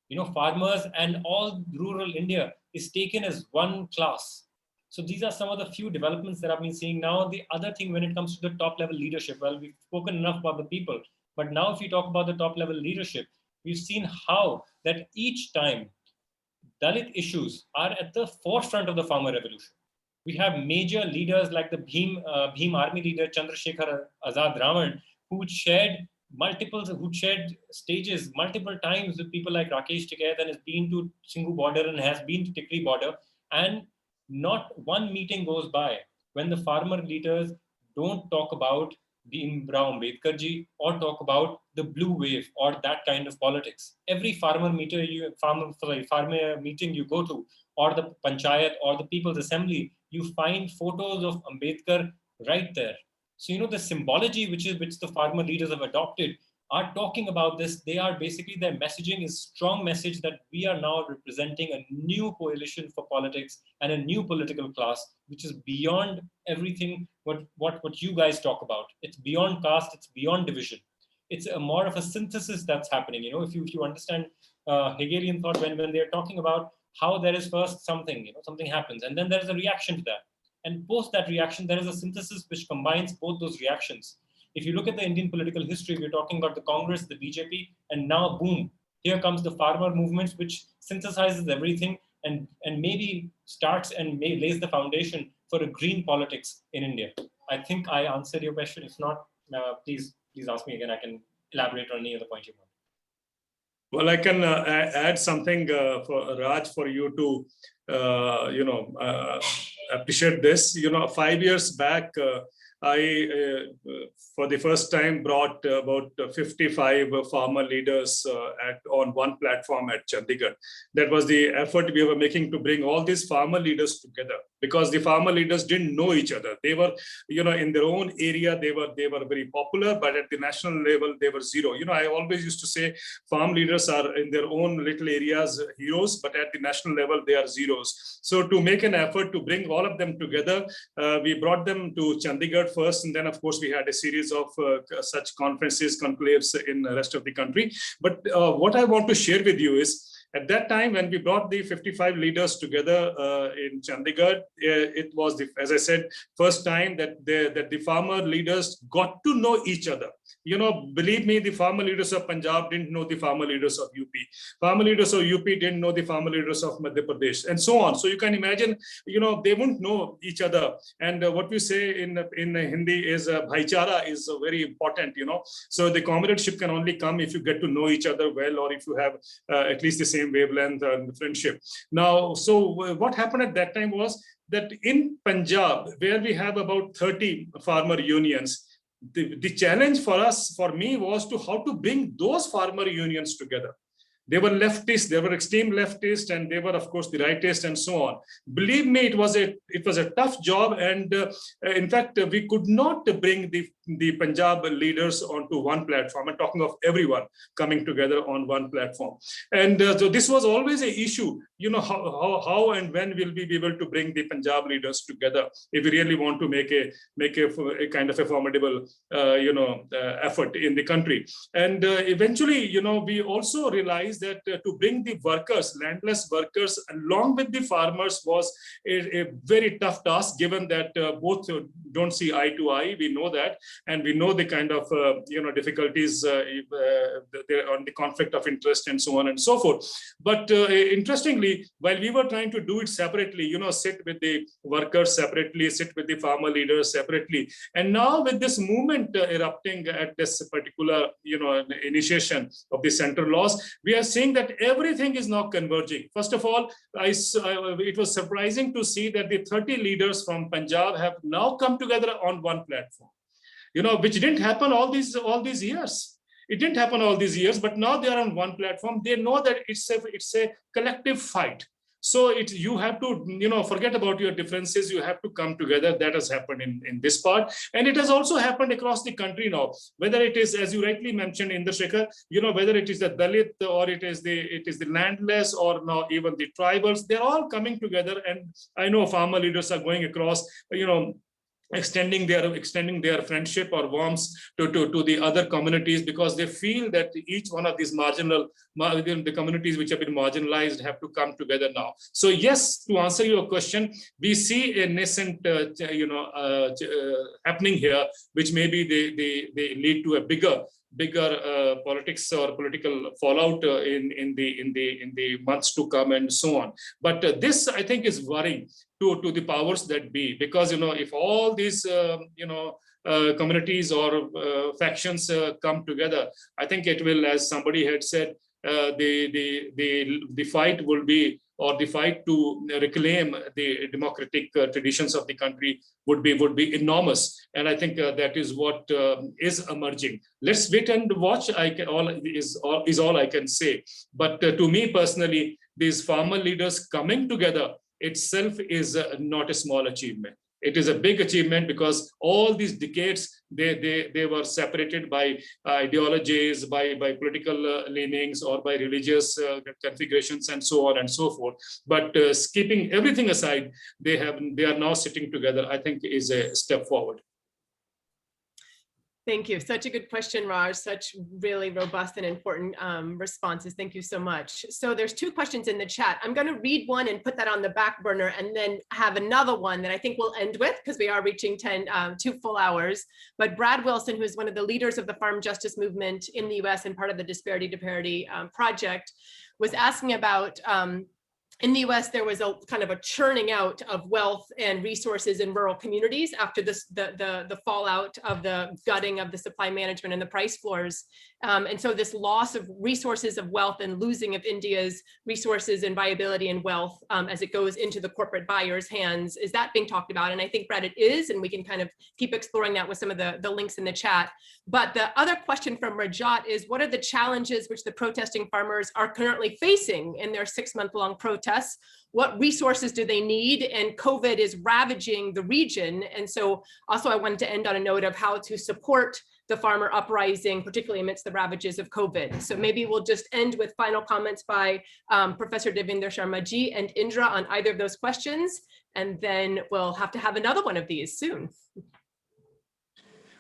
You know, farmers and all rural India is taken as one class. So these are some of the few developments that I've been seeing now. The other thing, when it comes to the top level leadership, well, we've spoken enough about the people, but now if you talk about the top level leadership, we've seen how that each time Dalit issues are at the forefront of the farmer revolution. We have major leaders like the Bhim army leader Shekhar Azad Raman, who shared stages multiple times with people like Rakesh Tikait, and has been to Singhu border and has been to Tikri border. And not one meeting goes by when the farmer leaders don't talk about Bhimrao Ambedkarji or talk about the blue wave or that kind of politics. Every farmer meeting you go to, or the panchayat or the people's assembly, you find photos of Ambedkar right there. So, you know, the symbology which the farmer leaders have adopted are talking about this. They are basically, their messaging is strong message that we are now representing a new coalition for politics and a new political class, which is beyond everything what you guys talk about. It's beyond caste, it's beyond division. It's a more of a synthesis that's happening. You know, if you understand Hegelian thought, when they're talking about how there is first something, you know, something happens, and then there is a reaction to that. And post that reaction, there is a synthesis which combines both those reactions. If you look at the Indian political history, we're talking about the Congress, the BJP, and now boom, here comes the farmer movements, which synthesizes everything and maybe starts and lays the foundation for a green politics in India. I think I answered your question. If not, please ask me again. I can elaborate on any other point you want. Well, I can add something for Raj, for you to, appreciate this. You know, 5 years back, I, for the first time, brought about 55 farmer leaders on one platform at Chandigarh. That was the effort we were making to bring all these farmer leaders together, because the farmer leaders didn't know each other. They were, you know, in their own area, they were very popular, but at the national level, they were zero. You know, I always used to say farm leaders are in their own little areas heroes, but at the national level, they are zeros. So to make an effort to bring all of them together, we brought them to Chandigarh first, and then of course we had a series of such conferences, conclaves in the rest of the country. But what I want to share with you is, at that time, when we brought the 55 leaders together in Chandigarh, it was, as I said, first time that the farmer leaders got to know each other. You know, believe me, the farmer leaders of Punjab didn't know the farmer leaders of UP. Farmer leaders of UP didn't know the farmer leaders of Madhya Pradesh, and so on. So you can imagine, you know, they wouldn't know each other. And what we say in Hindi is bhaichara is very important, you know. So the comradeship can only come if you get to know each other well, or if you have at least the same wavelength and friendship. Now, so what happened at that time was that in Punjab, where we have about 30 farmer unions, the challenge for me was how to bring those farmer unions together. They were leftists, they were extreme leftists, and they were, of course, the rightists, and so on. Believe me, it was a tough job, and in fact, we could not bring the Punjab leaders onto one platform. I'm talking of everyone coming together on one platform, and so this was always an issue. You know, how and when will we be able to bring the Punjab leaders together if we really want to make a kind of a formidable effort in the country. And eventually, you know, we also realized realized that to bring the workers, landless workers, along with the farmers was a very tough task, given that both don't see eye to eye. We know that, and we know the kind of difficulties on the conflict of interest and so on and so forth. But interestingly, while we were trying to do it separately, sit with the workers separately, sit with the farmer leaders separately, and now with this movement erupting at this particular initiation of the central laws, we are seeing that everything is now converging. First of all, it was surprising to see that the 30 leaders from Punjab have now come together on one platform, which didn't happen all these years. It didn't happen all these years, but now they are on one platform. They know that it's a collective fight. So you have to, forget about your differences. You have to come together. That has happened in this part. And it has also happened across the country now, whether it is, as you rightly mentioned, Indra, Shekhar, whether it is the Dalit or it is the landless or now even the tribals, they're all coming together. And I know farmer leaders are going across, extending their friendship or warmth to the other communities, because they feel that each one of these the communities which have been marginalized have to come together now. So yes, to answer your question, we see a nascent happening here, which maybe they lead to a bigger politics or political fallout in the months to come and so on. But this, I think, is worrying to the powers that be, because if all these communities or factions come together, I think it will, as somebody had said, the fight will be, or the fight to reclaim the democratic traditions of the country would be enormous. And I think that is what is emerging. Let's wait and watch. Is all I can say. But to me personally, these farmer leaders coming together itself is not a small achievement. It is a big achievement, because all these decades they were separated by ideologies, by political leanings, or by religious configurations and so on and so forth. But keeping everything aside, they are now sitting together, I think, is a step forward. Thank you. Such a good question, Raj. Such really robust and important responses. Thank you so much. So there's two questions in the chat. I'm going to read one and put that on the back burner, and then have another one that I think we'll end with, because we are reaching 2 full hours. But Brad Wilson, who's one of the leaders of the farm justice movement in the US and part of the Disparity to Parity project, was asking about in the US, there was a kind of a churning out of wealth and resources in rural communities after the fallout of the gutting of the supply management and the price floors. And so this loss of resources of wealth and losing of India's resources and viability and wealth as it goes into the corporate buyers' hands, is that being talked about? And I think, Brad, it is, and we can kind of keep exploring that with some of the links in the chat. But the other question from Rajat is, what are the challenges which the protesting farmers are currently facing in their 6-month-long protests? What resources do they need? And COVID is ravaging the region. And so also I wanted to end on a note of how to support the farmer uprising, particularly amidst the ravages of COVID. So maybe we'll just end with final comments by Professor Devinder Sharma ji and Indra on either of those questions. And then we'll have to have another one of these soon.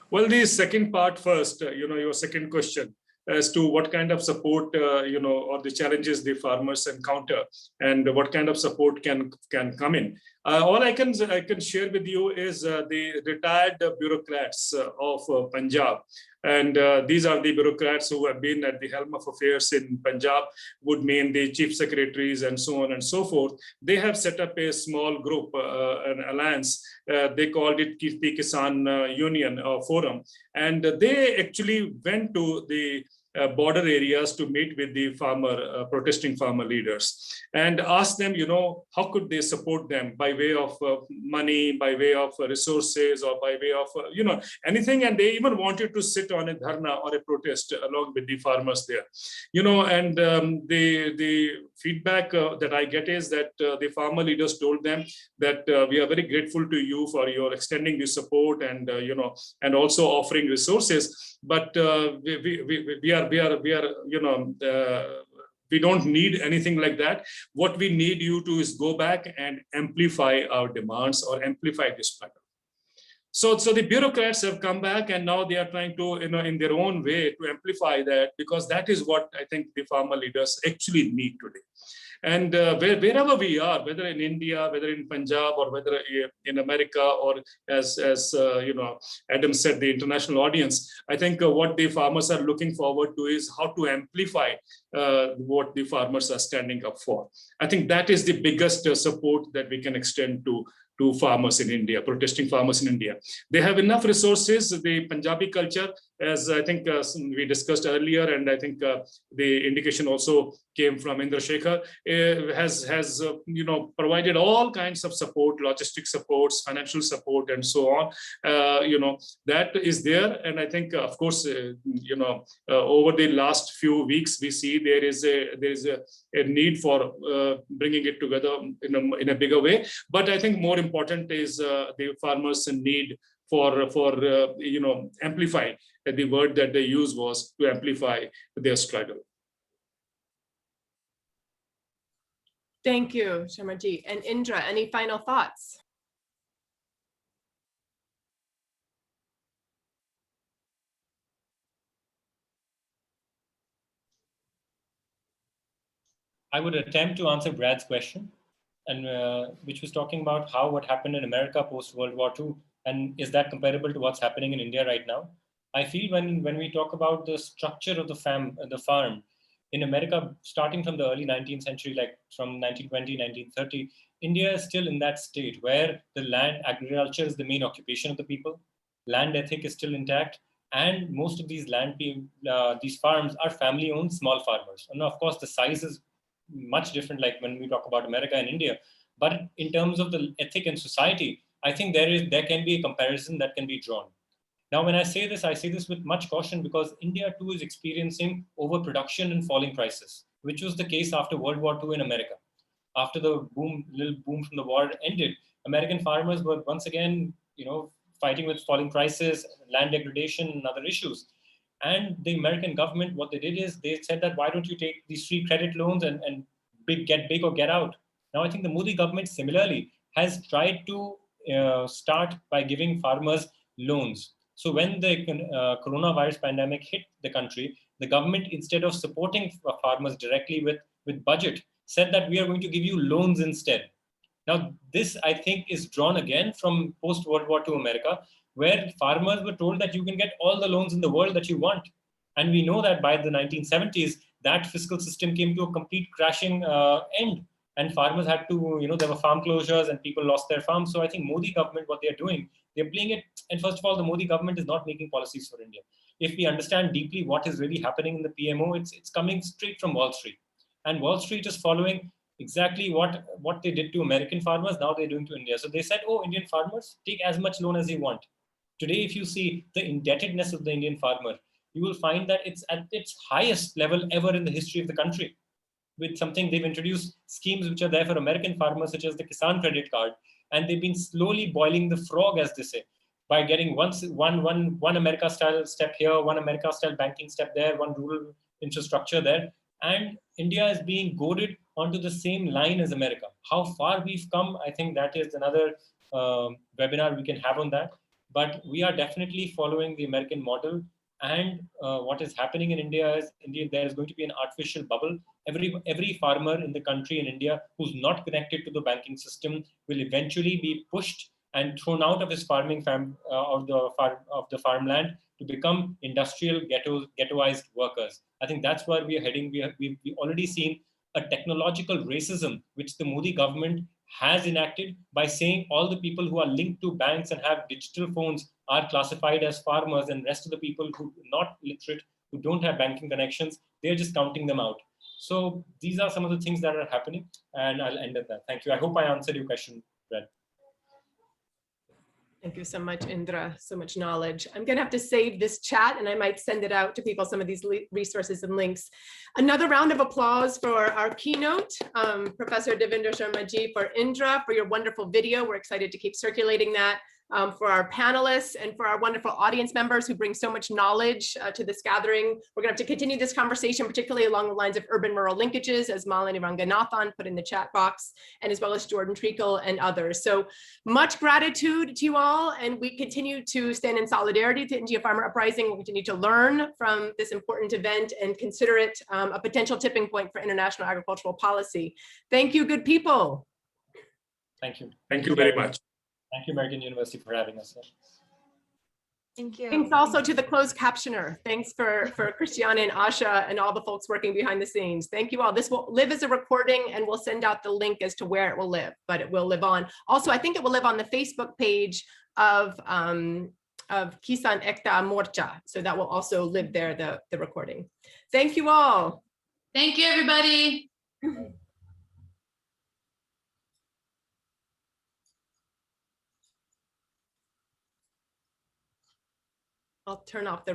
Well, the second part first, your second question as to what kind of support, or the challenges the farmers encounter, and what kind of support can come in. All I can share with you is the retired bureaucrats of Punjab. And these are the bureaucrats who have been at the helm of affairs in Punjab, would mean the chief secretaries and so on and so forth. They have set up a small group, an alliance. They called it Kirti Kisan Union Forum. And they actually went to the border areas to meet with the protesting farmer leaders, and ask them, how could they support them by way of money, by way of resources, or by way of, anything. And they even wanted to sit on a dharna or a protest along with the farmers there, and the feedback that I get is that the farmer leaders told them that we are very grateful to you for your extending the support and, and also offering resources. But we don't need anything like that. What we need you to is go back and amplify our demands or amplify this struggle. So the bureaucrats have come back, and now they are trying to, in their own way, to amplify that, because that is what I think the farmer leaders actually need today. And wherever we are, whether in India, whether in Punjab, or whether in America, or as Adam said, the international audience, I think what the farmers are looking forward to is how to amplify what the farmers are standing up for. I think that is the biggest support that we can extend to farmers in India, protesting farmers in India. They have enough resources. The Punjabi culture, as I think we discussed earlier, and I think the indication also came from Indra, Shekhar, has provided all kinds of support, logistic supports, financial support, and so on. That is there, and I think, of course, over the last few weeks, we see there is a need for bringing it together in a bigger way. But I think more important is the farmers' need for amplify. The word that they use was to amplify their struggle. Thank you, Sharmaji. And Indra, any final thoughts? I would attempt to answer Brad's question, and which was talking about what happened in America post World War II, and is that comparable to what's happening in India right now? I feel when we talk about the structure of the farm in America, starting from the early 19th century, like from 1920, 1930, India is still in that state where the land agriculture is the main occupation of the people. Land ethic is still intact, and most of these these farms are family-owned small farmers. And of course, the size is much different, like when we talk about America and India. But in terms of the ethic and society, I think there can be a comparison that can be drawn. Now, when I say this with much caution, because India too is experiencing overproduction and falling prices, which was the case after World War II in America. After the little boom from the war ended, American farmers were once again, fighting with falling prices, land degradation, and other issues. And the American government, what they did is they said that, why don't you take these free credit loans and get big or get out? Now, I think the Modi government similarly has tried to start by giving farmers loans. So when the coronavirus pandemic hit the country, the government, instead of supporting farmers directly with budget, said that we are going to give you loans instead. Now, this, I think, is drawn again from post-World War II America, where farmers were told that you can get all the loans in the world that you want. And we know that by the 1970s, that fiscal system came to a complete crashing end. And farmers had to, there were farm closures and people lost their farms. So I think Modi government, what they're doing, they're playing it. And first of all, the Modi government is not making policies for India. If we understand deeply what is really happening in the PMO, it's coming straight from Wall Street. And Wall Street is following exactly what they did to American farmers, now they're doing to India. So they said, oh, Indian farmers, take as much loan as you want. Today, if you see the indebtedness of the Indian farmer, you will find that it's at its highest level ever in the history of the country. With something, they've introduced schemes which are there for American farmers, such as the Kisan credit card, and they've been slowly boiling the frog, as they say, by getting one America-style step here, one America-style banking step there, one rural infrastructure there. And India is being goaded onto the same line as America. How far we've come, I think that is another webinar we can have on that. But we are definitely following the American model. And what is happening in India is, there is going to be an artificial bubble. Every farmer in the country in India who's not connected to the banking system will eventually be pushed and thrown out of his farming of the farmland to become industrial ghettoized workers. I think that's where we are heading. We've already seen a technological racism which the Modi government has enacted by saying all the people who are linked to banks and have digital phones are classified as farmers, and rest of the people who are not literate, who don't have banking connections, they're just counting them out. So these are some of the things that are happening, and I'll end at that. Thank you. I hope I answered your question, Brad. Thank you so much, Indra. So much knowledge. I'm going to have to save this chat, and I might send it out to people, some of these resources and links. Another round of applause for our keynote, Professor Devinder Sharma ji, for Indra, for your wonderful video. We're excited to keep circulating that. for our panelists, and for our wonderful audience members who bring so much knowledge to this gathering. We're going to have to continue this conversation, particularly along the lines of urban-rural linkages, as Malini Ranganathan put in the chat box, and as well as Jordan Treacle and others. So much gratitude to you all, and we continue to stand in solidarity to India Farmer Uprising. We'll continue to learn from this important event and consider it a potential tipping point for international agricultural policy. Thank you, good people. Thank you. Thank you very much. Thank you, American University, for having us here. Thank you. Thanks also to the closed captioner. Thanks for Christiana and Asha and all the folks working behind the scenes. Thank you all. This will live as a recording, and we'll send out the link as to where it will live, but it will live on. Also, I think it will live on the Facebook page of Kisan Ekta Morcha. So that will also live there, the recording. Thank you all. Thank you, everybody. I'll turn off the